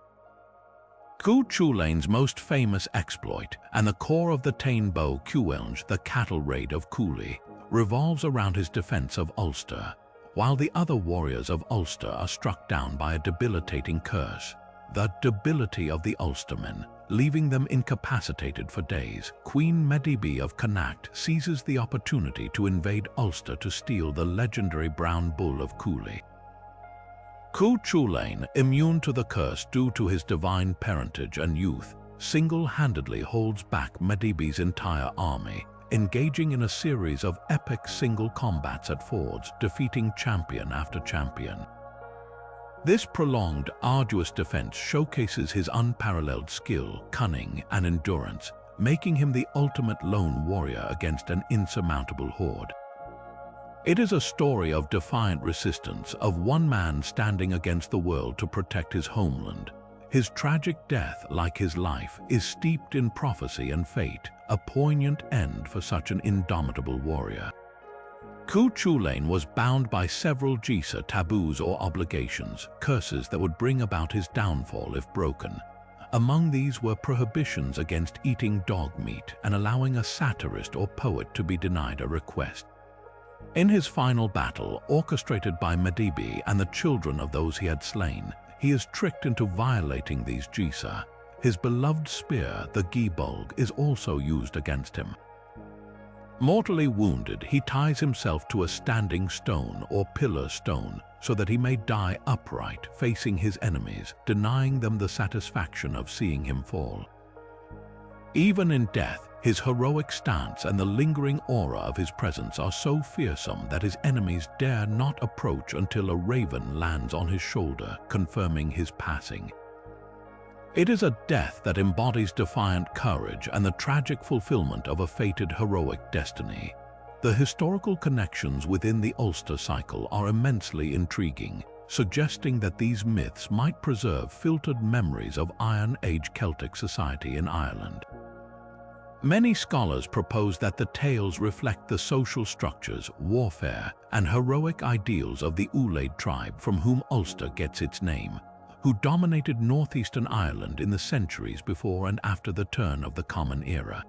Cu Chulainn's most famous exploit, and the core of the Tain Bo Cuelnge, the cattle raid of Cooley, revolves around his defense of Ulster. While the other warriors of Ulster are struck down by a debilitating curse, the debility of the Ulstermen, leaving them incapacitated for days, Queen Medb of Connacht seizes the opportunity to invade Ulster to steal the legendary brown bull of Cooley. Cu Chulainn, immune to the curse due to his divine parentage and youth, single-handedly holds back Medb's entire army, engaging in a series of epic single combats at fords, defeating champion after champion. This prolonged, arduous defense showcases his unparalleled skill, cunning, and endurance, making him the ultimate lone warrior against an insurmountable horde. It is a story of defiant resistance, of one man standing against the world to protect his homeland. His tragic death, like his life, is steeped in prophecy and fate, a poignant end for such an indomitable warrior. Cu Chulainn was bound by several Jisa taboos or obligations, curses that would bring about his downfall if broken. Among these were prohibitions against eating dog meat and allowing a satirist or poet to be denied a request. In his final battle, orchestrated by Medb and the children of those he had slain, he is tricked into violating these Jisa. His beloved spear, the Gibulg, is also used against him. Mortally wounded, he ties himself to a standing stone or pillar stone so that he may die upright, facing his enemies, denying them the satisfaction of seeing him fall. Even in death, his heroic stance and the lingering aura of his presence are so fearsome that his enemies dare not approach until a raven lands on his shoulder, confirming his passing. It is a death that embodies defiant courage and the tragic fulfillment of a fated heroic destiny. The historical connections within the Ulster cycle are immensely intriguing, suggesting that these myths might preserve filtered memories of Iron Age Celtic society in Ireland. Many scholars propose that the tales reflect the social structures, warfare, and heroic ideals of the Ulaid tribe from whom Ulster gets its name, who dominated northeastern Ireland in the centuries before and after the turn of the Common Era.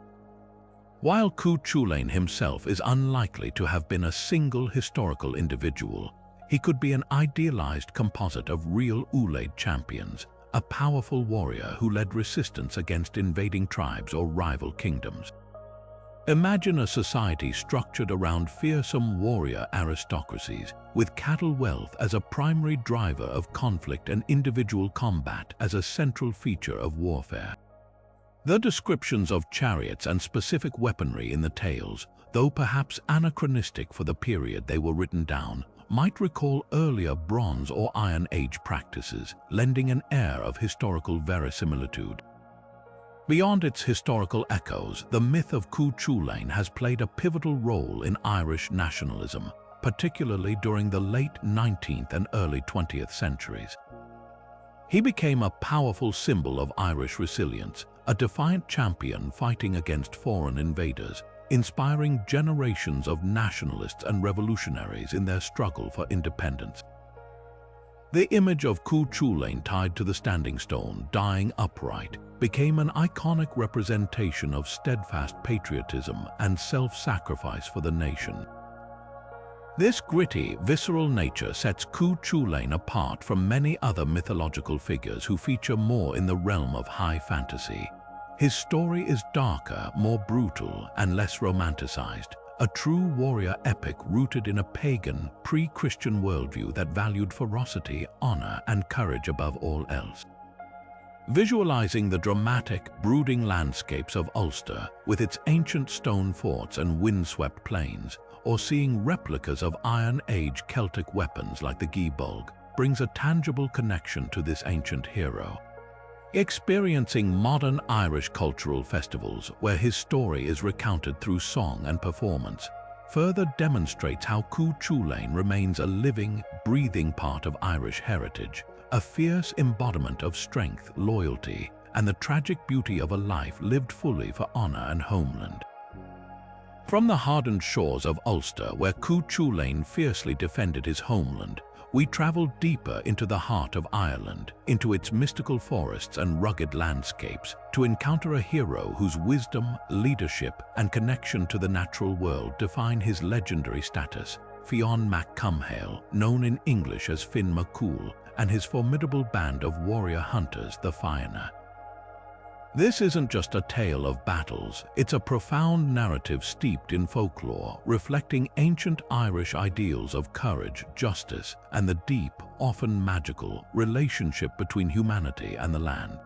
While Cu Chulainn himself is unlikely to have been a single historical individual, he could be an idealized composite of real Ulaid champions, a powerful warrior who led resistance against invading tribes or rival kingdoms. Imagine a society structured around fearsome warrior aristocracies, with cattle wealth as a primary driver of conflict and individual combat as a central feature of warfare. The descriptions of chariots and specific weaponry in the tales, though perhaps anachronistic for the period they were written down, might recall earlier Bronze or Iron Age practices, lending an air of historical verisimilitude. Beyond its historical echoes, the myth of Cu Chulainn has played a pivotal role in Irish nationalism, particularly during the late 19th and early 20th centuries. He became a powerful symbol of Irish resilience, a defiant champion fighting against foreign invaders, inspiring generations of nationalists and revolutionaries in their struggle for independence. The image of Cu Chulainn tied to the standing stone, dying upright, became an iconic representation of steadfast patriotism and self-sacrifice for the nation. This gritty, visceral nature sets Cu Chulainn apart from many other mythological figures who feature more in the realm of high fantasy. His story is darker, more brutal, and less romanticized, a true warrior epic rooted in a pagan, pre-Christian worldview that valued ferocity, honor, and courage above all else. Visualizing the dramatic, brooding landscapes of Ulster with its ancient stone forts and windswept plains, or seeing replicas of Iron Age Celtic weapons like the Gibbolg, brings a tangible connection to this ancient hero. Experiencing modern Irish cultural festivals where his story is recounted through song and performance further demonstrates how Cu Chulainn remains a living, breathing part of Irish heritage, a fierce embodiment of strength, loyalty, and the tragic beauty of a life lived fully for honor and homeland. From the hardened shores of Ulster, where Cu Chulainn fiercely defended his homeland, we travel deeper into the heart of Ireland, into its mystical forests and rugged landscapes, to encounter a hero whose wisdom, leadership, and connection to the natural world define his legendary status. Fionn mac Cumhaill, known in English as Finn McCool, and his formidable band of warrior hunters, the Fianna. This isn't just a tale of battles, it's a profound narrative steeped in folklore, reflecting ancient Irish ideals of courage, justice, and the deep, often magical, relationship between humanity and the land.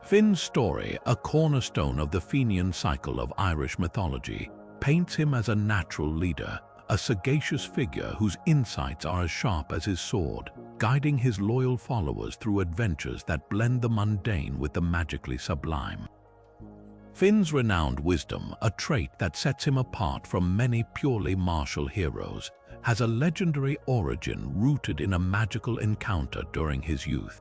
Finn's story, a cornerstone of the Fenian cycle of Irish mythology, paints him as a natural leader, a sagacious figure whose insights are as sharp as his sword, guiding his loyal followers through adventures that blend the mundane with the magically sublime. Finn's renowned wisdom, a trait that sets him apart from many purely martial heroes, has a legendary origin rooted in a magical encounter during his youth.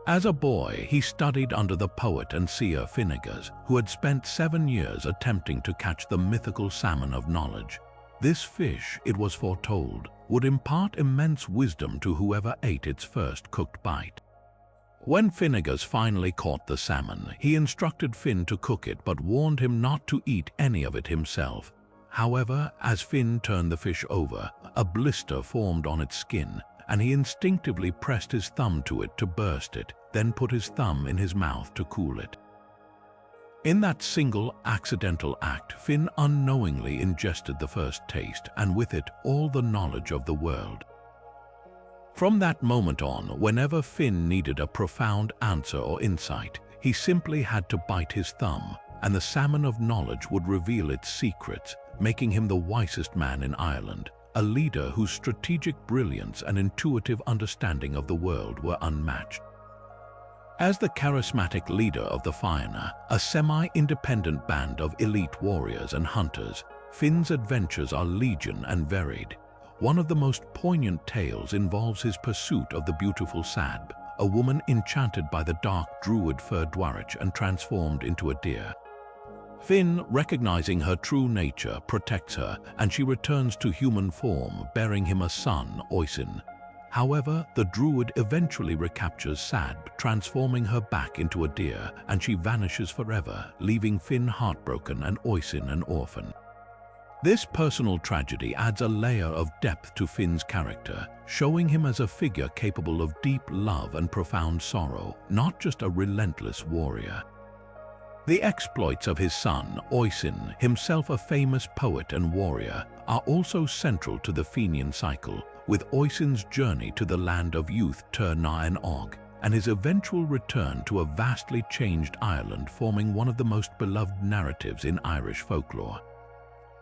As a boy, he studied under the poet and seer Finnegas, who had spent 7 years attempting to catch the mythical salmon of knowledge. This fish, it was foretold, would impart immense wisdom to whoever ate its first cooked bite. When Finnegas finally caught the salmon, he instructed Finn to cook it but warned him not to eat any of it himself. However, as Finn turned the fish over, a blister formed on its skin, and he instinctively pressed his thumb to it to burst it, then put his thumb in his mouth to cool it. In that single, accidental act, Finn unknowingly ingested the first taste, and with it all the knowledge of the world. From that moment on, whenever Finn needed a profound answer or insight, he simply had to bite his thumb, and the salmon of knowledge would reveal its secrets, making him the wisest man in Ireland, a leader whose strategic brilliance and intuitive understanding of the world were unmatched. As the charismatic leader of the Fianna, a semi-independent band of elite warriors and hunters, Finn's adventures are legion and varied. One of the most poignant tales involves his pursuit of the beautiful Sad, a woman enchanted by the dark druid Fir Dwarich and transformed into a deer. Finn, recognizing her true nature, protects her, and she returns to human form, bearing him a son, Oisin. However, the druid eventually recaptures Sad, transforming her back into a deer, and she vanishes forever, leaving Finn heartbroken and Oisin an orphan. This personal tragedy adds a layer of depth to Finn's character, showing him as a figure capable of deep love and profound sorrow, not just a relentless warrior. The exploits of his son, Oisin, himself a famous poet and warrior, are also central to the Fenian cycle, with Oisin's journey to the land of youth Tir na an Og, and his eventual return to a vastly changed Ireland forming one of the most beloved narratives in Irish folklore.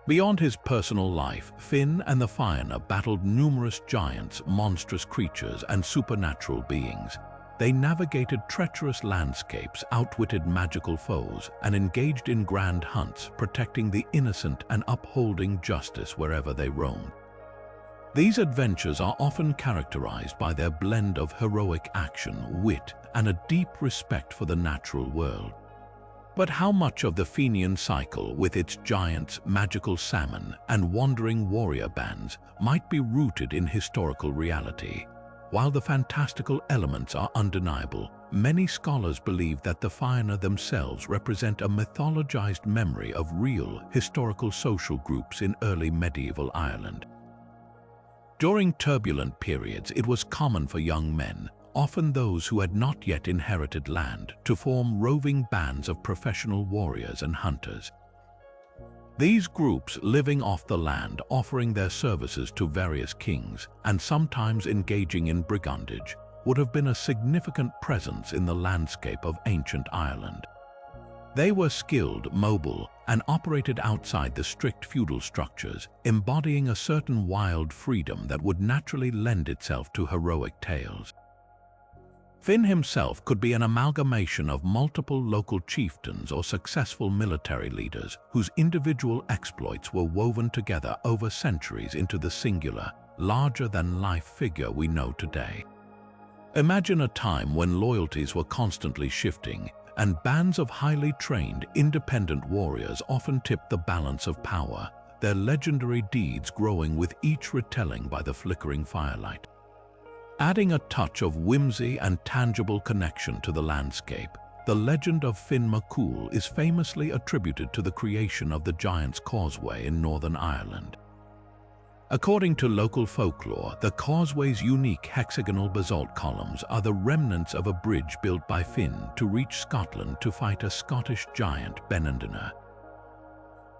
Beyond his personal life, Finn and the Fianna battled numerous giants, monstrous creatures, and supernatural beings. They navigated treacherous landscapes, outwitted magical foes, and engaged in grand hunts, protecting the innocent and upholding justice wherever they roamed. These adventures are often characterized by their blend of heroic action, wit, and a deep respect for the natural world. But how much of the Fenian cycle, with its giants, magical salmon, and wandering warrior bands, might be rooted in historical reality? While the fantastical elements are undeniable, many scholars believe that the Fianna themselves represent a mythologized memory of real, historical social groups in early medieval Ireland. During turbulent periods, it was common for young men, often those who had not yet inherited land, to form roving bands of professional warriors and hunters. These groups, living off the land, offering their services to various kings, and sometimes engaging in brigandage, would have been a significant presence in the landscape of ancient Ireland. They were skilled, mobile, and operated outside the strict feudal structures, embodying a certain wild freedom that would naturally lend itself to heroic tales. Finn himself could be an amalgamation of multiple local chieftains or successful military leaders whose individual exploits were woven together over centuries into the singular, larger-than-life figure we know today. Imagine a time when loyalties were constantly shifting, and bands of highly trained, independent warriors often tipped the balance of power, their legendary deeds growing with each retelling by the flickering firelight. Adding a touch of whimsy and tangible connection to the landscape, the legend of Finn McCool is famously attributed to the creation of the Giant's Causeway in Northern Ireland. According to local folklore, the causeway's unique hexagonal basalt columns are the remnants of a bridge built by Finn to reach Scotland to fight a Scottish giant, Benandina.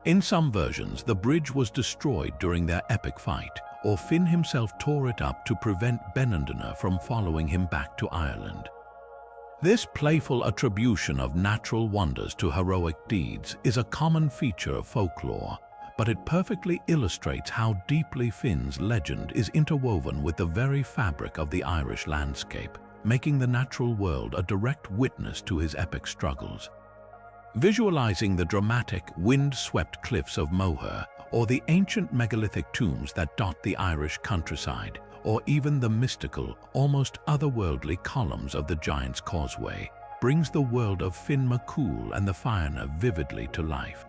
In some versions, the bridge was destroyed during their epic fight, or Finn himself tore it up to prevent Benandina from following him back to Ireland. This playful attribution of natural wonders to heroic deeds is a common feature of folklore, but it perfectly illustrates how deeply Finn's legend is interwoven with the very fabric of the Irish landscape, making the natural world a direct witness to his epic struggles. Visualizing the dramatic, wind-swept cliffs of Moher, or the ancient megalithic tombs that dot the Irish countryside, or even the mystical, almost otherworldly columns of the Giant's Causeway, brings the world of Finn McCool and the Fianna vividly to life.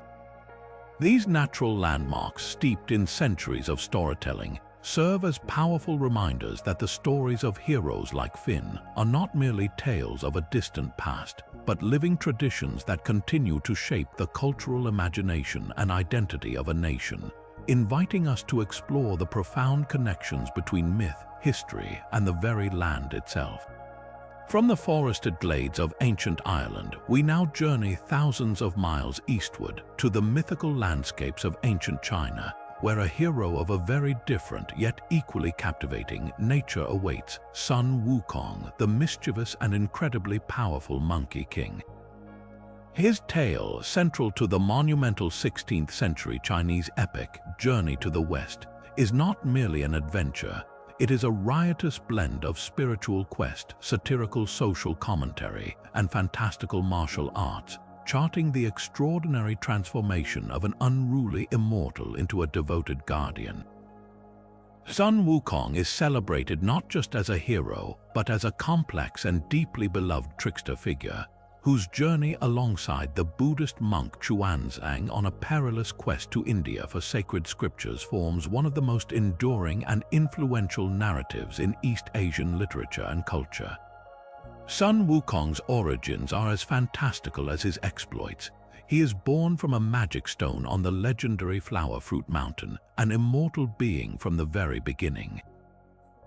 These natural landmarks, steeped in centuries of storytelling, serve as powerful reminders that the stories of heroes like Finn are not merely tales of a distant past, but living traditions that continue to shape the cultural imagination and identity of a nation, inviting us to explore the profound connections between myth, history, and the very land itself. From the forested glades of ancient Ireland, we now journey thousands of miles eastward to the mythical landscapes of ancient China, where a hero of a very different yet equally captivating nature awaits, Sun Wukong, the mischievous and incredibly powerful Monkey King. His tale, central to the monumental 16th century Chinese epic Journey to the West, is not merely an adventure. It is a riotous blend of spiritual quest, satirical social commentary, and fantastical martial arts, charting the extraordinary transformation of an unruly immortal into a devoted guardian. Sun Wukong is celebrated not just as a hero, but as a complex and deeply beloved trickster figure, whose journey alongside the Buddhist monk Xuanzang on a perilous quest to India for sacred scriptures forms one of the most enduring and influential narratives in East Asian literature and culture. Sun Wukong's origins are as fantastical as his exploits. He is born from a magic stone on the legendary Flower Fruit Mountain, an immortal being from the very beginning.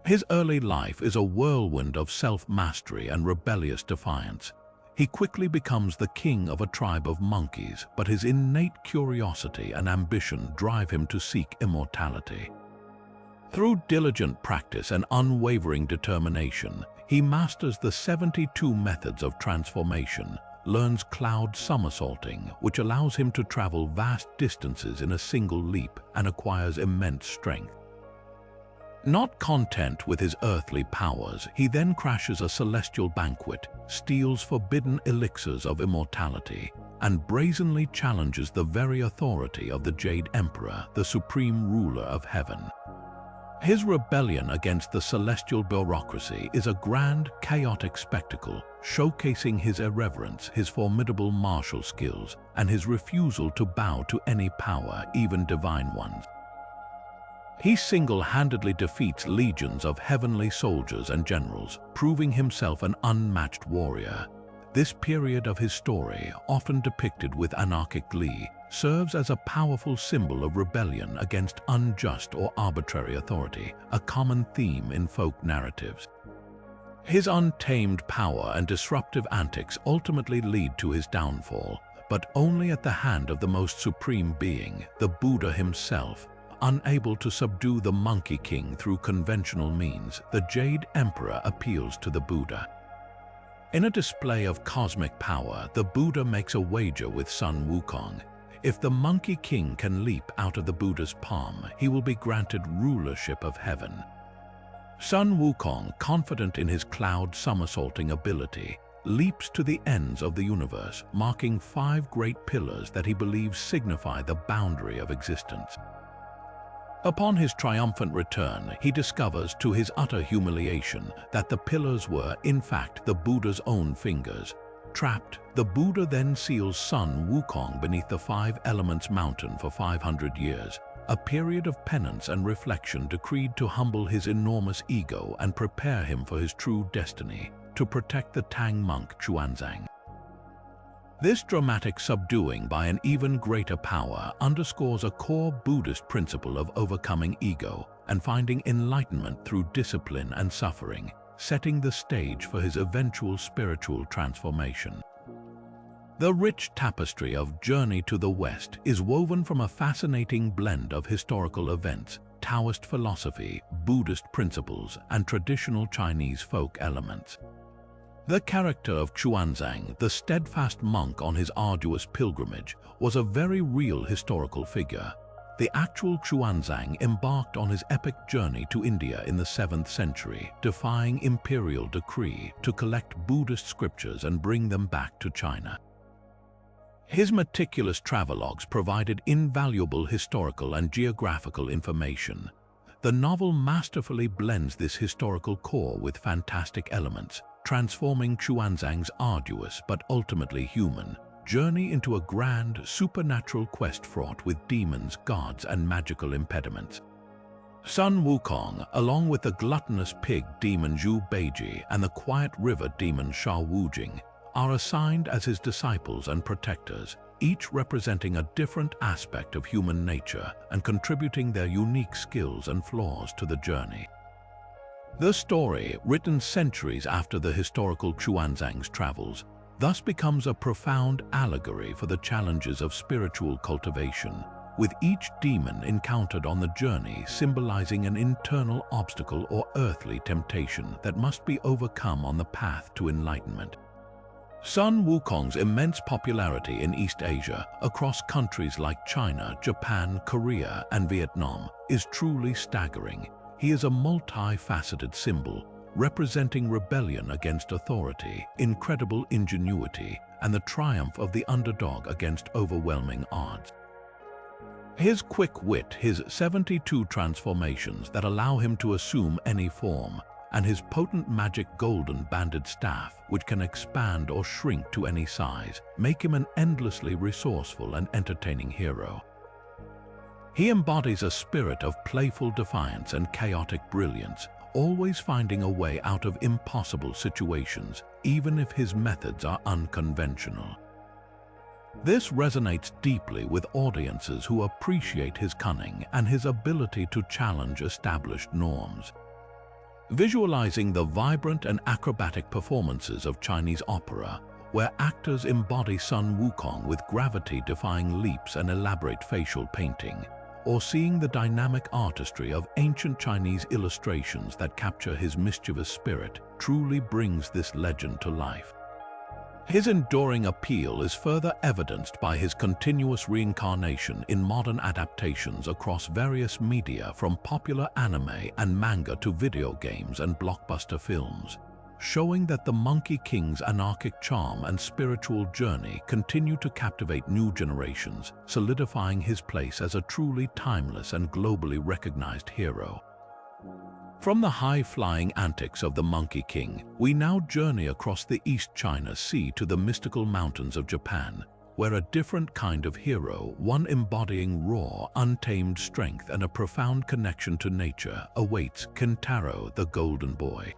His early life is a whirlwind of self-mastery and rebellious defiance. He quickly becomes the king of a tribe of monkeys, but his innate curiosity and ambition drive him to seek immortality. Through diligent practice and unwavering determination, he masters the 72 methods of transformation, learns cloud somersaulting, which allows him to travel vast distances in a single leap, and acquires immense strength. Not content with his earthly powers, he then crashes a celestial banquet, steals forbidden elixirs of immortality, and brazenly challenges the very authority of the Jade Emperor, the supreme ruler of heaven. His rebellion against the celestial bureaucracy is a grand, chaotic spectacle, showcasing his irreverence, his formidable martial skills, and his refusal to bow to any power, even divine ones. He single-handedly defeats legions of heavenly soldiers and generals, proving himself an unmatched warrior. This period of his story, often depicted with anarchic glee, serves as a powerful symbol of rebellion against unjust or arbitrary authority, a common theme in folk narratives. His untamed power and disruptive antics ultimately lead to his downfall, but only at the hand of the most supreme being, the Buddha himself. Unable to subdue the Monkey King through conventional means, the Jade Emperor appeals to the Buddha. In a display of cosmic power, the Buddha makes a wager with Sun Wukong. If the Monkey King can leap out of the Buddha's palm, he will be granted rulership of heaven. Sun Wukong, confident in his cloud somersaulting ability, leaps to the ends of the universe, marking 5 great pillars that he believes signify the boundary of existence. Upon his triumphant return, he discovers, to his utter humiliation, that the pillars were, in fact, the Buddha's own fingers. Trapped, the Buddha then seals Sun Wukong beneath the 5 Elements mountain for 500 years, a period of penance and reflection decreed to humble his enormous ego and prepare him for his true destiny, to protect the Tang monk Xuanzang. This dramatic subduing by an even greater power underscores a core Buddhist principle of overcoming ego and finding enlightenment through discipline and suffering, setting the stage for his eventual spiritual transformation. The rich tapestry of Journey to the West is woven from a fascinating blend of historical events, Taoist philosophy, Buddhist principles, and traditional Chinese folk elements. The character of Xuanzang, the steadfast monk on his arduous pilgrimage, was a very real historical figure. The actual Xuanzang embarked on his epic journey to India in the 7th century, defying imperial decree to collect Buddhist scriptures and bring them back to China. His meticulous travelogues provided invaluable historical and geographical information. The novel masterfully blends this historical core with fantastic elements, transforming Xuanzang's arduous but ultimately human journey into a grand, supernatural quest fraught with demons, gods, and magical impediments. Sun Wukong, along with the gluttonous pig demon Zhu Beiji and the quiet river demon Sha Wujing, are assigned as his disciples and protectors, each representing a different aspect of human nature and contributing their unique skills and flaws to the journey. The story, written centuries after the historical Xuanzang's travels, thus becomes a profound allegory for the challenges of spiritual cultivation, with each demon encountered on the journey symbolizing an internal obstacle or earthly temptation that must be overcome on the path to enlightenment. Sun Wukong's immense popularity in East Asia, across countries like China, Japan, Korea, and Vietnam, is truly staggering. He is a multifaceted symbol, representing rebellion against authority, incredible ingenuity, and the triumph of the underdog against overwhelming odds. His quick wit, his 72 transformations that allow him to assume any form, and his potent magic golden banded staff, which can expand or shrink to any size, make him an endlessly resourceful and entertaining hero. He embodies a spirit of playful defiance and chaotic brilliance, always finding a way out of impossible situations, even if his methods are unconventional. This resonates deeply with audiences who appreciate his cunning and his ability to challenge established norms. Visualizing the vibrant and acrobatic performances of Chinese opera, where actors embody Sun Wukong with gravity-defying leaps and elaborate facial painting, or seeing the dynamic artistry of ancient Chinese illustrations that capture his mischievous spirit, truly brings this legend to life. His enduring appeal is further evidenced by his continuous reincarnation in modern adaptations across various media, from popular anime and manga to video games and blockbuster films, showing that the Monkey King's anarchic charm and spiritual journey continue to captivate new generations, solidifying his place as a truly timeless and globally recognized hero. From the high-flying antics of the Monkey King, we now journey across the East China Sea to the mystical mountains of Japan, where a different kind of hero, one embodying raw, untamed strength and a profound connection to nature, awaits Kintaro, the Golden Boy.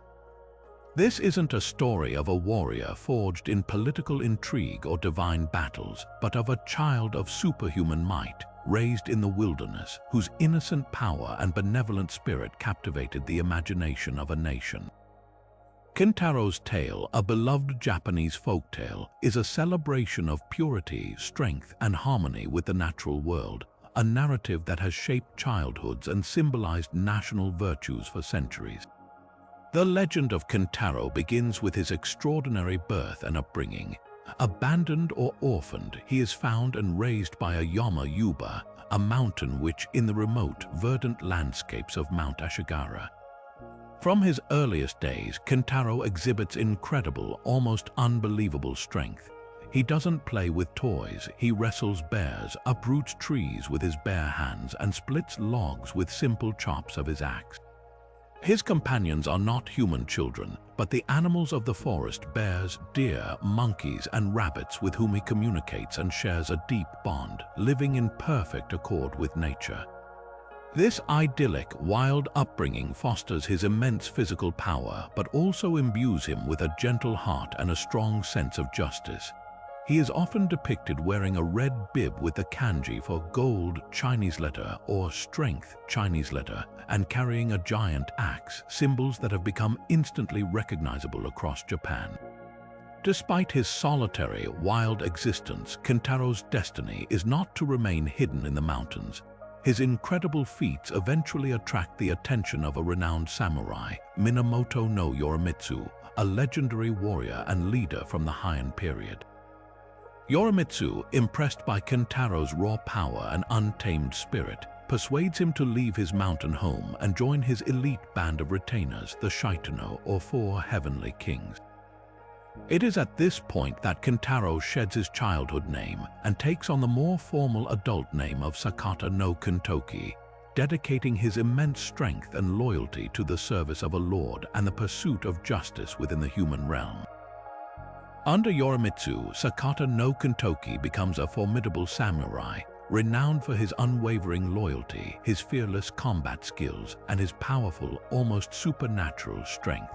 This isn't a story of a warrior forged in political intrigue or divine battles, but of a child of superhuman might, raised in the wilderness, whose innocent power and benevolent spirit captivated the imagination of a nation. Kintaro's Tale, a beloved Japanese folktale, is a celebration of purity, strength, and harmony with the natural world, a narrative that has shaped childhoods and symbolized national virtues for centuries. The legend of Kintaro begins with his extraordinary birth and upbringing. Abandoned or orphaned, he is found and raised by a Yama Yuba, a mountain witch in the remote, verdant landscapes of Mount Ashigara. From his earliest days, Kintaro exhibits incredible, almost unbelievable strength. He doesn't play with toys, he wrestles bears, uproots trees with his bare hands, and splits logs with simple chops of his axe. His companions are not human children, but the animals of the forest, bears, deer, monkeys, and rabbits with whom he communicates and shares a deep bond, living in perfect accord with nature. This idyllic, wild upbringing fosters his immense physical power, but also imbues him with a gentle heart and a strong sense of justice. He is often depicted wearing a red bib with the kanji for gold Chinese letter or strength Chinese letter, and carrying a giant axe, symbols that have become instantly recognizable across Japan. Despite his solitary, wild existence, Kintaro's destiny is not to remain hidden in the mountains. His incredible feats eventually attract the attention of a renowned samurai, Minamoto no Yorimitsu, a legendary warrior and leader from the Heian period. Yorimitsu, impressed by Kintaro's raw power and untamed spirit, persuades him to leave his mountain home and join his elite band of retainers, the Shitono, or Four Heavenly Kings. It is at this point that Kintaro sheds his childhood name and takes on the more formal adult name of Sakata no Kintoki, dedicating his immense strength and loyalty to the service of a lord and the pursuit of justice within the human realm. Under Yorimitsu, Sakata no Kintoki becomes a formidable samurai, renowned for his unwavering loyalty, his fearless combat skills, and his powerful, almost supernatural strength.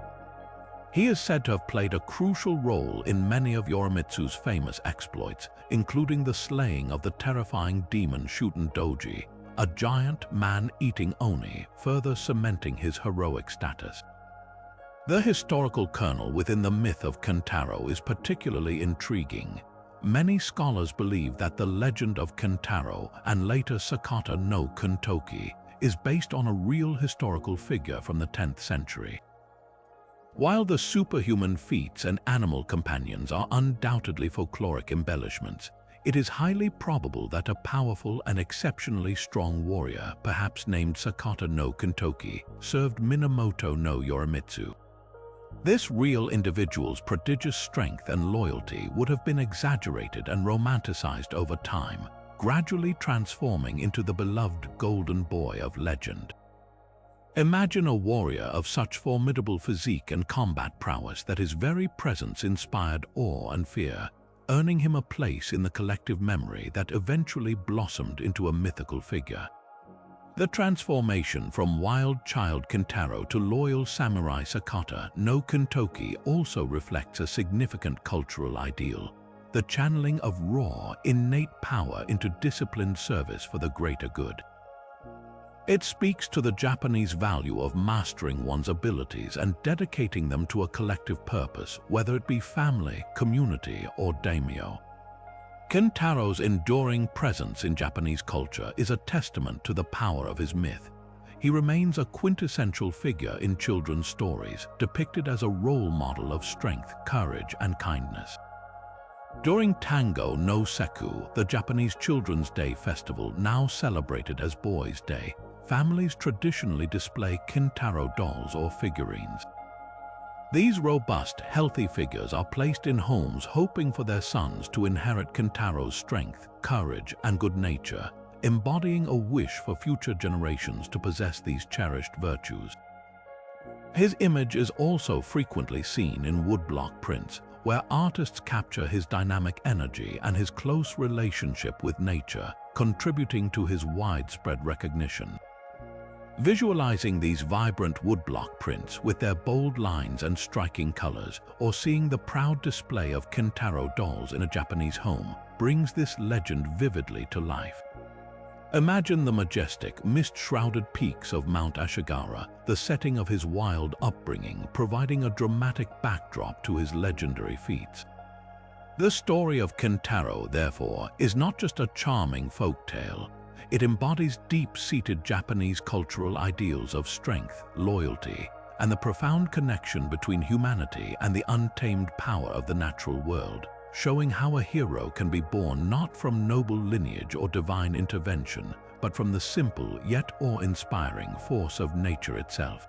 He is said to have played a crucial role in many of Yorimitsu's famous exploits, including the slaying of the terrifying demon Shuten Doji, a giant man-eating oni, further cementing his heroic status. The historical kernel within the myth of Kintaro is particularly intriguing. Many scholars believe that the legend of Kintaro, and later Sakata no Kintoki, is based on a real historical figure from the 10th century. While the superhuman feats and animal companions are undoubtedly folkloric embellishments, it is highly probable that a powerful and exceptionally strong warrior, perhaps named Sakata no Kintoki, served Minamoto no Yorimitsu. This real individual's prodigious strength and loyalty would have been exaggerated and romanticized over time, gradually transforming into the beloved golden boy of legend. Imagine a warrior of such formidable physique and combat prowess that his very presence inspired awe and fear, earning him a place in the collective memory that eventually blossomed into a mythical figure. The transformation from wild child Kintaro to loyal samurai Sakata no Kintoki also reflects a significant cultural ideal, the channeling of raw, innate power into disciplined service for the greater good. It speaks to the Japanese value of mastering one's abilities and dedicating them to a collective purpose, whether it be family, community, or daimyo. Kintaro's enduring presence in Japanese culture is a testament to the power of his myth. He remains a quintessential figure in children's stories, depicted as a role model of strength, courage, and kindness. During Tango no Seku, the Japanese Children's Day festival now celebrated as Boys' Day, families traditionally display Kintaro dolls or figurines. These robust, healthy figures are placed in homes hoping for their sons to inherit Kintaro's strength, courage, and good nature, embodying a wish for future generations to possess these cherished virtues. His image is also frequently seen in woodblock prints, where artists capture his dynamic energy and his close relationship with nature, contributing to his widespread recognition. Visualizing these vibrant woodblock prints with their bold lines and striking colors, or seeing the proud display of Kintaro dolls in a Japanese home, brings this legend vividly to life. Imagine the majestic, mist-shrouded peaks of Mount Ashigara, the setting of his wild upbringing, providing a dramatic backdrop to his legendary feats. The story of Kintaro, therefore, is not just a charming folk tale. It embodies deep-seated Japanese cultural ideals of strength, loyalty, and the profound connection between humanity and the untamed power of the natural world, showing how a hero can be born not from noble lineage or divine intervention, but from the simple yet awe-inspiring force of nature itself.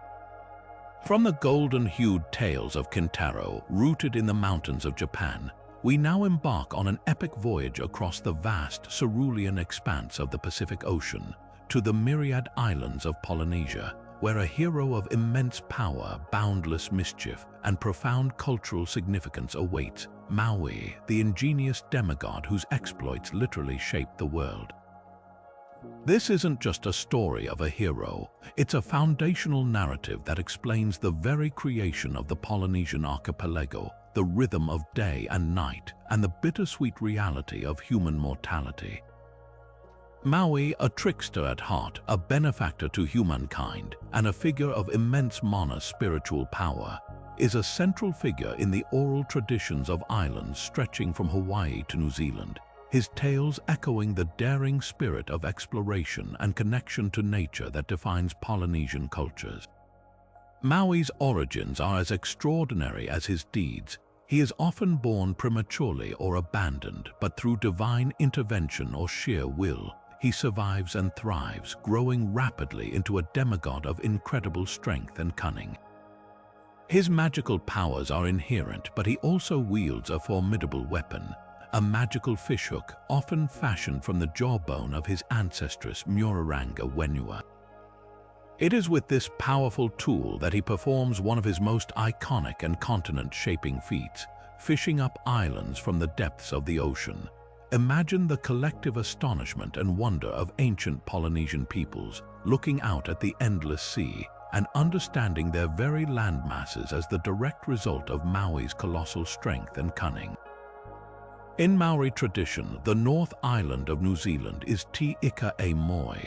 From the golden-hued tales of Kintaro, rooted in the mountains of Japan, we now embark on an epic voyage across the vast cerulean expanse of the Pacific Ocean to the myriad islands of Polynesia, where a hero of immense power, boundless mischief, and profound cultural significance awaits: Maui, the ingenious demigod whose exploits literally shaped the world. This isn't just a story of a hero, it's a foundational narrative that explains the very creation of the Polynesian archipelago, the rhythm of day and night, and the bittersweet reality of human mortality. Maui, a trickster at heart, a benefactor to humankind, and a figure of immense mana spiritual power, is a central figure in the oral traditions of islands stretching from Hawaii to New Zealand, his tales echoing the daring spirit of exploration and connection to nature that defines Polynesian cultures. Maui's origins are as extraordinary as his deeds. He is often born prematurely or abandoned, but through divine intervention or sheer will, he survives and thrives, growing rapidly into a demigod of incredible strength and cunning. His magical powers are inherent, but he also wields a formidable weapon, a magical fishhook often fashioned from the jawbone of his ancestress Muraranga Wenua. It is with this powerful tool that he performs one of his most iconic and continent-shaping feats, fishing up islands from the depths of the ocean. Imagine the collective astonishment and wonder of ancient Polynesian peoples, looking out at the endless sea and understanding their very land masses as the direct result of Maui's colossal strength and cunning. In Maori tradition, the North Island of New Zealand is Te Ika e Moi,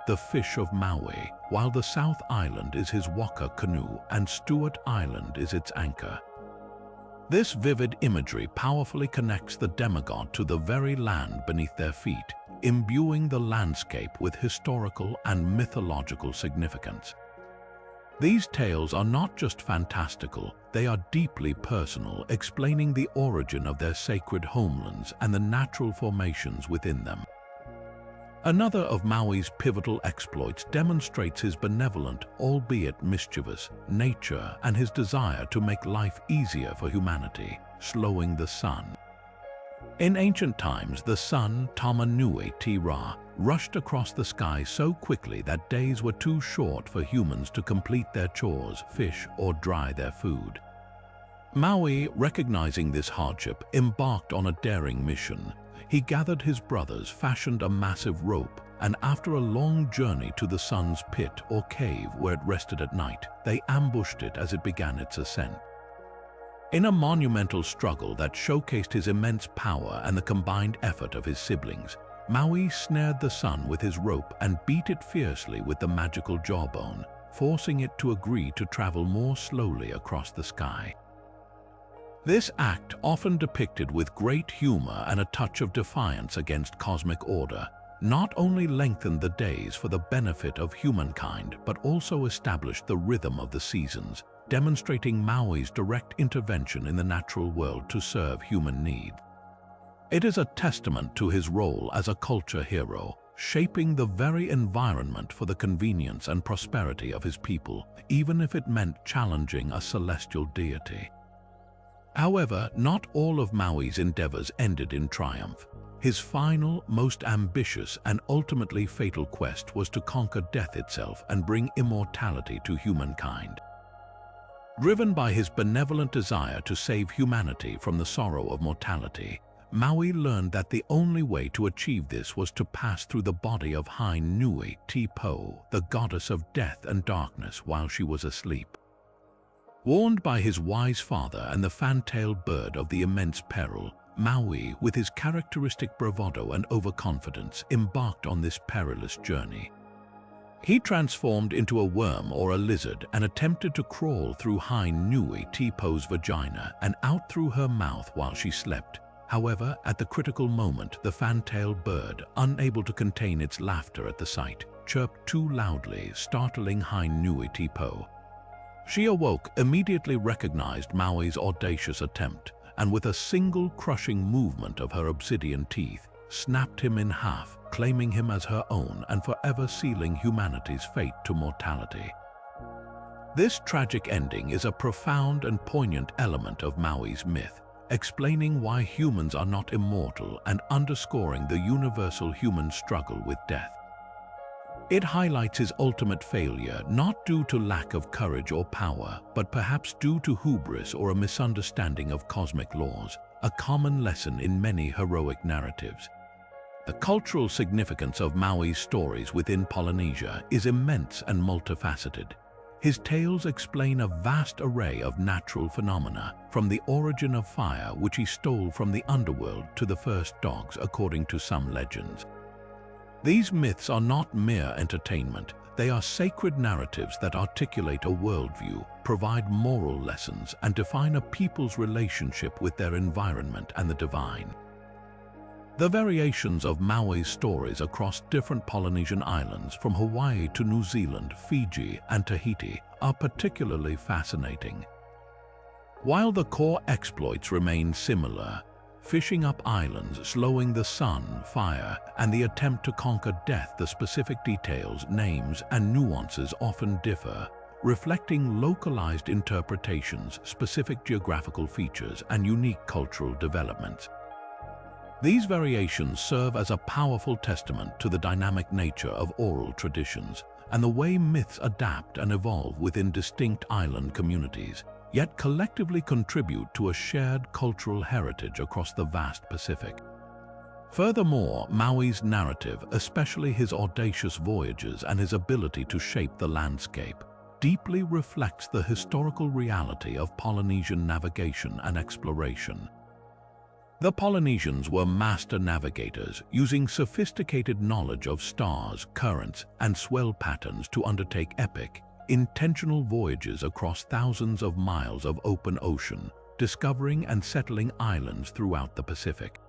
the fish of Maui, while the South Island is his waka canoe and Stewart Island is its anchor. This vivid imagery powerfully connects the demigod to the very land beneath their feet, imbuing the landscape with historical and mythological significance. These tales are not just fantastical, they are deeply personal, explaining the origin of their sacred homelands and the natural formations within them. Another of Maui's pivotal exploits demonstrates his benevolent, albeit mischievous, nature and his desire to make life easier for humanity, slowing the sun. In ancient times, the sun, Tamanui Te Ra, rushed across the sky so quickly that days were too short for humans to complete their chores, fish, or dry their food. Maui, recognizing this hardship, embarked on a daring mission. He gathered his brothers, fashioned a massive rope, and after a long journey to the sun's pit or cave where it rested at night, they ambushed it as it began its ascent. In a monumental struggle that showcased his immense power and the combined effort of his siblings, Maui snared the sun with his rope and beat it fiercely with the magical jawbone, forcing it to agree to travel more slowly across the sky. This act, often depicted with great humor and a touch of defiance against cosmic order, not only lengthened the days for the benefit of humankind, but also established the rhythm of the seasons, demonstrating Maui's direct intervention in the natural world to serve human needs. It is a testament to his role as a culture hero, shaping the very environment for the convenience and prosperity of his people, even if it meant challenging a celestial deity. However, not all of Maui's endeavors ended in triumph. His final, most ambitious, and ultimately fatal quest was to conquer death itself and bring immortality to humankind. Driven by his benevolent desire to save humanity from the sorrow of mortality, Maui learned that the only way to achieve this was to pass through the body of Nui Te Po, the goddess of death and darkness, while she was asleep. Warned by his wise father and the fan-tailed bird of the immense peril, Maui, with his characteristic bravado and overconfidence, embarked on this perilous journey. He transformed into a worm or a lizard and attempted to crawl through Nui Te Po's vagina and out through her mouth while she slept. However, at the critical moment, the fan-tailed bird, unable to contain its laughter at the sight, chirped too loudly, startling Nui Te Po. She awoke, immediately recognized Maui's audacious attempt, and with a single crushing movement of her obsidian teeth, snapped him in half, claiming him as her own and forever sealing humanity's fate to mortality. This tragic ending is a profound and poignant element of Maui's myth, explaining why humans are not immortal and underscoring the universal human struggle with death. It highlights his ultimate failure, not due to lack of courage or power, but perhaps due to hubris or a misunderstanding of cosmic laws, a common lesson in many heroic narratives. The cultural significance of Maui's stories within Polynesia is immense and multifaceted. His tales explain a vast array of natural phenomena, from the origin of fire, which he stole from the underworld, to the first dogs, according to some legends. These myths are not mere entertainment. They are sacred narratives that articulate a worldview, provide moral lessons, and define a people's relationship with their environment and the divine. The variations of Maui's stories across different Polynesian islands, from Hawaii to New Zealand, Fiji, and Tahiti, are particularly fascinating. While the core exploits remain similar, fishing up islands, slowing the sun, fire, and the attempt to conquer death, the specific details, names, and nuances often differ, reflecting localized interpretations, specific geographical features, and unique cultural developments. These variations serve as a powerful testament to the dynamic nature of oral traditions and the way myths adapt and evolve within distinct island communities, yet collectively contribute to a shared cultural heritage across the vast Pacific. Furthermore, Maui's narrative, especially his audacious voyages and his ability to shape the landscape, deeply reflects the historical reality of Polynesian navigation and exploration. The Polynesians were master navigators, using sophisticated knowledge of stars, currents, and swell patterns to undertake epic, intentional voyages across thousands of miles of open ocean, discovering and settling islands throughout the Pacific.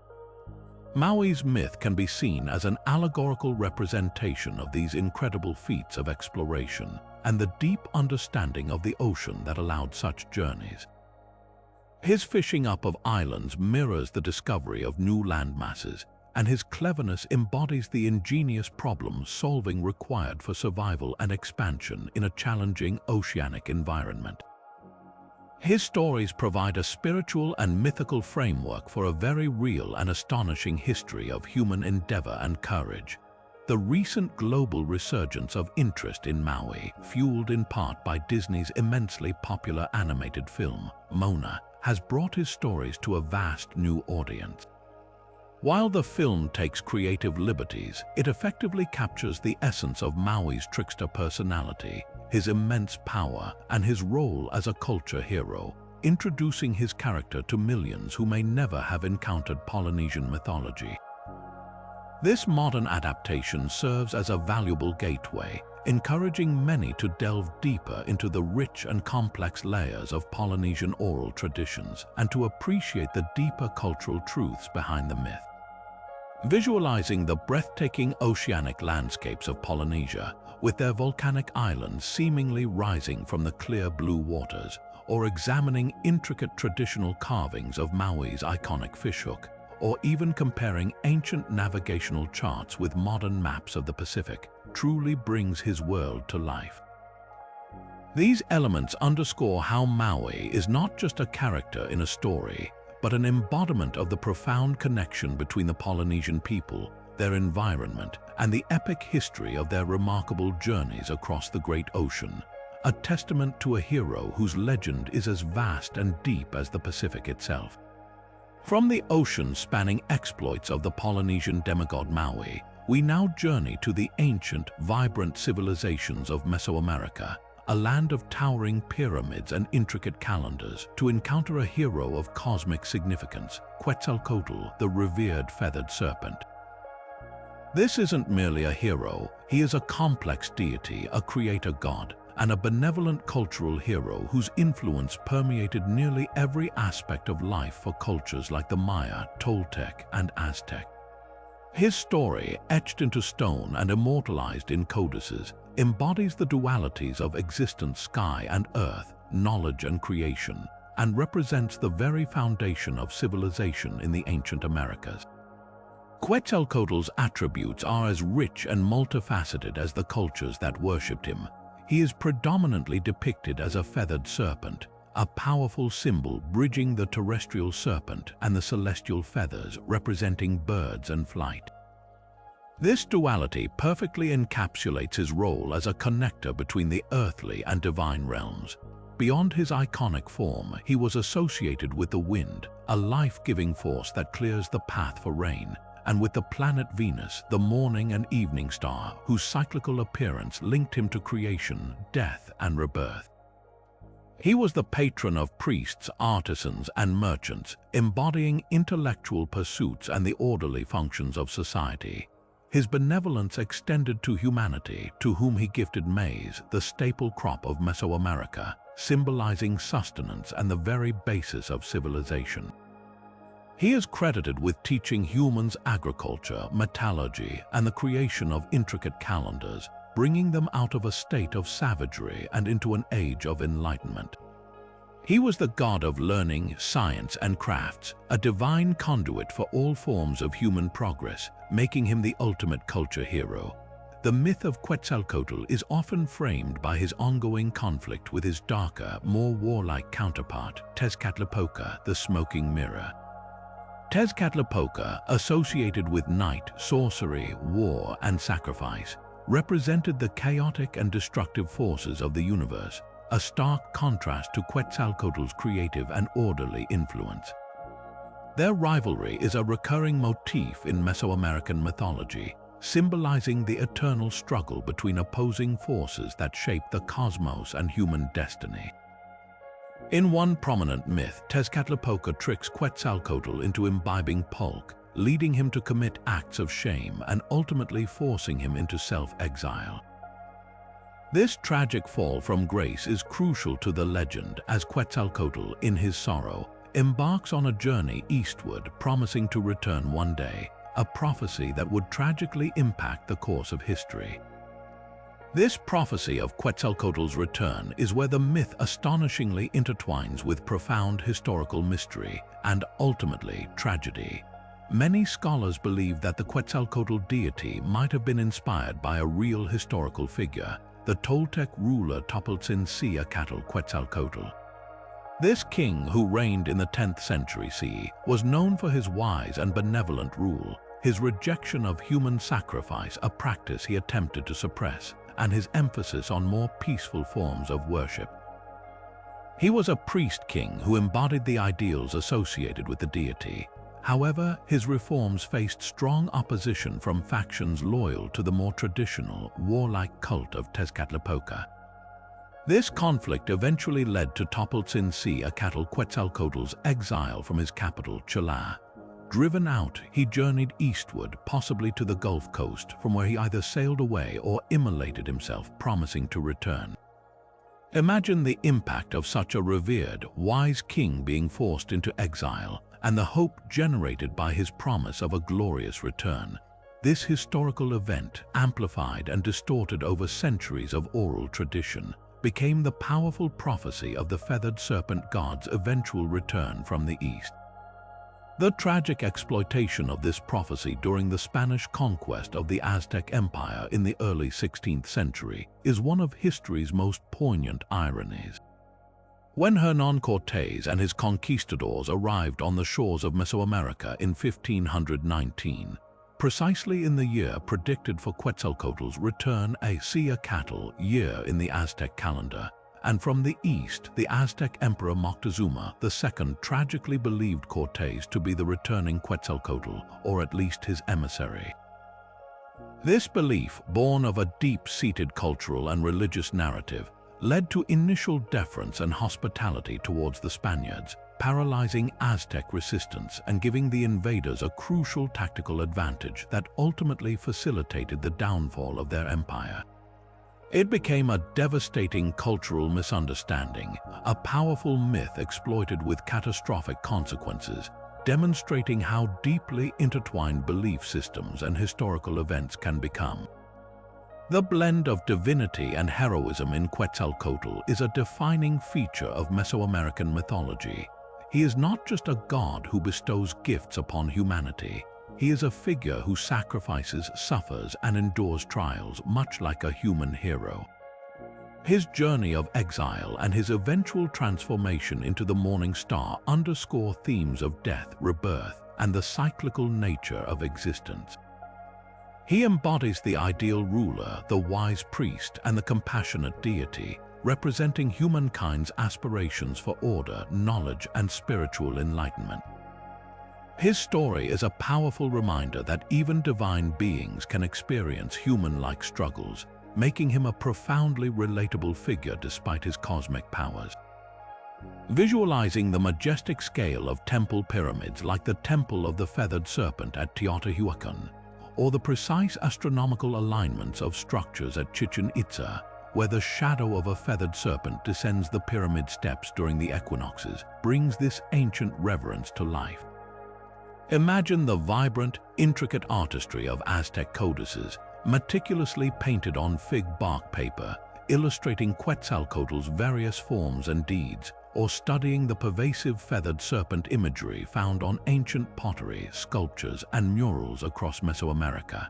Maui's myth can be seen as an allegorical representation of these incredible feats of exploration and the deep understanding of the ocean that allowed such journeys. His fishing up of islands mirrors the discovery of new landmasses, and his cleverness embodies the ingenious problem-solving required for survival and expansion in a challenging oceanic environment. His stories provide a spiritual and mythical framework for a very real and astonishing history of human endeavor and courage. The recent global resurgence of interest in Maui, fueled in part by Disney's immensely popular animated film, Moana, has brought his stories to a vast new audience. While the film takes creative liberties, it effectively captures the essence of Maui's trickster personality, his immense power, and his role as a culture hero, introducing his character to millions who may never have encountered Polynesian mythology. This modern adaptation serves as a valuable gateway, encouraging many to delve deeper into the rich and complex layers of Polynesian oral traditions and to appreciate the deeper cultural truths behind the myth. Visualizing the breathtaking oceanic landscapes of Polynesia, with their volcanic islands seemingly rising from the clear blue waters, or examining intricate traditional carvings of Maui's iconic fishhook, or even comparing ancient navigational charts with modern maps of the Pacific, truly brings his world to life. These elements underscore how Maui is not just a character in a story, but an embodiment of the profound connection between the Polynesian people, their environment, and the epic history of their remarkable journeys across the great ocean, a testament to a hero whose legend is as vast and deep as the Pacific itself. From the ocean-spanning exploits of the Polynesian demigod Maui, we now journey to the ancient, vibrant civilizations of Mesoamerica, a land of towering pyramids and intricate calendars, to encounter a hero of cosmic significance, Quetzalcoatl, the revered feathered serpent. This isn't merely a hero, he is a complex deity, a creator god, and a benevolent cultural hero whose influence permeated nearly every aspect of life for cultures like the Maya, Toltec, and Aztec. His story, etched into stone and immortalized in codices, embodies the dualities of existence, sky and earth, knowledge and creation, and represents the very foundation of civilization in the ancient Americas. Quetzalcoatl's attributes are as rich and multifaceted as the cultures that worshipped him. He is predominantly depicted as a feathered serpent, a powerful symbol bridging the terrestrial serpent and the celestial feathers representing birds and flight. This duality perfectly encapsulates his role as a connector between the earthly and divine realms. Beyond his iconic form, he was associated with the wind, a life-giving force that clears the path for rain, and with the planet Venus, the morning and evening star, whose cyclical appearance linked him to creation, death, and rebirth. He was the patron of priests, artisans, and merchants, embodying intellectual pursuits and the orderly functions of society. His benevolence extended to humanity, to whom he gifted maize, the staple crop of Mesoamerica, symbolizing sustenance and the very basis of civilization. He is credited with teaching humans agriculture, metallurgy, and the creation of intricate calendars, bringing them out of a state of savagery and into an age of enlightenment. He was the god of learning, science, and crafts, a divine conduit for all forms of human progress, making him the ultimate culture hero. The myth of Quetzalcoatl is often framed by his ongoing conflict with his darker, more warlike counterpart, Tezcatlipoca, the smoking mirror. Tezcatlipoca, associated with night, sorcery, war, and sacrifice, represented the chaotic and destructive forces of the universe, a stark contrast to Quetzalcoatl's creative and orderly influence. Their rivalry is a recurring motif in Mesoamerican mythology, symbolizing the eternal struggle between opposing forces that shape the cosmos and human destiny. In one prominent myth, Tezcatlipoca tricks Quetzalcoatl into imbibing pulque, leading him to commit acts of shame and ultimately forcing him into self-exile. This tragic fall from grace is crucial to the legend, as Quetzalcoatl, in his sorrow, embarks on a journey eastward, promising to return one day, a prophecy that would tragically impact the course of history. This prophecy of Quetzalcoatl's return is where the myth astonishingly intertwines with profound historical mystery and, ultimately, tragedy. Many scholars believe that the Quetzalcoatl deity might have been inspired by a real historical figure, the Toltec ruler Topoltzintzin Quetzalcoatl. This king, who reigned in the 10th century CE, was known for his wise and benevolent rule, his rejection of human sacrifice, a practice he attempted to suppress, and his emphasis on more peaceful forms of worship. He was a priest-king who embodied the ideals associated with the deity. However, his reforms faced strong opposition from factions loyal to the more traditional, warlike cult of Tezcatlipoca. This conflict eventually led to Topoltzintzin Quetzalcoatl's exile from his capital, Chala. Driven out, he journeyed eastward, possibly to the Gulf Coast, from where he either sailed away or immolated himself, promising to return. Imagine the impact of such a revered, wise king being forced into exile, and the hope generated by his promise of a glorious return. This historical event, amplified and distorted over centuries of oral tradition, became the powerful prophecy of the feathered serpent god's eventual return from the east. The tragic exploitation of this prophecy during the Spanish conquest of the Aztec Empire in the early 16th century is one of history's most poignant ironies. When Hernán Cortés and his conquistadors arrived on the shores of Mesoamerica in 1519, precisely in the year predicted for Quetzalcoatl's return, a Catl year in the Aztec calendar, and from the east, the Aztec Emperor Moctezuma II tragically believed Cortés to be the returning Quetzalcoatl, or at least his emissary. This belief, born of a deep-seated cultural and religious narrative, led to initial deference and hospitality towards the Spaniards, paralyzing Aztec resistance and giving the invaders a crucial tactical advantage that ultimately facilitated the downfall of their empire. It became a devastating cultural misunderstanding, a powerful myth exploited with catastrophic consequences, demonstrating how deeply intertwined belief systems and historical events can become. The blend of divinity and heroism in Quetzalcoatl is a defining feature of Mesoamerican mythology. He is not just a god who bestows gifts upon humanity. He is a figure who sacrifices, suffers, and endures trials, much like a human hero. His journey of exile and his eventual transformation into the morning star underscore themes of death, rebirth, and the cyclical nature of existence. He embodies the ideal ruler, the wise priest, and the compassionate deity, representing humankind's aspirations for order, knowledge, and spiritual enlightenment. His story is a powerful reminder that even divine beings can experience human-like struggles, making him a profoundly relatable figure despite his cosmic powers. Visualizing the majestic scale of temple pyramids like the Temple of the Feathered Serpent at Teotihuacan, or the precise astronomical alignments of structures at Chichen Itza, where the shadow of a feathered serpent descends the pyramid steps during the equinoxes, brings this ancient reverence to life. Imagine the vibrant, intricate artistry of Aztec codices, meticulously painted on fig bark paper, illustrating Quetzalcoatl's various forms and deeds, or studying the pervasive feathered serpent imagery found on ancient pottery, sculptures, and murals across Mesoamerica.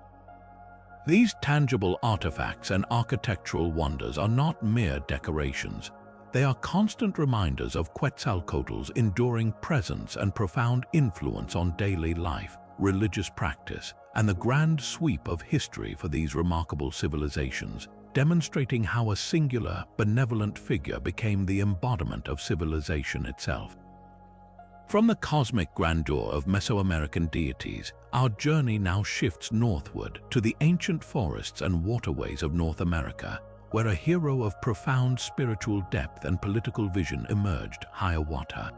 These tangible artifacts and architectural wonders are not mere decorations. They are constant reminders of Quetzalcoatl's enduring presence and profound influence on daily life, religious practice, and the grand sweep of history for these remarkable civilizations, demonstrating how a singular, benevolent figure became the embodiment of civilization itself. From the cosmic grandeur of Mesoamerican deities, our journey now shifts northward to the ancient forests and waterways of North America, where a hero of profound spiritual depth and political vision emerged, Hiawatha.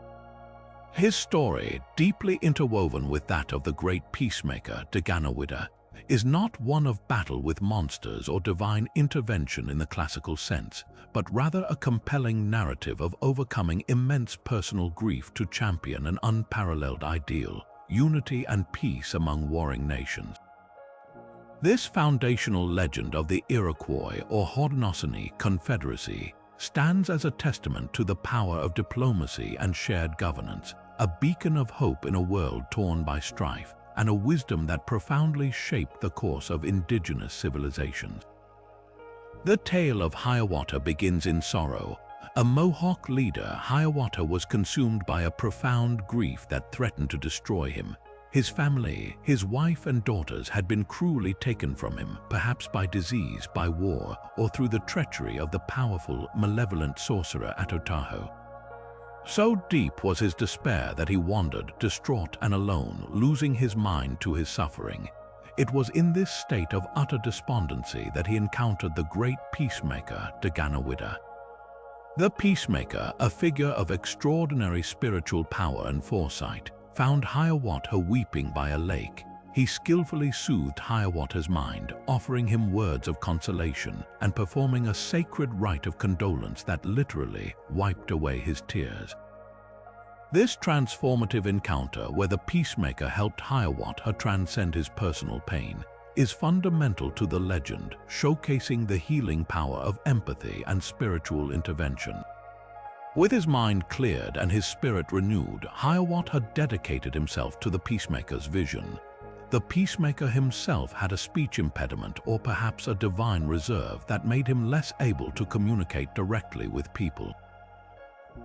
His story, deeply interwoven with that of the great peacemaker, Daganoweda, is not one of battle with monsters or divine intervention in the classical sense, but rather a compelling narrative of overcoming immense personal grief to champion an unparalleled ideal, unity and peace among warring nations. This foundational legend of the Iroquois or Haudenosaunee Confederacy stands as a testament to the power of diplomacy and shared governance, a beacon of hope in a world torn by strife, and a wisdom that profoundly shaped the course of indigenous civilizations. The tale of Hiawatha begins in sorrow. A Mohawk leader, Hiawatha was consumed by a profound grief that threatened to destroy him. His family, his wife and daughters had been cruelly taken from him, perhaps by disease, by war, or through the treachery of the powerful, malevolent sorcerer Atotaho. So deep was his despair that he wandered, distraught and alone, losing his mind to his suffering. It was in this state of utter despondency that he encountered the great peacemaker, Daganoweda. The peacemaker, a figure of extraordinary spiritual power and foresight, found Hiawatha weeping by a lake. He skillfully soothed Hiawatha's mind, offering him words of consolation and performing a sacred rite of condolence that literally wiped away his tears. This transformative encounter, where the peacemaker helped Hiawatha transcend his personal pain, is fundamental to the legend, showcasing the healing power of empathy and spiritual intervention. With his mind cleared and his spirit renewed, Hiawatha dedicated himself to the peacemaker's vision. The peacemaker himself had a speech impediment or perhaps a divine reserve that made him less able to communicate directly with people.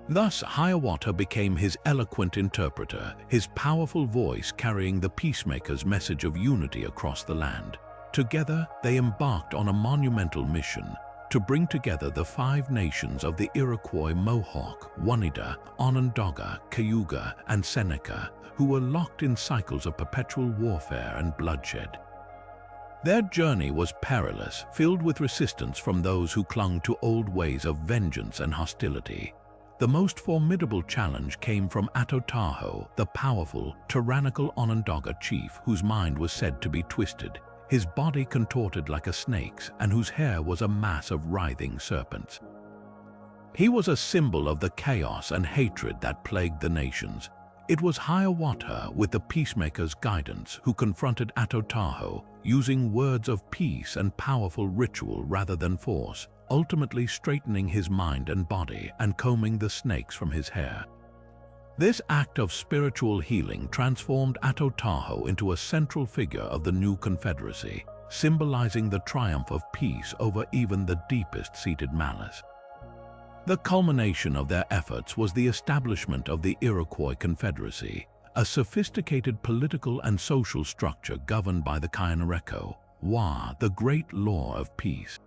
Thus, Hiawatha became his eloquent interpreter, his powerful voice carrying the peacemaker's message of unity across the land. Together, they embarked on a monumental mission, to bring together the 5 nations of the Iroquois Mohawk, Oneida, Onondaga, Cayuga, and Seneca, who were locked in cycles of perpetual warfare and bloodshed. Their journey was perilous, filled with resistance from those who clung to old ways of vengeance and hostility. The most formidable challenge came from Atotaho, the powerful, tyrannical Onondaga chief whose mind was said to be twisted, his body contorted like a snake's, and whose hair was a mass of writhing serpents. He was a symbol of the chaos and hatred that plagued the nations. It was Hiawatha, with the peacemakers' guidance, who confronted Atotaho, using words of peace and powerful ritual rather than force, ultimately straightening his mind and body and combing the snakes from his hair. This act of spiritual healing transformed Atotaho into a central figure of the new confederacy, symbolizing the triumph of peace over even the deepest-seated malice. The culmination of their efforts was the establishment of the Iroquois Confederacy, a sophisticated political and social structure governed by the Kainareko, Wa, the great law of peace.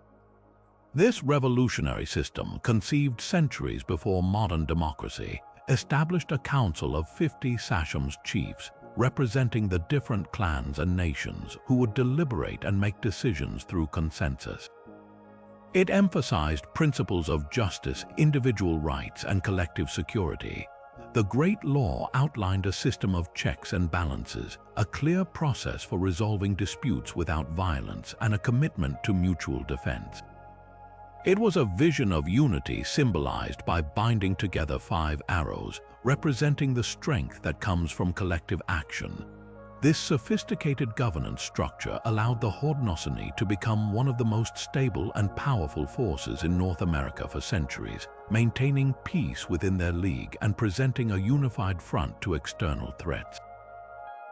This revolutionary system, conceived centuries before modern democracy, established a council of 50 sachems chiefs, representing the different clans and nations who would deliberate and make decisions through consensus. It emphasized principles of justice, individual rights, and collective security. The Great Law outlined a system of checks and balances, a clear process for resolving disputes without violence, and a commitment to mutual defense. It was a vision of unity symbolized by binding together 5 arrows, representing the strength that comes from collective action. This sophisticated governance structure allowed the Haudenosaunee to become one of the most stable and powerful forces in North America for centuries, maintaining peace within their league and presenting a unified front to external threats.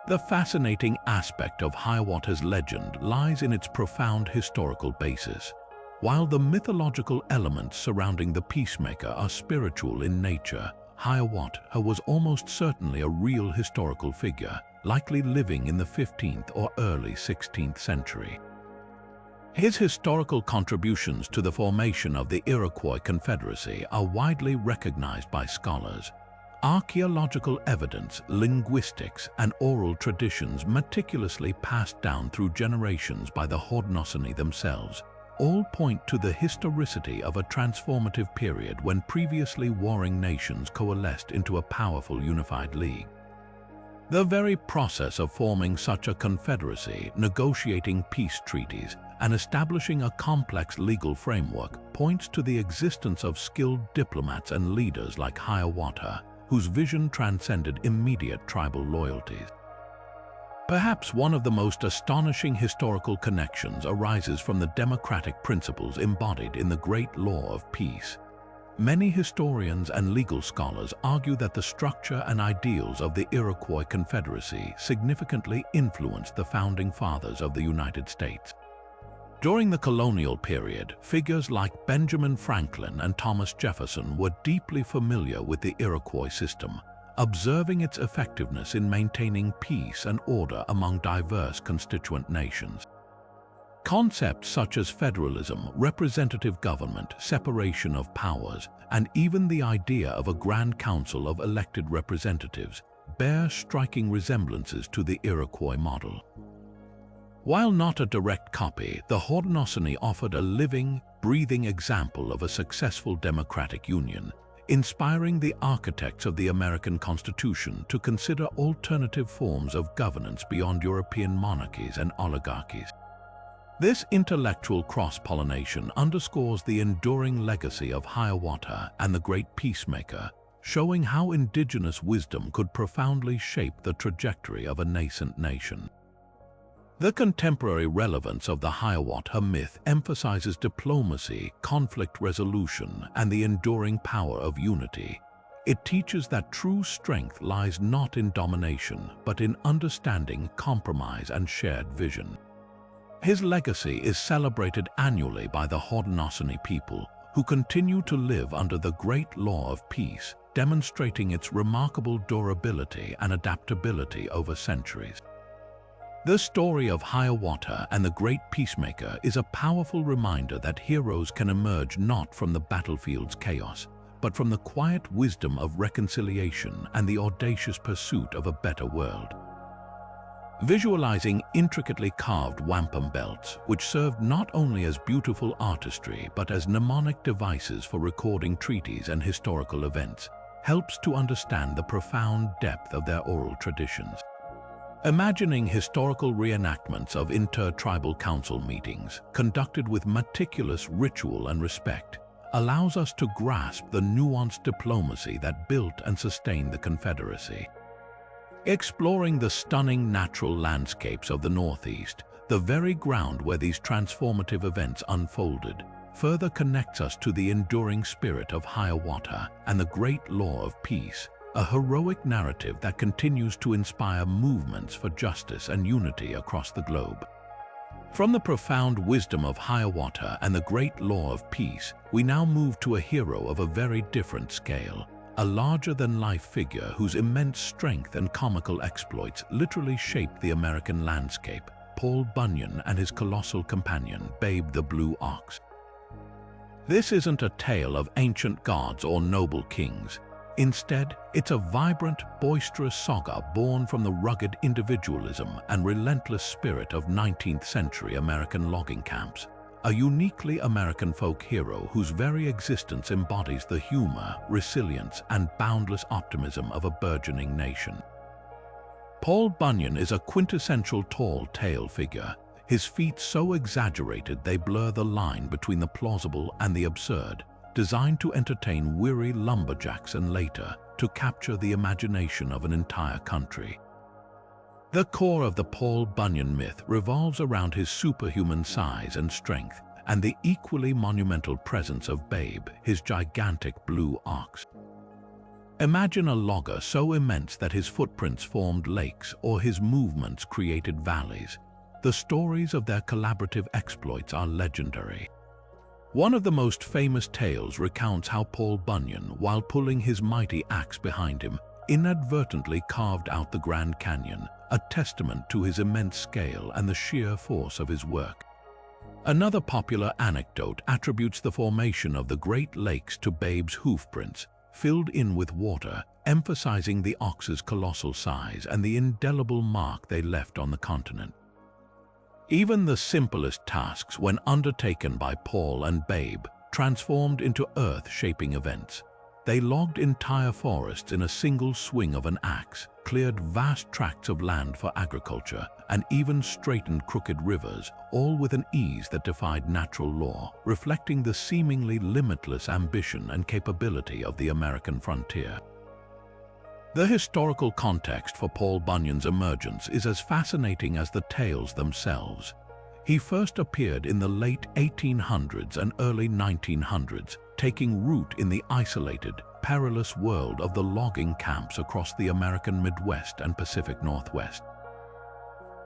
The fascinating aspect of Hiawatha's legend lies in its profound historical basis. While the mythological elements surrounding the peacemaker are spiritual in nature, Hiawatha was almost certainly a real historical figure, likely living in the 15th or early 16th century. His historical contributions to the formation of the Iroquois Confederacy are widely recognized by scholars. Archaeological evidence, linguistics, and oral traditions meticulously passed down through generations by the Haudenosaunee themselves all point to the historicity of a transformative period when previously warring nations coalesced into a powerful unified league. The very process of forming such a confederacy, negotiating peace treaties, and establishing a complex legal framework points to the existence of skilled diplomats and leaders like Hiawatha, whose vision transcended immediate tribal loyalties. Perhaps one of the most astonishing historical connections arises from the democratic principles embodied in the Great Law of Peace. Many historians and legal scholars argue that the structure and ideals of the Iroquois Confederacy significantly influenced the founding fathers of the United States. During the colonial period, figures like Benjamin Franklin and Thomas Jefferson were deeply familiar with the Iroquois system, observing its effectiveness in maintaining peace and order among diverse constituent nations. Concepts such as federalism, representative government, separation of powers, and even the idea of a grand council of elected representatives bear striking resemblances to the Iroquois model. While not a direct copy, the Haudenosaunee offered a living, breathing example of a successful democratic union, inspiring the architects of the American Constitution to consider alternative forms of governance beyond European monarchies and oligarchies. This intellectual cross-pollination underscores the enduring legacy of Hiawatha and the great peacemaker, showing how indigenous wisdom could profoundly shape the trajectory of a nascent nation. The contemporary relevance of the Hiawatha myth emphasizes diplomacy, conflict resolution, and the enduring power of unity. It teaches that true strength lies not in domination, but in understanding, compromise, and shared vision. His legacy is celebrated annually by the Haudenosaunee people, who continue to live under the Great Law of Peace, demonstrating its remarkable durability and adaptability over centuries. The story of Hiawatha and the Great Peacemaker is a powerful reminder that heroes can emerge not from the battlefield's chaos, but from the quiet wisdom of reconciliation and the audacious pursuit of a better world. Visualizing intricately carved wampum belts, which served not only as beautiful artistry but as mnemonic devices for recording treaties and historical events, helps to understand the profound depth of their oral traditions. Imagining historical reenactments of inter-tribal council meetings, conducted with meticulous ritual and respect, allows us to grasp the nuanced diplomacy that built and sustained the Confederacy. Exploring the stunning natural landscapes of the Northeast, the very ground where these transformative events unfolded, further connects us to the enduring spirit of Hiawatha and the great law of peace, a heroic narrative that continues to inspire movements for justice and unity across the globe. From the profound wisdom of Hiawatha and the great law of peace, we now move to a hero of a very different scale, a larger-than-life figure whose immense strength and comical exploits literally shaped the American landscape, Paul Bunyan and his colossal companion, Babe the Blue Ox. This isn't a tale of ancient gods or noble kings. Instead, it's a vibrant, boisterous saga born from the rugged individualism and relentless spirit of 19th-century American logging camps, a uniquely American folk hero whose very existence embodies the humor, resilience, and boundless optimism of a burgeoning nation. Paul Bunyan is a quintessential tall tale figure, his feats so exaggerated they blur the line between the plausible and the absurd, designed to entertain weary lumberjacks and later to capture the imagination of an entire country. The core of the Paul Bunyan myth revolves around his superhuman size and strength and the equally monumental presence of Babe, his gigantic blue ox. Imagine a logger so immense that his footprints formed lakes or his movements created valleys. The stories of their collaborative exploits are legendary. One of the most famous tales recounts how Paul Bunyan, while pulling his mighty axe behind him, inadvertently carved out the Grand Canyon, a testament to his immense scale and the sheer force of his work. Another popular anecdote attributes the formation of the Great Lakes to Babe's hoofprints, filled in with water, emphasizing the ox's colossal size and the indelible mark they left on the continent. Even the simplest tasks, when undertaken by Paul and Babe, transformed into earth-shaping events. They logged entire forests in a single swing of an axe, cleared vast tracts of land for agriculture, and even straightened crooked rivers, all with an ease that defied natural law, reflecting the seemingly limitless ambition and capability of the American frontier. The historical context for Paul Bunyan's emergence is as fascinating as the tales themselves. He first appeared in the late 1800s and early 1900s, taking root in the isolated, perilous world of the logging camps across the American Midwest and Pacific Northwest.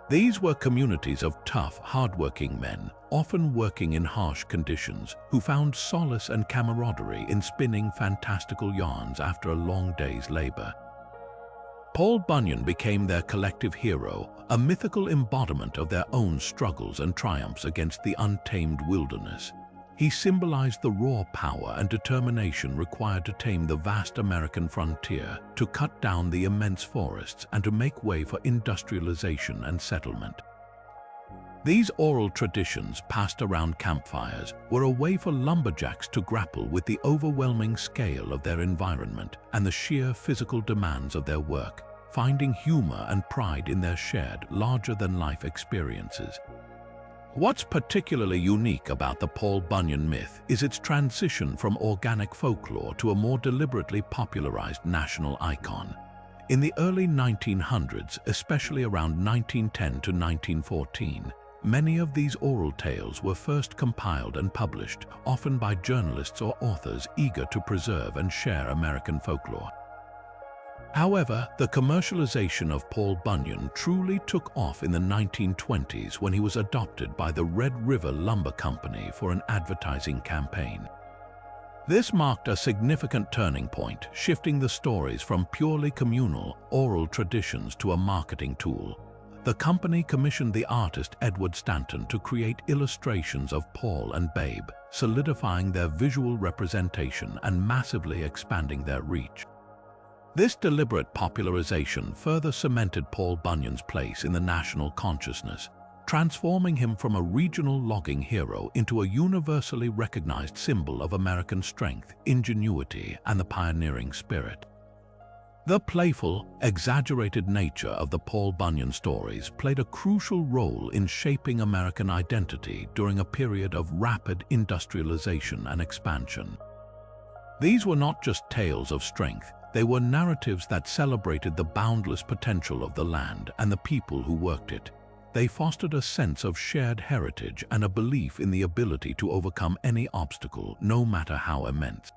These were communities of tough, hardworking men, often working in harsh conditions, who found solace and camaraderie in spinning fantastical yarns after a long day's labor. Paul Bunyan became their collective hero, a mythical embodiment of their own struggles and triumphs against the untamed wilderness. He symbolized the raw power and determination required to tame the vast American frontier, to cut down the immense forests, and to make way for industrialization and settlement. These oral traditions, passed around campfires, were a way for lumberjacks to grapple with the overwhelming scale of their environment and the sheer physical demands of their work, finding humor and pride in their shared, larger-than-life experiences. What's particularly unique about the Paul Bunyan myth is its transition from organic folklore to a more deliberately popularized national icon. In the early 1900s, especially around 1910 to 1914, many of these oral tales were first compiled and published, often by journalists or authors eager to preserve and share American folklore. However, the commercialization of Paul Bunyan truly took off in the 1920s when he was adopted by the Red River Lumber Company for an advertising campaign. This marked a significant turning point, shifting the stories from purely communal, oral traditions to a marketing tool. the company commissioned the artist Edward Stanton to create illustrations of Paul and Babe, solidifying their visual representation and massively expanding their reach. This deliberate popularization further cemented Paul Bunyan's place in the national consciousness, transforming him from a regional logging hero into a universally recognized symbol of American strength, ingenuity, and the pioneering spirit. The playful, exaggerated nature of the Paul Bunyan stories played a crucial role in shaping American identity during a period of rapid industrialization and expansion. These were not just tales of strength, they were narratives that celebrated the boundless potential of the land and the people who worked it. They fostered a sense of shared heritage and a belief in the ability to overcome any obstacle, no matter how immense.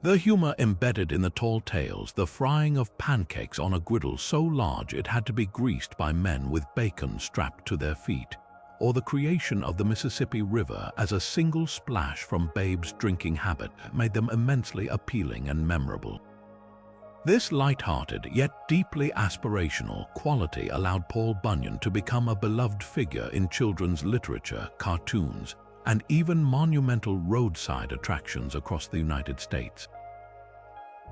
The humor embedded in the tall tales, the frying of pancakes on a griddle so large it had to be greased by men with bacon strapped to their feet, or the creation of the Mississippi River as a single splash from Babe's drinking habit made them immensely appealing and memorable. This light-hearted yet deeply aspirational quality allowed Paul Bunyan to become a beloved figure in children's literature, cartoons, and even monumental roadside attractions across the United States.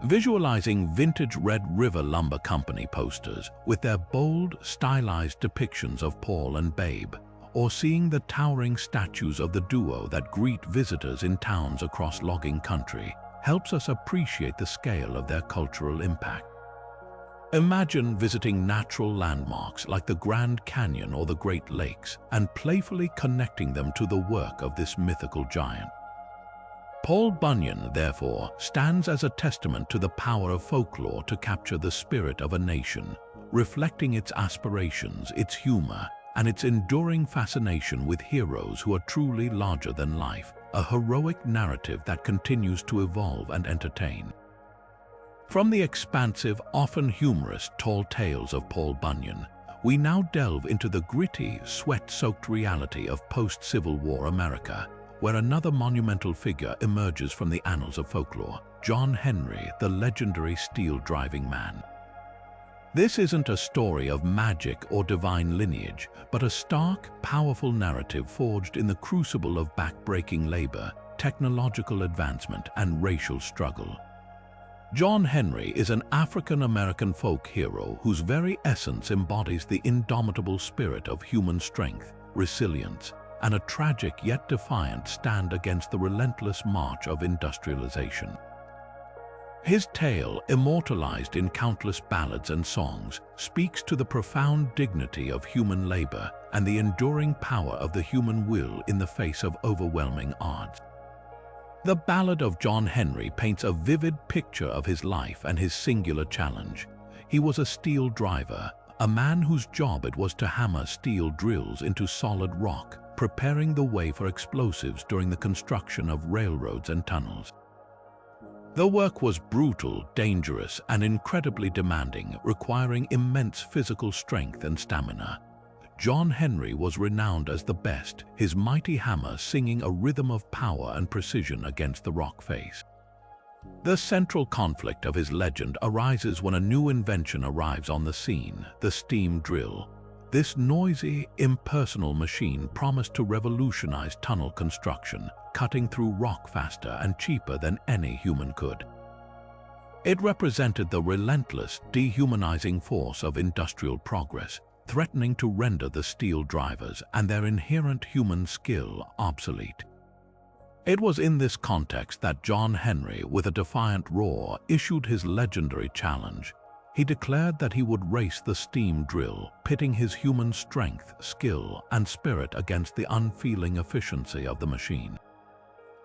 Visualizing vintage Red River Lumber Company posters with their bold, stylized depictions of Paul and Babe, or seeing the towering statues of the duo that greet visitors in towns across logging country, helps us appreciate the scale of their cultural impact. Imagine visiting natural landmarks like the Grand Canyon or the Great Lakes and playfully connecting them to the work of this mythical giant. Paul Bunyan, therefore, stands as a testament to the power of folklore to capture the spirit of a nation, reflecting its aspirations, its humor, and its enduring fascination with heroes who are truly larger than life, a heroic narrative that continues to evolve and entertain. From the expansive, often humorous tall tales of Paul Bunyan, we now delve into the gritty, sweat-soaked reality of post-Civil War America, where another monumental figure emerges from the annals of folklore, John Henry, the legendary steel-driving man. This isn't a story of magic or divine lineage, but a stark, powerful narrative forged in the crucible of back-breaking labor, technological advancement, and racial struggle. John Henry is an African-American folk hero whose very essence embodies the indomitable spirit of human strength, resilience, and a tragic yet defiant stand against the relentless march of industrialization. His tale, immortalized in countless ballads and songs, speaks to the profound dignity of human labor and the enduring power of the human will in the face of overwhelming odds. The Ballad of John Henry paints a vivid picture of his life and his singular challenge. He was a steel driver, a man whose job it was to hammer steel drills into solid rock, preparing the way for explosives during the construction of railroads and tunnels. The work was brutal, dangerous, and incredibly demanding, requiring immense physical strength and stamina. John Henry was renowned as the best, his mighty hammer singing a rhythm of power and precision against the rock face. The central conflict of his legend arises when a new invention arrives on the scene, the steam drill. This noisy, impersonal machine promised to revolutionize tunnel construction, cutting through rock faster and cheaper than any human could. It represented the relentless, dehumanizing force of industrial progress, threatening to render the steel drivers and their inherent human skill obsolete. It was in this context that John Henry, with a defiant roar, issued his legendary challenge. He declared that he would race the steam drill, pitting his human strength, skill, and spirit against the unfeeling efficiency of the machine.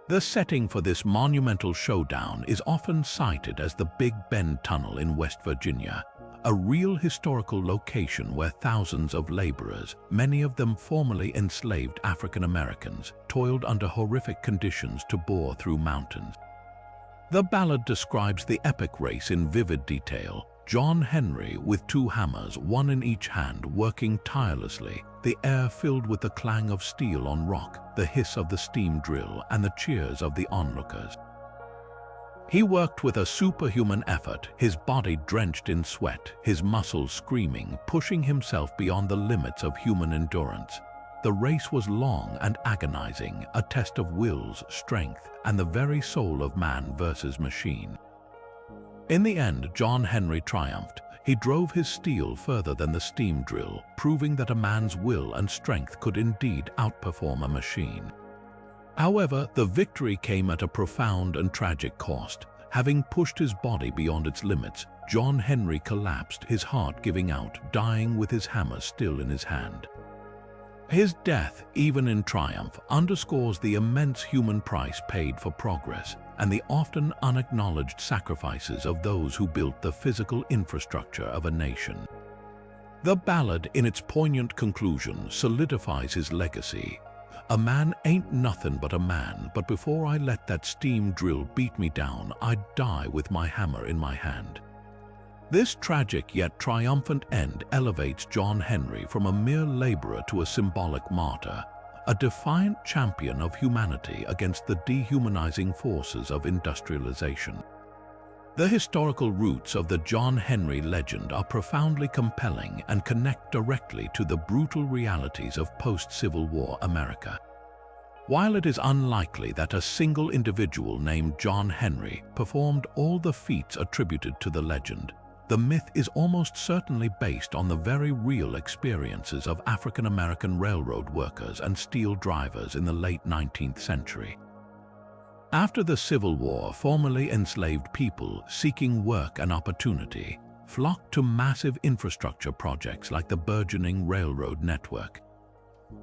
The setting for this monumental showdown is often cited as the Big Bend Tunnel in West Virginia, a real historical location where thousands of laborers, many of them formerly enslaved African Americans, toiled under horrific conditions to bore through mountains. The ballad describes the epic race in vivid detail. John Henry, with two hammers, one in each hand, working tirelessly, the air filled with the clang of steel on rock, the hiss of the steam drill, and the cheers of the onlookers. He worked with a superhuman effort, his body drenched in sweat, his muscles screaming, pushing himself beyond the limits of human endurance. The race was long and agonizing, a test of wills, strength, and the very soul of man versus machine. In the end, John Henry triumphed. He drove his steel further than the steam drill, proving that a man's will and strength could indeed outperform a machine. However, the victory came at a profound and tragic cost. Having pushed his body beyond its limits, John Henry collapsed, his heart giving out, dying with his hammer still in his hand. His death, even in triumph, underscores the immense human price paid for progress and the often unacknowledged sacrifices of those who built the physical infrastructure of a nation. The ballad, in its poignant conclusion, solidifies his legacy. A man ain't nothing but a man, but before I let that steam drill beat me down, I'd die with my hammer in my hand. This tragic yet triumphant end elevates John Henry from a mere laborer to a symbolic martyr, a defiant champion of humanity against the dehumanizing forces of industrialization. The historical roots of the John Henry legend are profoundly compelling and connect directly to the brutal realities of post-Civil War America. While it is unlikely that a single individual named John Henry performed all the feats attributed to the legend, the myth is almost certainly based on the very real experiences of African American railroad workers and steel drivers in the late 19th century. After the Civil War, formerly enslaved people seeking work and opportunity flocked to massive infrastructure projects like the burgeoning railroad network.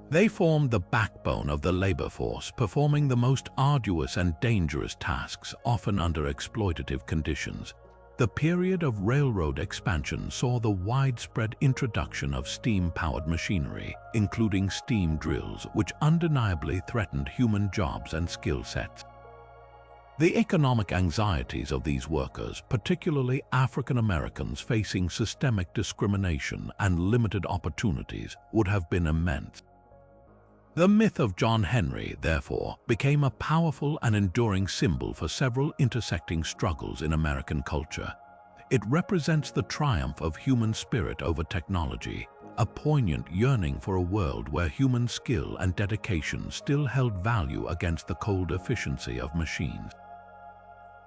They formed the backbone of the labor force, performing the most arduous and dangerous tasks, often under exploitative conditions. The period of railroad expansion saw the widespread introduction of steam-powered machinery, including steam drills, which undeniably threatened human jobs and skill sets. The economic anxieties of these workers, particularly African Americans facing systemic discrimination and limited opportunities, would have been immense. The myth of John Henry, therefore, became a powerful and enduring symbol for several intersecting struggles in American culture. It represents the triumph of human spirit over technology, a poignant yearning for a world where human skill and dedication still held value against the cold efficiency of machines.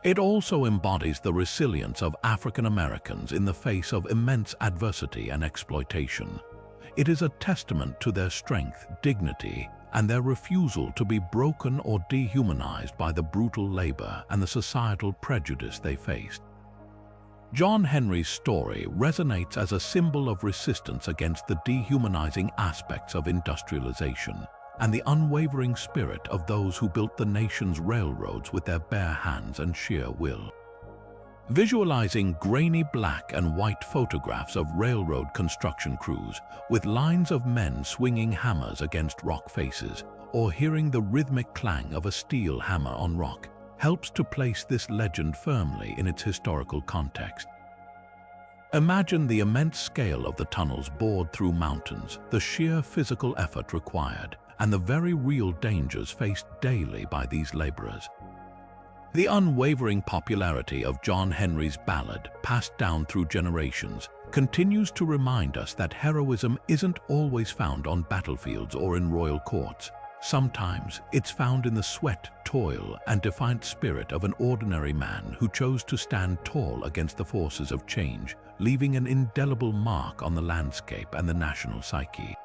It also embodies the resilience of African Americans in the face of immense adversity and exploitation. It is a testament to their strength, dignity, and their refusal to be broken or dehumanized by the brutal labor and the societal prejudice they faced. John Henry's story resonates as a symbol of resistance against the dehumanizing aspects of industrialization and the unwavering spirit of those who built the nation's railroads with their bare hands and sheer will. Visualizing grainy black and white photographs of railroad construction crews with lines of men swinging hammers against rock faces, or hearing the rhythmic clang of a steel hammer on rock, helps to place this legend firmly in its historical context. Imagine the immense scale of the tunnels bored through mountains, the sheer physical effort required, and the very real dangers faced daily by these laborers. The unwavering popularity of John Henry's ballad, passed down through generations, continues to remind us that heroism isn't always found on battlefields or in royal courts. Sometimes it's found in the sweat, toil, and defiant spirit of an ordinary man who chose to stand tall against the forces of change, leaving an indelible mark on the landscape and the national psyche.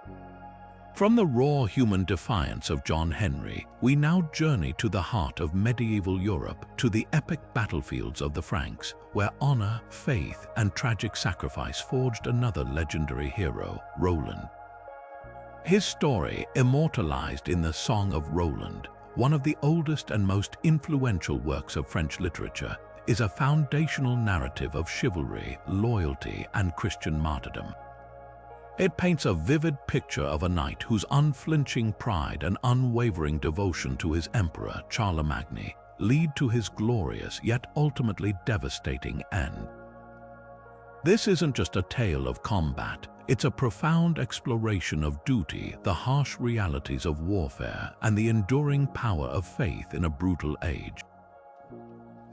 From the raw human defiance of John Henry, we now journey to the heart of medieval Europe, to the epic battlefields of the Franks, where honor, faith, and tragic sacrifice forged another legendary hero, Roland. His story, immortalized in the Song of Roland, one of the oldest and most influential works of French literature, is a foundational narrative of chivalry, loyalty, and Christian martyrdom. It paints a vivid picture of a knight whose unflinching pride and unwavering devotion to his emperor, Charlemagne, lead to his glorious yet ultimately devastating end. This isn't just a tale of combat, it's a profound exploration of duty, the harsh realities of warfare, and the enduring power of faith in a brutal age.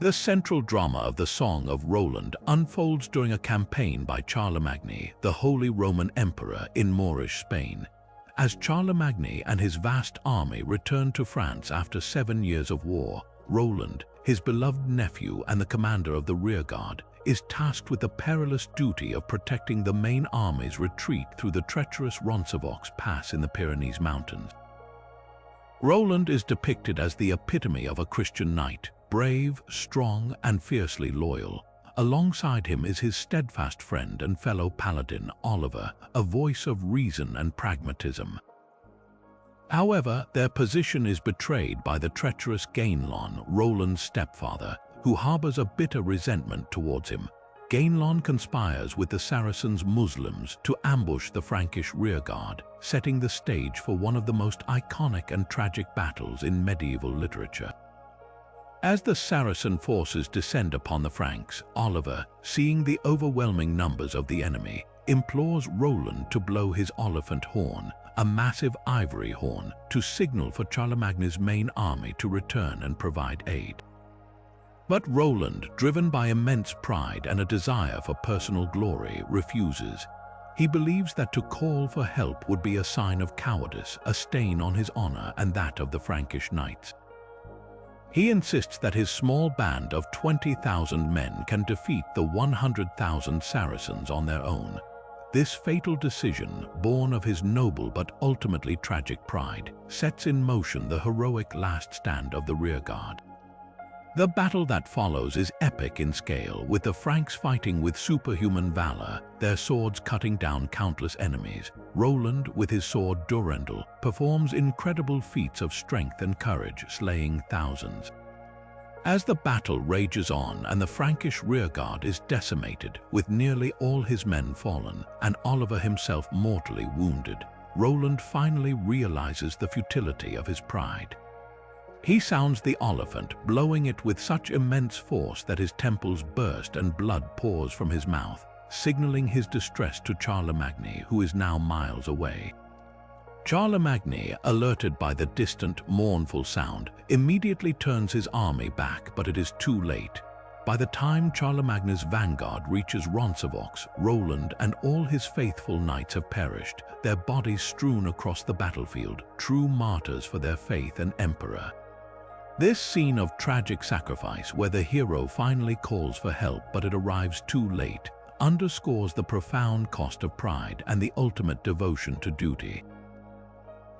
The central drama of the Song of Roland unfolds during a campaign by Charlemagne, the Holy Roman Emperor in Moorish Spain. As Charlemagne and his vast army return to France after 7 years of war, Roland, his beloved nephew and the commander of the rearguard, is tasked with the perilous duty of protecting the main army's retreat through the treacherous Roncesvalles Pass in the Pyrenees Mountains. Roland is depicted as the epitome of a Christian knight, brave, strong, and fiercely loyal. Alongside him is his steadfast friend and fellow paladin, Oliver, a voice of reason and pragmatism. However, their position is betrayed by the treacherous Ganelon, Roland's stepfather, who harbors a bitter resentment towards him. Ganelon conspires with the Saracens' Muslims to ambush the Frankish rearguard, setting the stage for one of the most iconic and tragic battles in medieval literature. As the Saracen forces descend upon the Franks, Oliver, seeing the overwhelming numbers of the enemy, implores Roland to blow his Oliphant horn, a massive ivory horn, to signal for Charlemagne's main army to return and provide aid. But Roland, driven by immense pride and a desire for personal glory, refuses. He believes that to call for help would be a sign of cowardice, a stain on his honor and that of the Frankish knights. He insists that his small band of 20,000 men can defeat the 100,000 Saracens on their own. This fatal decision, born of his noble but ultimately tragic pride, sets in motion the heroic last stand of the rearguard. The battle that follows is epic in scale, with the Franks fighting with superhuman valor, their swords cutting down countless enemies. Roland, with his sword Durendal, performs incredible feats of strength and courage, slaying thousands. As the battle rages on and the Frankish rearguard is decimated, with nearly all his men fallen and Oliver himself mortally wounded, Roland finally realizes the futility of his pride. He sounds the Oliphant, blowing it with such immense force that his temples burst and blood pours from his mouth, signaling his distress to Charlemagne, who is now miles away. Charlemagne, alerted by the distant, mournful sound, immediately turns his army back, but it is too late. By the time Charlemagne's vanguard reaches Roncesvalles, Roland and all his faithful knights have perished, their bodies strewn across the battlefield, true martyrs for their faith and emperor. This scene of tragic sacrifice, where the hero finally calls for help but it arrives too late, underscores the profound cost of pride and the ultimate devotion to duty.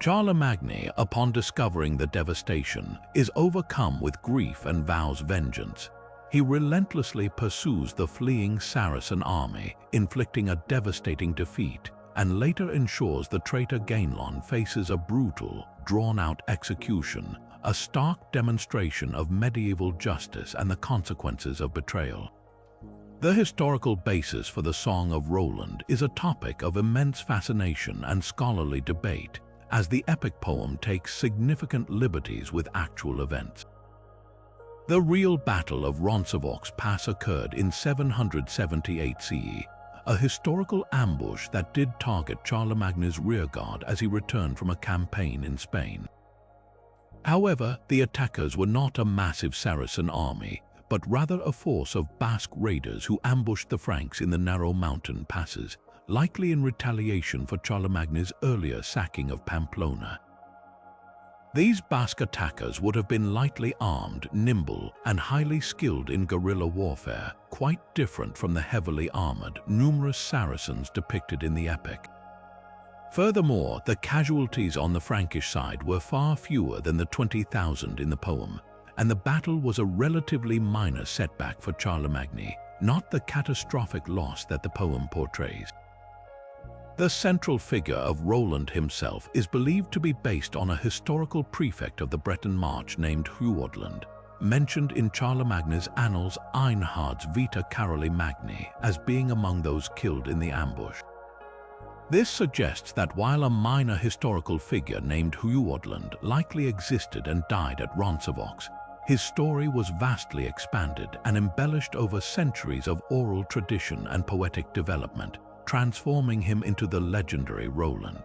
Charlemagne, upon discovering the devastation, is overcome with grief and vows vengeance. He relentlessly pursues the fleeing Saracen army, inflicting a devastating defeat, and later ensures the traitor Ganelon faces a brutal, drawn-out execution, a stark demonstration of medieval justice and the consequences of betrayal. The historical basis for the Song of Roland is a topic of immense fascination and scholarly debate, as the epic poem takes significant liberties with actual events. The real Battle of Roncesvalles Pass occurred in 778 CE, a historical ambush that did target Charlemagne's rearguard as he returned from a campaign in Spain. However, the attackers were not a massive Saracen army, but rather a force of Basque raiders who ambushed the Franks in the narrow mountain passes, likely in retaliation for Charlemagne's earlier sacking of Pamplona. These Basque attackers would have been lightly armed, nimble, and highly skilled in guerrilla warfare, quite different from the heavily armored, numerous Saracens depicted in the epic. Furthermore, the casualties on the Frankish side were far fewer than the 20,000 in the poem, and the battle was a relatively minor setback for Charlemagne, not the catastrophic loss that the poem portrays. The central figure of Roland himself is believed to be based on a historical prefect of the Breton March named Huodland, mentioned in Charlemagne's annals Einhard's Vita Caroli Magni as being among those killed in the ambush. This suggests that while a minor historical figure named Huodland likely existed and died at Roncesvalles, his story was vastly expanded and embellished over centuries of oral tradition and poetic development, transforming him into the legendary Roland.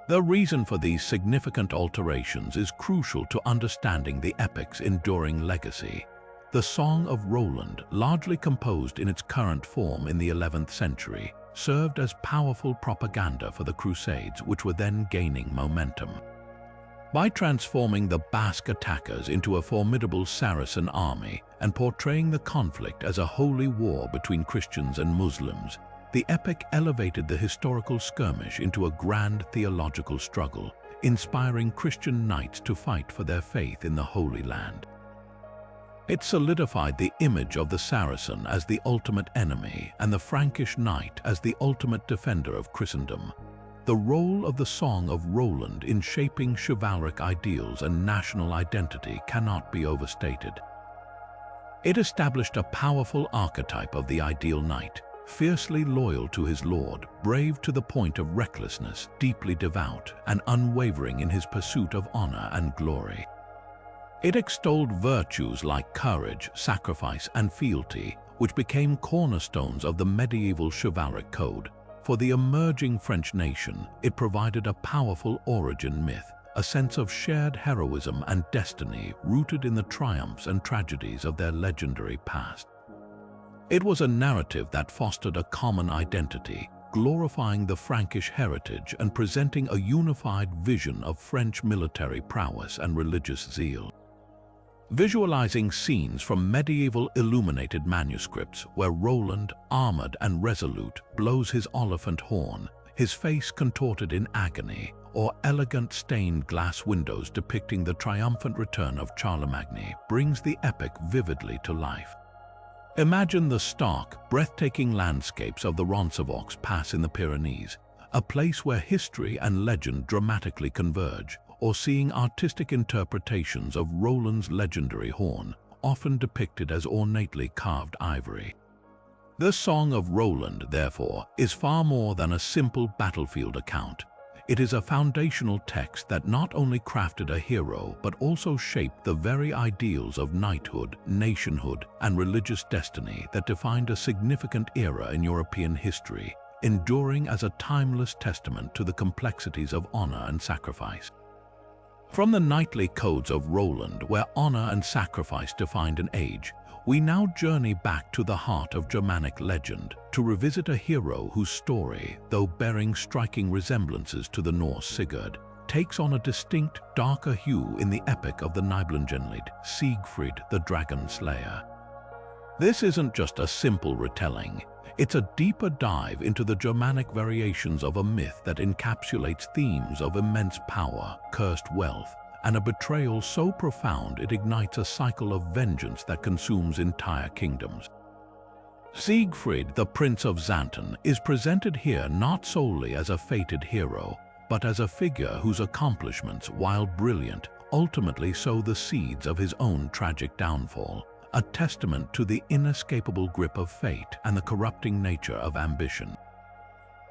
The reason for these significant alterations is crucial to understanding the epic's enduring legacy. The Song of Roland, largely composed in its current form in the 11th century, served as powerful propaganda for the Crusades, which were then gaining momentum. By transforming the Basque attackers into a formidable Saracen army and portraying the conflict as a holy war between Christians and Muslims, the epic elevated the historical skirmish into a grand theological struggle, inspiring Christian knights to fight for their faith in the Holy Land. It solidified the image of the Saracen as the ultimate enemy and the Frankish knight as the ultimate defender of Christendom. The role of the Song of Roland in shaping chivalric ideals and national identity cannot be overstated. It established a powerful archetype of the ideal knight, fiercely loyal to his lord, brave to the point of recklessness, deeply devout, and unwavering in his pursuit of honor and glory. It extolled virtues like courage, sacrifice, and fealty, which became cornerstones of the medieval chivalric code. For the emerging French nation, it provided a powerful origin myth, a sense of shared heroism and destiny rooted in the triumphs and tragedies of their legendary past. It was a narrative that fostered a common identity, glorifying the Frankish heritage and presenting a unified vision of French military prowess and religious zeal. Visualizing scenes from medieval illuminated manuscripts where Roland, armored and resolute, blows his oliphant horn, his face contorted in agony, or elegant stained glass windows depicting the triumphant return of Charlemagne, brings the epic vividly to life. Imagine the stark, breathtaking landscapes of the Roncesvalles Pass in the Pyrenees, a place where history and legend dramatically converge, or seeing artistic interpretations of Roland's legendary horn, often depicted as ornately carved ivory. The Song of Roland, therefore, is far more than a simple battlefield account. It is a foundational text that not only crafted a hero but also shaped the very ideals of knighthood, nationhood, and religious destiny that defined a significant era in European history, enduring as a timeless testament to the complexities of honor and sacrifice. From the knightly codes of Roland, where honor and sacrifice defined an age, we now journey back to the heart of Germanic legend to revisit a hero whose story, though bearing striking resemblances to the Norse Sigurd, takes on a distinct, darker hue in the epic of the Nibelungenlied, Siegfried the Dragon Slayer. This isn't just a simple retelling. It's a deeper dive into the Germanic variations of a myth that encapsulates themes of immense power, cursed wealth, and a betrayal so profound it ignites a cycle of vengeance that consumes entire kingdoms. Siegfried, the Prince of Xanten, is presented here not solely as a fated hero, but as a figure whose accomplishments, while brilliant, ultimately sow the seeds of his own tragic downfall, a testament to the inescapable grip of fate and the corrupting nature of ambition.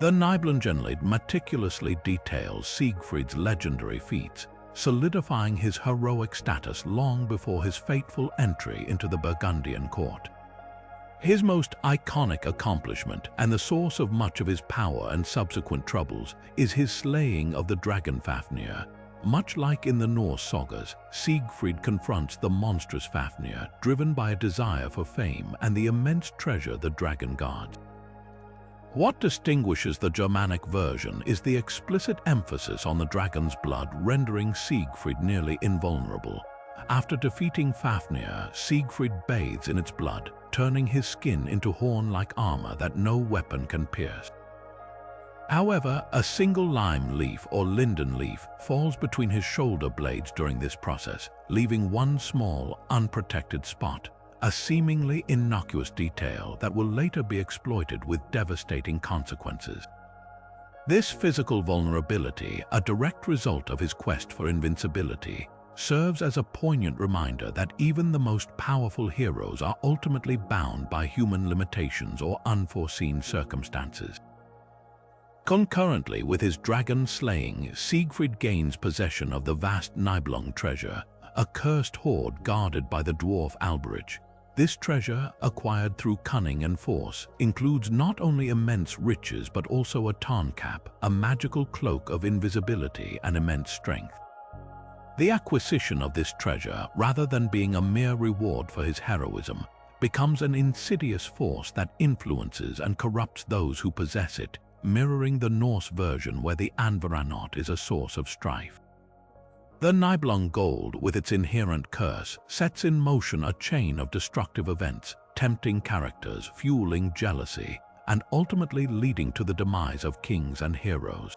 The Nibelungenlied meticulously details Siegfried's legendary feats, solidifying his heroic status long before his fateful entry into the Burgundian court. His most iconic accomplishment, and the source of much of his power and subsequent troubles, is his slaying of the dragon Fafnir. Much like in the Norse sagas, Siegfried confronts the monstrous Fafnir, driven by a desire for fame and the immense treasure the dragon guards. What distinguishes the Germanic version is the explicit emphasis on the dragon's blood, rendering Siegfried nearly invulnerable. After defeating Fafnir, Siegfried bathes in its blood, turning his skin into horn-like armor that no weapon can pierce. However, a single lime leaf or linden leaf falls between his shoulder blades during this process, leaving one small, unprotected spot, a seemingly innocuous detail that will later be exploited with devastating consequences. This physical vulnerability, a direct result of his quest for invincibility, serves as a poignant reminder that even the most powerful heroes are ultimately bound by human limitations or unforeseen circumstances. Concurrently with his dragon slaying, Siegfried gains possession of the vast Nibelung treasure, a cursed hoard guarded by the dwarf Alberich. This treasure, acquired through cunning and force, includes not only immense riches but also a Tarncap, a magical cloak of invisibility and immense strength. The acquisition of this treasure, rather than being a mere reward for his heroism, becomes an insidious force that influences and corrupts those who possess it, mirroring the Norse version where the Anvaranot is a source of strife. The Nibelung gold, with its inherent curse, sets in motion a chain of destructive events, tempting characters, fueling jealousy, and ultimately leading to the demise of kings and heroes.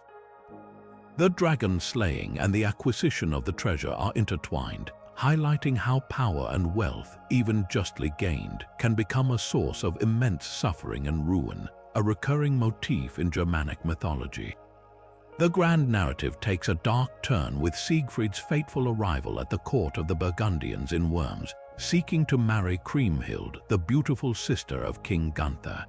The dragon slaying and the acquisition of the treasure are intertwined, highlighting how power and wealth, even justly gained, can become a source of immense suffering and ruin, a recurring motif in Germanic mythology. The grand narrative takes a dark turn with Siegfried's fateful arrival at the court of the Burgundians in Worms, seeking to marry Kriemhild, the beautiful sister of King Gunther.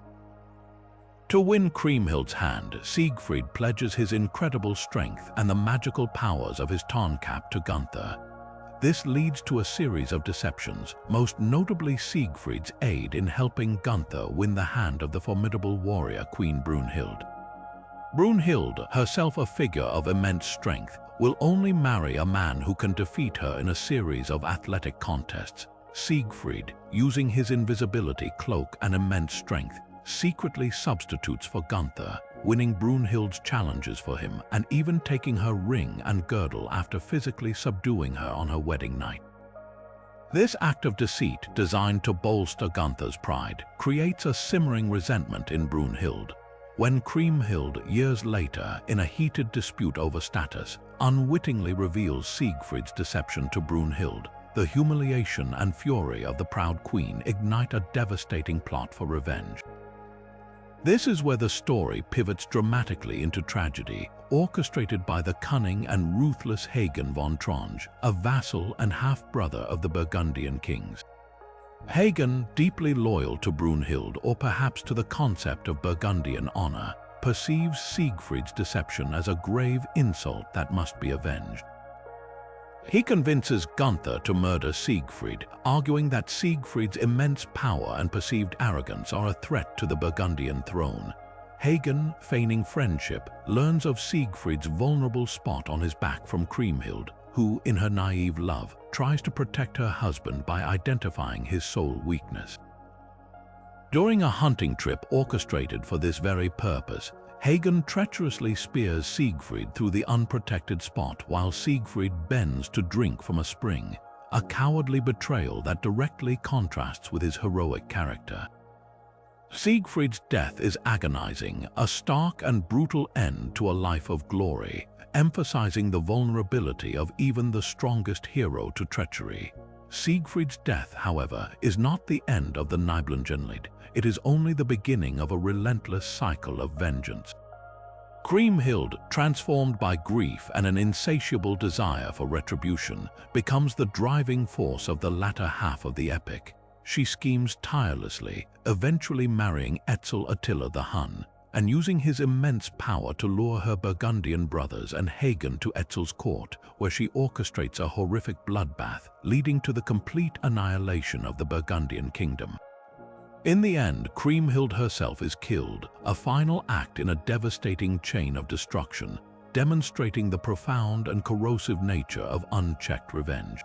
To win Kriemhild's hand, Siegfried pledges his incredible strength and the magical powers of his Tarnkap to Gunther. This leads to a series of deceptions, most notably Siegfried's aid in helping Gunther win the hand of the formidable warrior Queen Brunhild. Brunhild, herself a figure of immense strength, will only marry a man who can defeat her in a series of athletic contests. Siegfried, using his invisibility cloak and immense strength, secretly substitutes for Gunther, winning Brunhild's challenges for him and even taking her ring and girdle after physically subduing her on her wedding night. This act of deceit, designed to bolster Gunther's pride, creates a simmering resentment in Brunhild. When Kriemhild, years later, in a heated dispute over status, unwittingly reveals Siegfried's deception to Brunhild, the humiliation and fury of the proud queen ignite a devastating plot for revenge. This is where the story pivots dramatically into tragedy, orchestrated by the cunning and ruthless Hagen von Tronje, a vassal and half-brother of the Burgundian kings. Hagen, deeply loyal to Brunhild or perhaps to the concept of Burgundian honor, perceives Siegfried's deception as a grave insult that must be avenged. He convinces Gunther to murder Siegfried, arguing that Siegfried's immense power and perceived arrogance are a threat to the Burgundian throne. Hagen, feigning friendship, learns of Siegfried's vulnerable spot on his back from Kriemhild, who, in her naive love, tries to protect her husband by identifying his sole weakness. During a hunting trip orchestrated for this very purpose, Hagen treacherously spears Siegfried through the unprotected spot while Siegfried bends to drink from a spring, a cowardly betrayal that directly contrasts with his heroic character. Siegfried's death is agonizing, a stark and brutal end to a life of glory, emphasizing the vulnerability of even the strongest hero to treachery. Siegfried's death, however, is not the end of the Nibelungenlied. It is only the beginning of a relentless cycle of vengeance. Kriemhild, transformed by grief and an insatiable desire for retribution, becomes the driving force of the latter half of the epic. She schemes tirelessly, eventually marrying Etzel Attila the Hun, and using his immense power to lure her Burgundian brothers and Hagen to Etzel's court, where she orchestrates a horrific bloodbath, leading to the complete annihilation of the Burgundian kingdom. In the end, Kriemhild herself is killed, a final act in a devastating chain of destruction, demonstrating the profound and corrosive nature of unchecked revenge.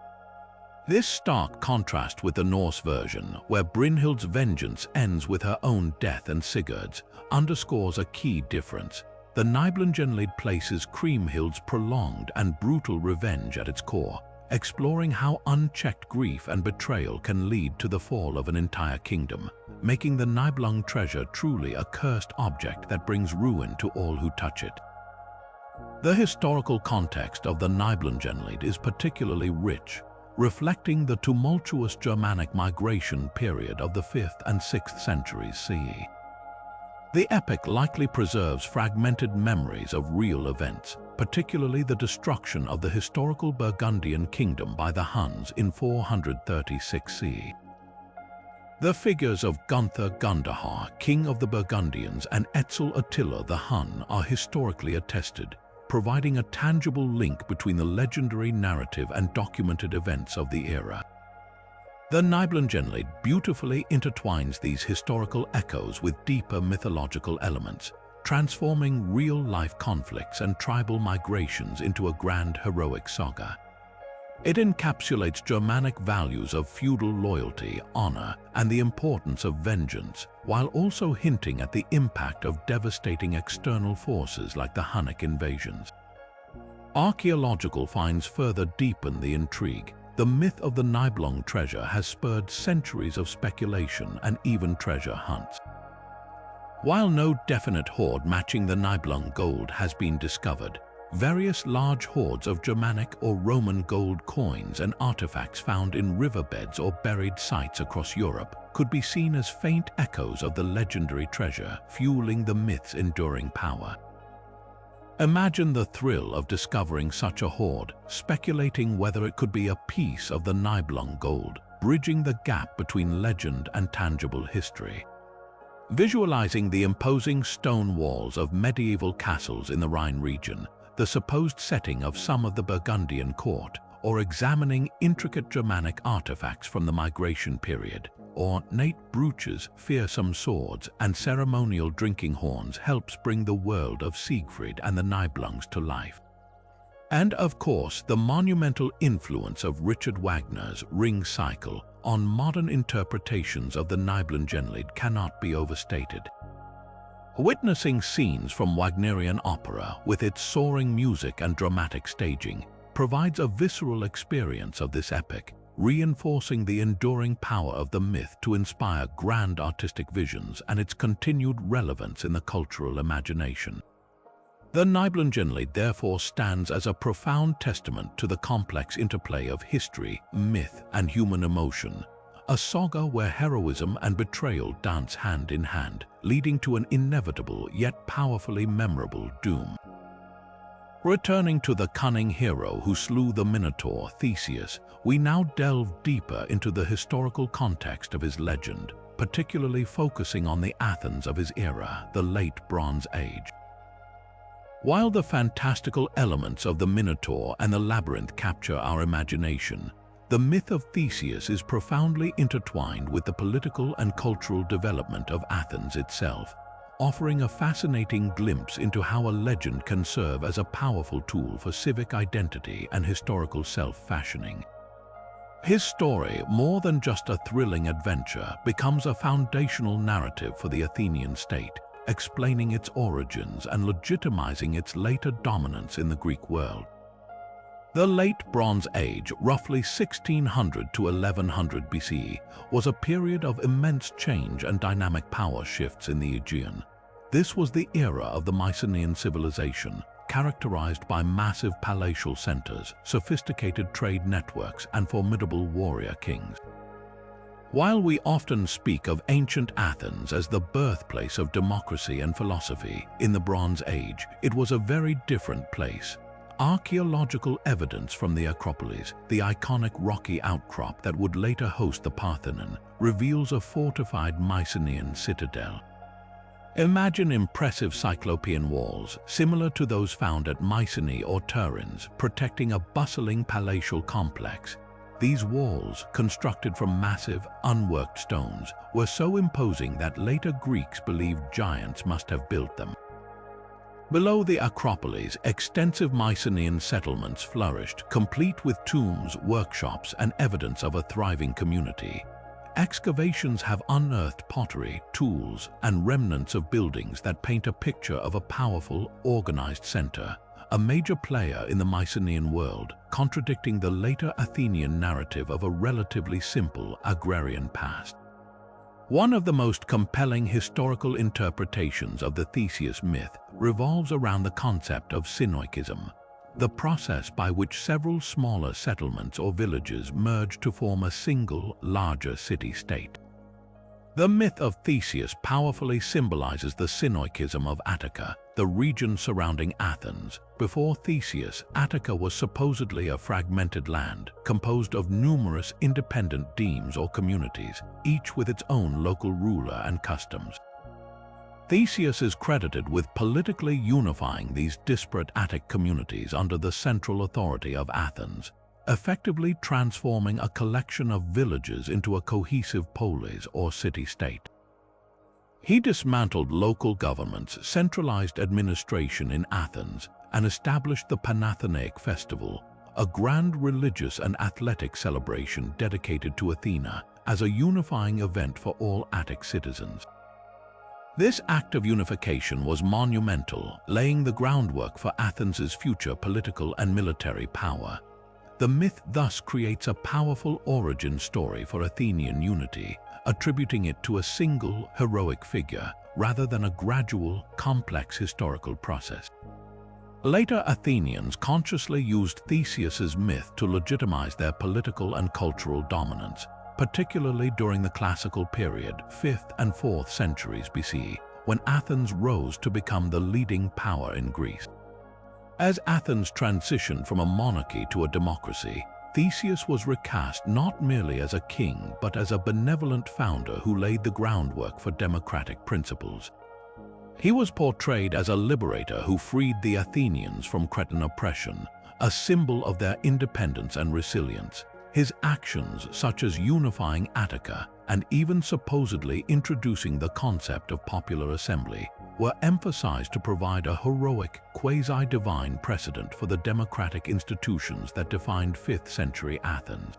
This stark contrast with the Norse version, where Brynhild's vengeance ends with her own death and Sigurd's, underscores a key difference. The Nibelungenlied places Kriemhild's prolonged and brutal revenge at its core, exploring how unchecked grief and betrayal can lead to the fall of an entire kingdom, making the Nibelung treasure truly a cursed object that brings ruin to all who touch it. The historical context of the Nibelungenlied is particularly rich, reflecting the tumultuous Germanic migration period of the 5th and 6th centuries CE. The epic likely preserves fragmented memories of real events, particularly the destruction of the historical Burgundian kingdom by the Huns in 436 CE. The figures of Gunther Gundahar, king of the Burgundians, and Etzel Attila the Hun are historically attested, providing a tangible link between the legendary narrative and documented events of the era. The Nibelungenlied beautifully intertwines these historical echoes with deeper mythological elements, transforming real-life conflicts and tribal migrations into a grand heroic saga. It encapsulates Germanic values of feudal loyalty, honor, and the importance of vengeance, while also hinting at the impact of devastating external forces like the Hunnic invasions. Archaeological finds further deepen the intrigue. The myth of the Nibelung treasure has spurred centuries of speculation and even treasure hunts. While no definite hoard matching the Nibelung gold has been discovered, various large hoards of Germanic or Roman gold coins and artifacts found in riverbeds or buried sites across Europe could be seen as faint echoes of the legendary treasure, fueling the myth's enduring power. Imagine the thrill of discovering such a hoard, speculating whether it could be a piece of the Nibelung gold, bridging the gap between legend and tangible history. Visualizing the imposing stone walls of medieval castles in the Rhine region, the supposed setting of some of the Burgundian court, or examining intricate Germanic artifacts from the migration period, ornate brooches, fearsome swords, and ceremonial drinking horns helps bring the world of Siegfried and the Nibelungs to life. And of course, the monumental influence of Richard Wagner's Ring Cycle on modern interpretations of the Nibelungenlied cannot be overstated. Witnessing scenes from Wagnerian opera with its soaring music and dramatic staging provides a visceral experience of this epic, reinforcing the enduring power of the myth to inspire grand artistic visions and its continued relevance in the cultural imagination. The Nibelungenlied therefore stands as a profound testament to the complex interplay of history, myth, and human emotion, a saga where heroism and betrayal dance hand in hand, leading to an inevitable yet powerfully memorable doom. Returning to the cunning hero who slew the Minotaur, Theseus, we now delve deeper into the historical context of his legend, particularly focusing on the Athens of his era, the Late Bronze Age. While the fantastical elements of the Minotaur and the labyrinth capture our imagination, the myth of Theseus is profoundly intertwined with the political and cultural development of Athens itself, offering a fascinating glimpse into how a legend can serve as a powerful tool for civic identity and historical self-fashioning. His story, more than just a thrilling adventure, becomes a foundational narrative for the Athenian state, explaining its origins and legitimizing its later dominance in the Greek world. The Late Bronze Age, roughly 1600 to 1100 BCE, was a period of immense change and dynamic power shifts in the Aegean. This was the era of the Mycenaean civilization, characterized by massive palatial centers, sophisticated trade networks, and formidable warrior kings. While we often speak of ancient Athens as the birthplace of democracy and philosophy, in the Bronze Age, it was a very different place. Archaeological evidence from the Acropolis, the iconic rocky outcrop that would later host the Parthenon, reveals a fortified Mycenaean citadel. Imagine impressive cyclopean walls, similar to those found at Mycenae or Tiryns, protecting a bustling palatial complex. These walls, constructed from massive, unworked stones, were so imposing that later Greeks believed giants must have built them. Below the Acropolis, extensive Mycenaean settlements flourished, complete with tombs, workshops, and evidence of a thriving community. Excavations have unearthed pottery, tools, and remnants of buildings that paint a picture of a powerful, organized center, a major player in the Mycenaean world, contradicting the later Athenian narrative of a relatively simple agrarian past. One of the most compelling historical interpretations of the Theseus myth revolves around the concept of synoikism, the process by which several smaller settlements or villages merge to form a single, larger city-state. The myth of Theseus powerfully symbolizes the synoikism of Attica, the region surrounding Athens. Before Theseus, Attica was supposedly a fragmented land, composed of numerous independent demes or communities, each with its own local ruler and customs. Theseus is credited with politically unifying these disparate Attic communities under the central authority of Athens, effectively transforming a collection of villages into a cohesive polis or city-state. He dismantled local governments, centralized administration in Athens, and established the Panathenaic festival, a grand religious and athletic celebration dedicated to Athena as a unifying event for all Attic citizens. This act of unification was monumental, laying the groundwork for Athens' future political and military power. The myth thus creates a powerful origin story for Athenian unity, attributing it to a single heroic figure rather than a gradual, complex historical process. Later Athenians consciously used Theseus's myth to legitimize their political and cultural dominance, particularly during the classical period, 5th and 4th centuries BC, when Athens rose to become the leading power in Greece. As Athens transitioned from a monarchy to a democracy, Theseus was recast not merely as a king but as a benevolent founder who laid the groundwork for democratic principles. He was portrayed as a liberator who freed the Athenians from Cretan oppression, a symbol of their independence and resilience. His actions, such as unifying Attica and even supposedly introducing the concept of popular assembly, were emphasized to provide a heroic, quasi-divine precedent for the democratic institutions that defined 5th century Athens.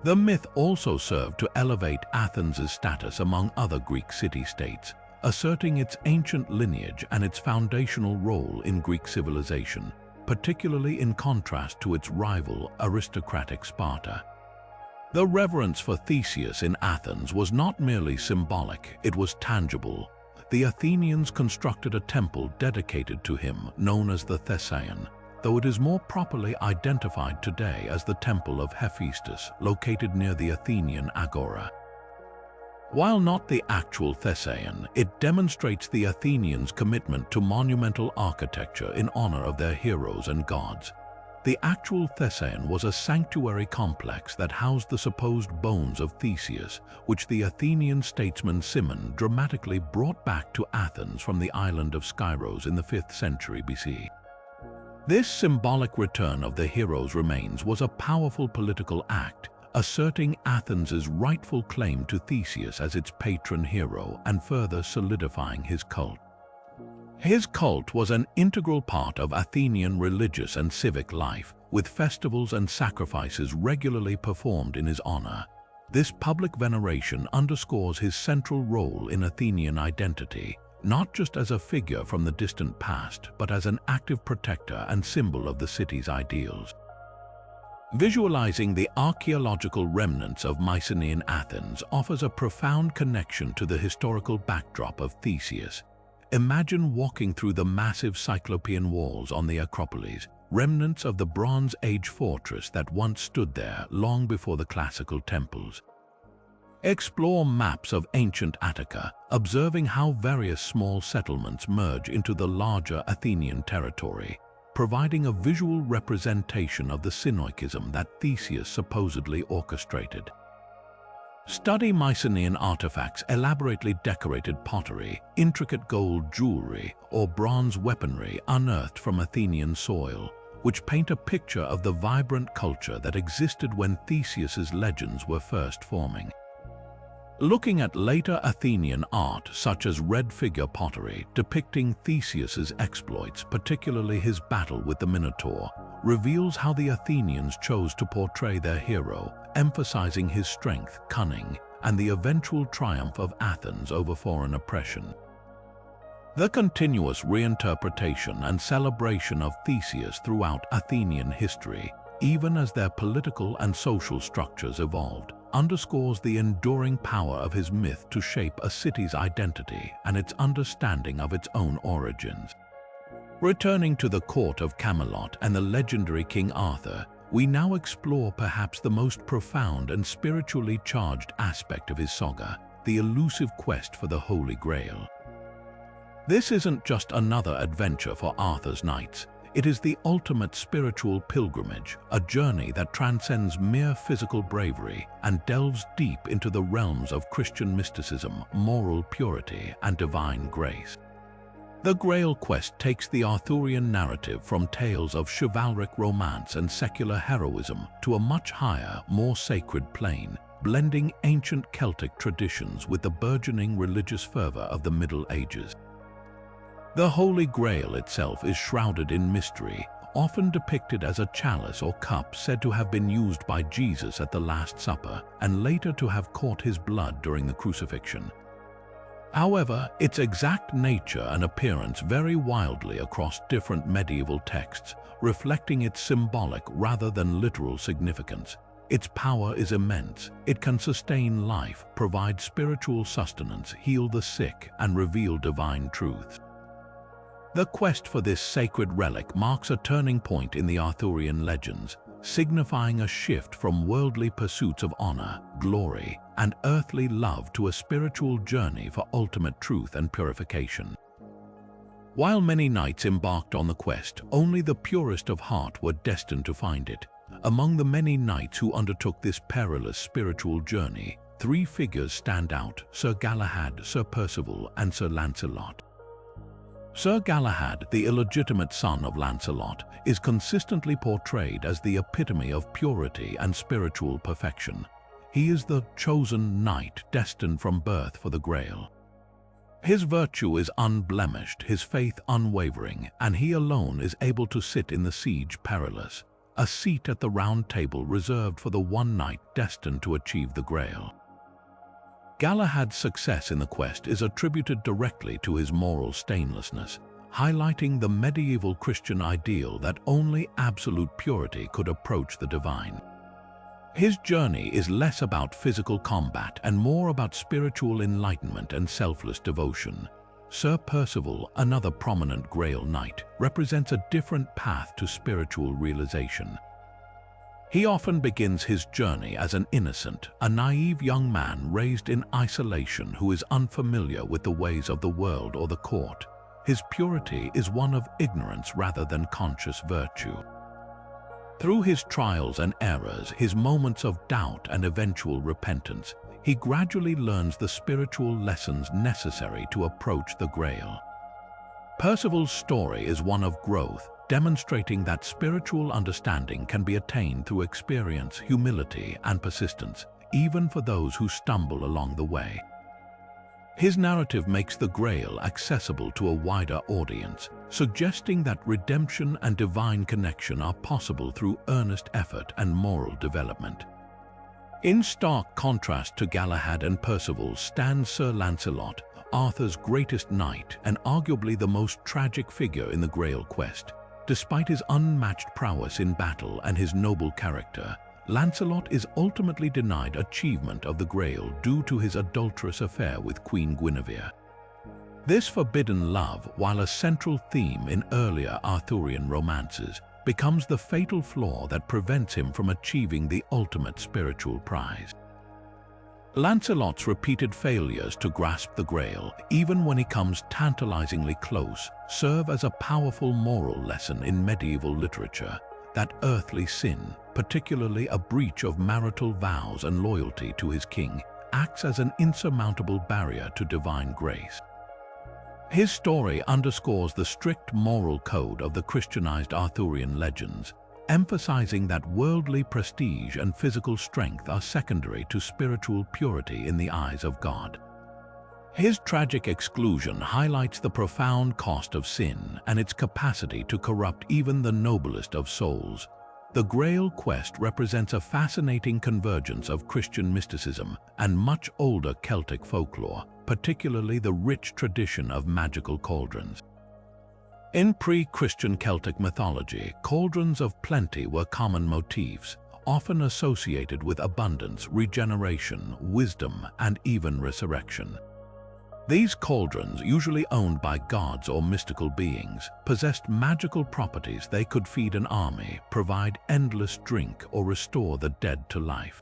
The myth also served to elevate Athens' status among other Greek city-states, asserting its ancient lineage and its foundational role in Greek civilization, particularly in contrast to its rival aristocratic Sparta. The reverence for Theseus in Athens was not merely symbolic, it was tangible. The Athenians constructed a temple dedicated to him, known as the Thessaion, though it is more properly identified today as the Temple of Hephaestus, located near the Athenian Agora. While not the actual Thessaion, it demonstrates the Athenians' commitment to monumental architecture in honor of their heroes and gods. The actual Thessaion was a sanctuary complex that housed the supposed bones of Theseus, which the Athenian statesman Cimon dramatically brought back to Athens from the island of Skyros in the 5th century BC. This symbolic return of the hero's remains was a powerful political act, asserting Athens' rightful claim to Theseus as its patron hero and further solidifying his cult. His cult was an integral part of Athenian religious and civic life, with festivals and sacrifices regularly performed in his honor. This public veneration underscores his central role in Athenian identity, not just as a figure from the distant past, but as an active protector and symbol of the city's ideals. Visualizing the archaeological remnants of Mycenaean Athens offers a profound connection to the historical backdrop of Theseus. Imagine walking through the massive Cyclopean walls on the Acropolis, remnants of the Bronze Age fortress that once stood there long before the classical temples. Explore maps of ancient Attica, observing how various small settlements merge into the larger Athenian territory, providing a visual representation of the synoikism that Theseus supposedly orchestrated. Study Mycenaean artifacts, elaborately decorated pottery, intricate gold jewelry, or bronze weaponry unearthed from Athenian soil, which paint a picture of the vibrant culture that existed when Theseus's legends were first forming. Looking at later Athenian art, such as red figure pottery depicting Theseus's exploits, particularly his battle with the Minotaur, reveals how the Athenians chose to portray their hero, emphasizing his strength, cunning, and the eventual triumph of Athens over foreign oppression. The continuous reinterpretation and celebration of Theseus throughout Athenian history, even as their political and social structures evolved, underscores the enduring power of his myth to shape a city's identity and its understanding of its own origins. Returning to the court of Camelot and the legendary King Arthur, we now explore perhaps the most profound and spiritually charged aspect of his saga, the elusive quest for the Holy Grail. This isn't just another adventure for Arthur's knights. It is the ultimate spiritual pilgrimage, a journey that transcends mere physical bravery and delves deep into the realms of Christian mysticism, moral purity, and divine grace. The Grail quest takes the Arthurian narrative from tales of chivalric romance and secular heroism to a much higher, more sacred plane, blending ancient Celtic traditions with the burgeoning religious fervor of the Middle Ages. The Holy Grail itself is shrouded in mystery, often depicted as a chalice or cup said to have been used by Jesus at the Last Supper and later to have caught his blood during the crucifixion. However, its exact nature and appearance vary wildly across different medieval texts, reflecting its symbolic rather than literal significance. Its power is immense. It can sustain life, provide spiritual sustenance, heal the sick, and reveal divine truths. The quest for this sacred relic marks a turning point in the Arthurian legends, signifying a shift from worldly pursuits of honor, glory, and earthly love to a spiritual journey for ultimate truth and purification. While many knights embarked on the quest, only the purest of heart were destined to find it. Among the many knights who undertook this perilous spiritual journey, three figures stand out: Sir Galahad, Sir Percival, and Sir Lancelot. Sir Galahad, the illegitimate son of Lancelot, is consistently portrayed as the epitome of purity and spiritual perfection. He is the chosen knight destined from birth for the Grail. His virtue is unblemished, his faith unwavering, and he alone is able to sit in the Siege Perilous, a seat at the Round Table reserved for the one knight destined to achieve the Grail. Galahad's success in the quest is attributed directly to his moral stainlessness, highlighting the medieval Christian ideal that only absolute purity could approach the divine. His journey is less about physical combat and more about spiritual enlightenment and selfless devotion. Sir Percival, another prominent Grail knight, represents a different path to spiritual realization. He often begins his journey as an innocent, a naive young man raised in isolation who is unfamiliar with the ways of the world or the court. His purity is one of ignorance rather than conscious virtue. Through his trials and errors, his moments of doubt and eventual repentance, he gradually learns the spiritual lessons necessary to approach the Grail. Percival's story is one of growth, demonstrating that spiritual understanding can be attained through experience, humility, and persistence, even for those who stumble along the way. His narrative makes the Grail accessible to a wider audience, suggesting that redemption and divine connection are possible through earnest effort and moral development. In stark contrast to Galahad and Percival stands Sir Lancelot, Arthur's greatest knight and arguably the most tragic figure in the Grail quest. Despite his unmatched prowess in battle and his noble character, Lancelot is ultimately denied achievement of the Grail due to his adulterous affair with Queen Guinevere. This forbidden love, while a central theme in earlier Arthurian romances, becomes the fatal flaw that prevents him from achieving the ultimate spiritual prize. Lancelot's repeated failures to grasp the Grail, even when he comes tantalizingly close, serve as a powerful moral lesson in medieval literature that earthly sin, particularly a breach of marital vows and loyalty to his king, acts as an insurmountable barrier to divine grace. His story underscores the strict moral code of the Christianized Arthurian legends, emphasizing that worldly prestige and physical strength are secondary to spiritual purity in the eyes of God. His tragic exclusion highlights the profound cost of sin and its capacity to corrupt even the noblest of souls. The Grail quest represents a fascinating convergence of Christian mysticism and much older Celtic folklore, particularly the rich tradition of magical cauldrons. In pre-Christian Celtic mythology, cauldrons of plenty were common motifs, often associated with abundance, regeneration, wisdom, and even resurrection. These cauldrons, usually owned by gods or mystical beings, possessed magical properties. They could feed an army, provide endless drink, or restore the dead to life.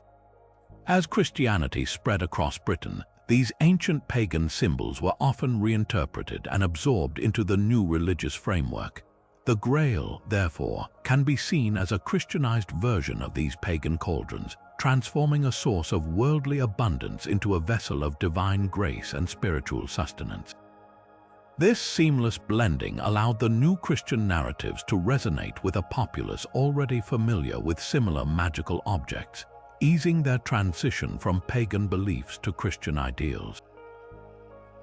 As Christianity spread across Britain, these ancient pagan symbols were often reinterpreted and absorbed into the new religious framework. The Grail, therefore, can be seen as a Christianized version of these pagan cauldrons, transforming a source of worldly abundance into a vessel of divine grace and spiritual sustenance. This seamless blending allowed the new Christian narratives to resonate with a populace already familiar with similar magical objects, easing their transition from pagan beliefs to Christian ideals.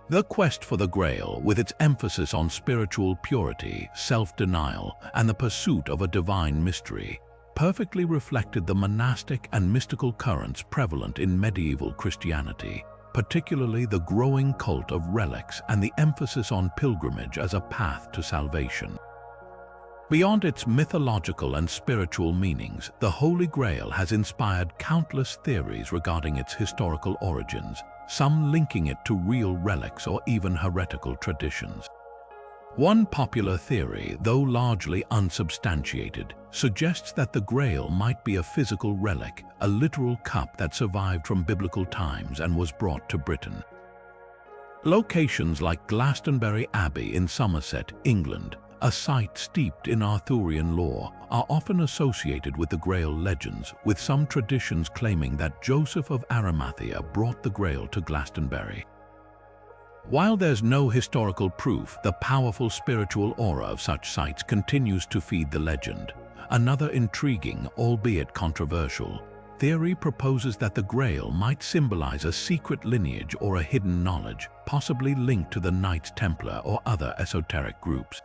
The quest for the Grail, with its emphasis on spiritual purity, self-denial, and the pursuit of a divine mystery, perfectly reflected the monastic and mystical currents prevalent in medieval Christianity, particularly the growing cult of relics and the emphasis on pilgrimage as a path to salvation. Beyond its mythological and spiritual meanings, the Holy Grail has inspired countless theories regarding its historical origins, some linking it to real relics or even heretical traditions. One popular theory, though largely unsubstantiated, suggests that the Grail might be a physical relic, a literal cup that survived from biblical times and was brought to Britain. Locations like Glastonbury Abbey in Somerset, England, a site steeped in Arthurian lore, are often associated with the Grail legends, with some traditions claiming that Joseph of Arimathea brought the Grail to Glastonbury. While there's no historical proof, the powerful spiritual aura of such sites continues to feed the legend. Another intriguing, albeit controversial, theory proposes that the Grail might symbolize a secret lineage or a hidden knowledge, possibly linked to the Knights Templar or other esoteric groups.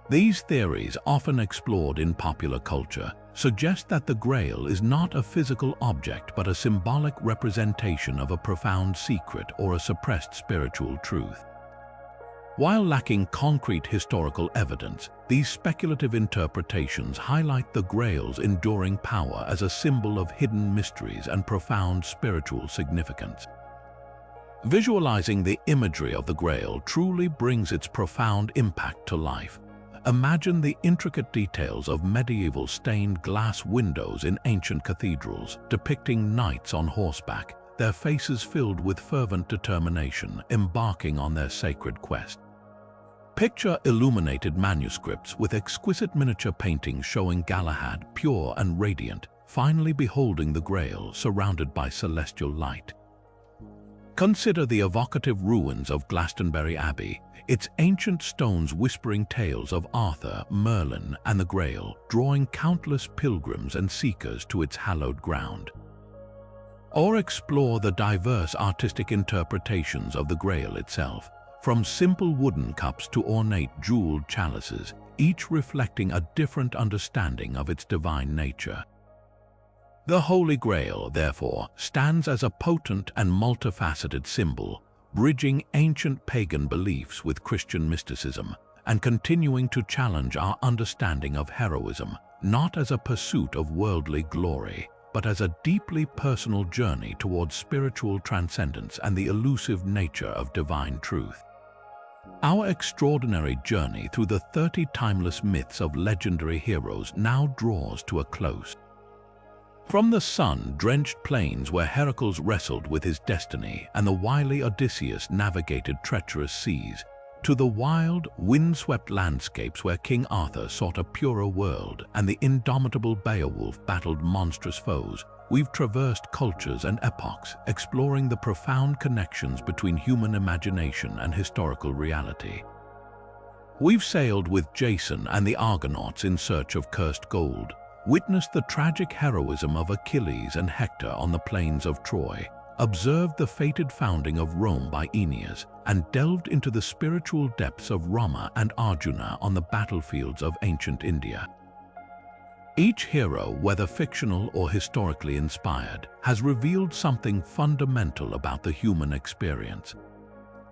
These theories, often explored in popular culture, suggest that the Grail is not a physical object but a symbolic representation of a profound secret or a suppressed spiritual truth. While lacking concrete historical evidence, these speculative interpretations highlight the Grail's enduring power as a symbol of hidden mysteries and profound spiritual significance. Visualizing the imagery of the Grail truly brings its profound impact to life. Imagine the intricate details of medieval stained glass windows in ancient cathedrals, depicting knights on horseback, their faces filled with fervent determination, embarking on their sacred quest. Picture illuminated manuscripts with exquisite miniature paintings showing Galahad, pure and radiant, finally beholding the Grail surrounded by celestial light. Consider the evocative ruins of Glastonbury Abbey, its ancient stones whispering tales of Arthur, Merlin, and the Grail, drawing countless pilgrims and seekers to its hallowed ground. Or explore the diverse artistic interpretations of the Grail itself, from simple wooden cups to ornate jeweled chalices, each reflecting a different understanding of its divine nature. The Holy Grail, therefore, stands as a potent and multifaceted symbol, bridging ancient pagan beliefs with Christian mysticism and continuing to challenge our understanding of heroism, not as a pursuit of worldly glory, but as a deeply personal journey towards spiritual transcendence and the elusive nature of divine truth. Our extraordinary journey through the 30 timeless myths of legendary heroes now draws to a close. From the sun-drenched plains where Heracles wrestled with his destiny and the wily Odysseus navigated treacherous seas, to the wild, wind-swept landscapes where King Arthur sought a purer world and the indomitable Beowulf battled monstrous foes, we've traversed cultures and epochs, exploring the profound connections between human imagination and historical reality. We've sailed with Jason and the Argonauts in search of cursed gold, witnessed the tragic heroism of Achilles and Hector on the plains of Troy, observed the fated founding of Rome by Aeneas, and delved into the spiritual depths of Rama and Arjuna on the battlefields of ancient India. Each hero, whether fictional or historically inspired, has revealed something fundamental about the human experience.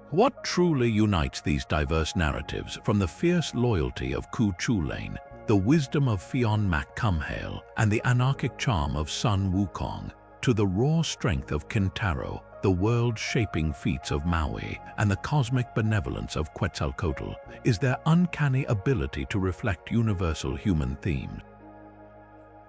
What truly unites these diverse narratives, from the fierce loyalty of Cu Chulainn, the wisdom of Fionn mac Cumhaill, and the anarchic charm of Sun Wukong, to the raw strength of Kintaro, the world-shaping feats of Maui, and the cosmic benevolence of Quetzalcoatl, is their uncanny ability to reflect universal human themes.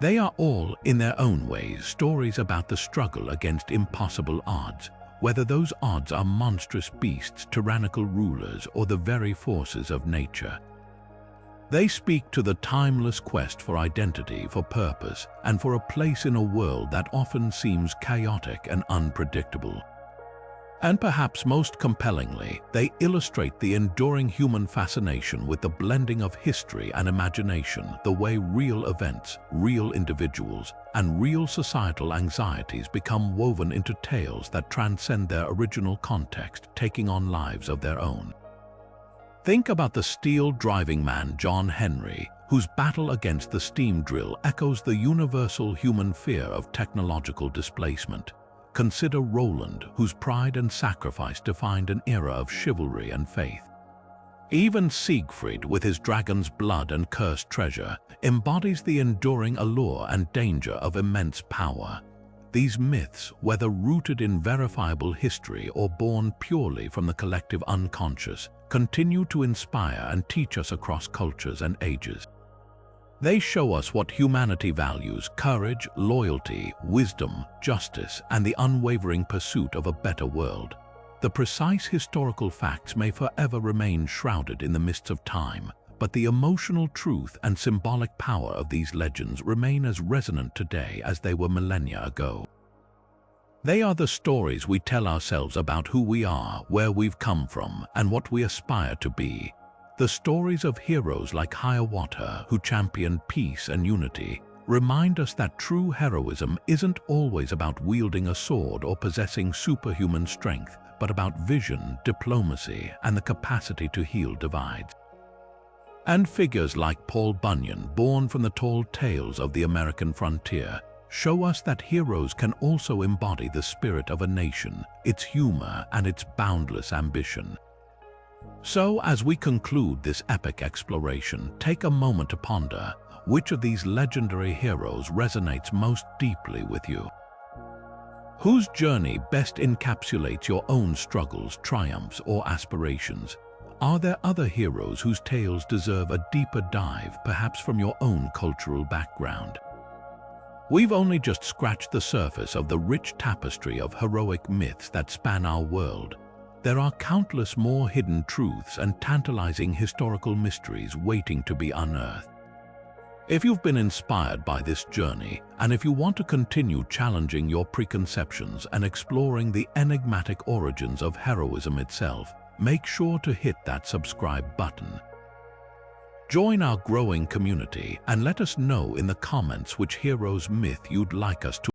They are all, in their own ways, stories about the struggle against impossible odds, whether those odds are monstrous beasts, tyrannical rulers, or the very forces of nature. They speak to the timeless quest for identity, for purpose, and for a place in a world that often seems chaotic and unpredictable. And perhaps most compellingly, they illustrate the enduring human fascination with the blending of history and imagination, the way real events, real individuals, and real societal anxieties become woven into tales that transcend their original context, taking on lives of their own. Think about the steel-driving man John Henry, whose battle against the steam drill echoes the universal human fear of technological displacement. Consider Roland, whose pride and sacrifice defined an era of chivalry and faith. Even Siegfried, with his dragon's blood and cursed treasure, embodies the enduring allure and danger of immense power. These myths, whether rooted in verifiable history or born purely from the collective unconscious, continue to inspire and teach us across cultures and ages. They show us what humanity values: courage, loyalty, wisdom, justice, and the unwavering pursuit of a better world. The precise historical facts may forever remain shrouded in the mists of time, but the emotional truth and symbolic power of these legends remain as resonant today as they were millennia ago. They are the stories we tell ourselves about who we are, where we've come from, and what we aspire to be. The stories of heroes like Hiawatha, who championed peace and unity, remind us that true heroism isn't always about wielding a sword or possessing superhuman strength, but about vision, diplomacy, and the capacity to heal divides. And figures like Paul Bunyan, born from the tall tales of the American frontier, show us that heroes can also embody the spirit of a nation, its humor, and its boundless ambition. So, as we conclude this epic exploration, take a moment to ponder which of these legendary heroes resonates most deeply with you. Whose journey best encapsulates your own struggles, triumphs, or aspirations? Are there other heroes whose tales deserve a deeper dive, perhaps from your own cultural background? We've only just scratched the surface of the rich tapestry of heroic myths that span our world. There are countless more hidden truths and tantalizing historical mysteries waiting to be unearthed. If you've been inspired by this journey, and if you want to continue challenging your preconceptions and exploring the enigmatic origins of heroism itself, make sure to hit that subscribe button. Join our growing community and let us know in the comments which hero's myth you'd like us to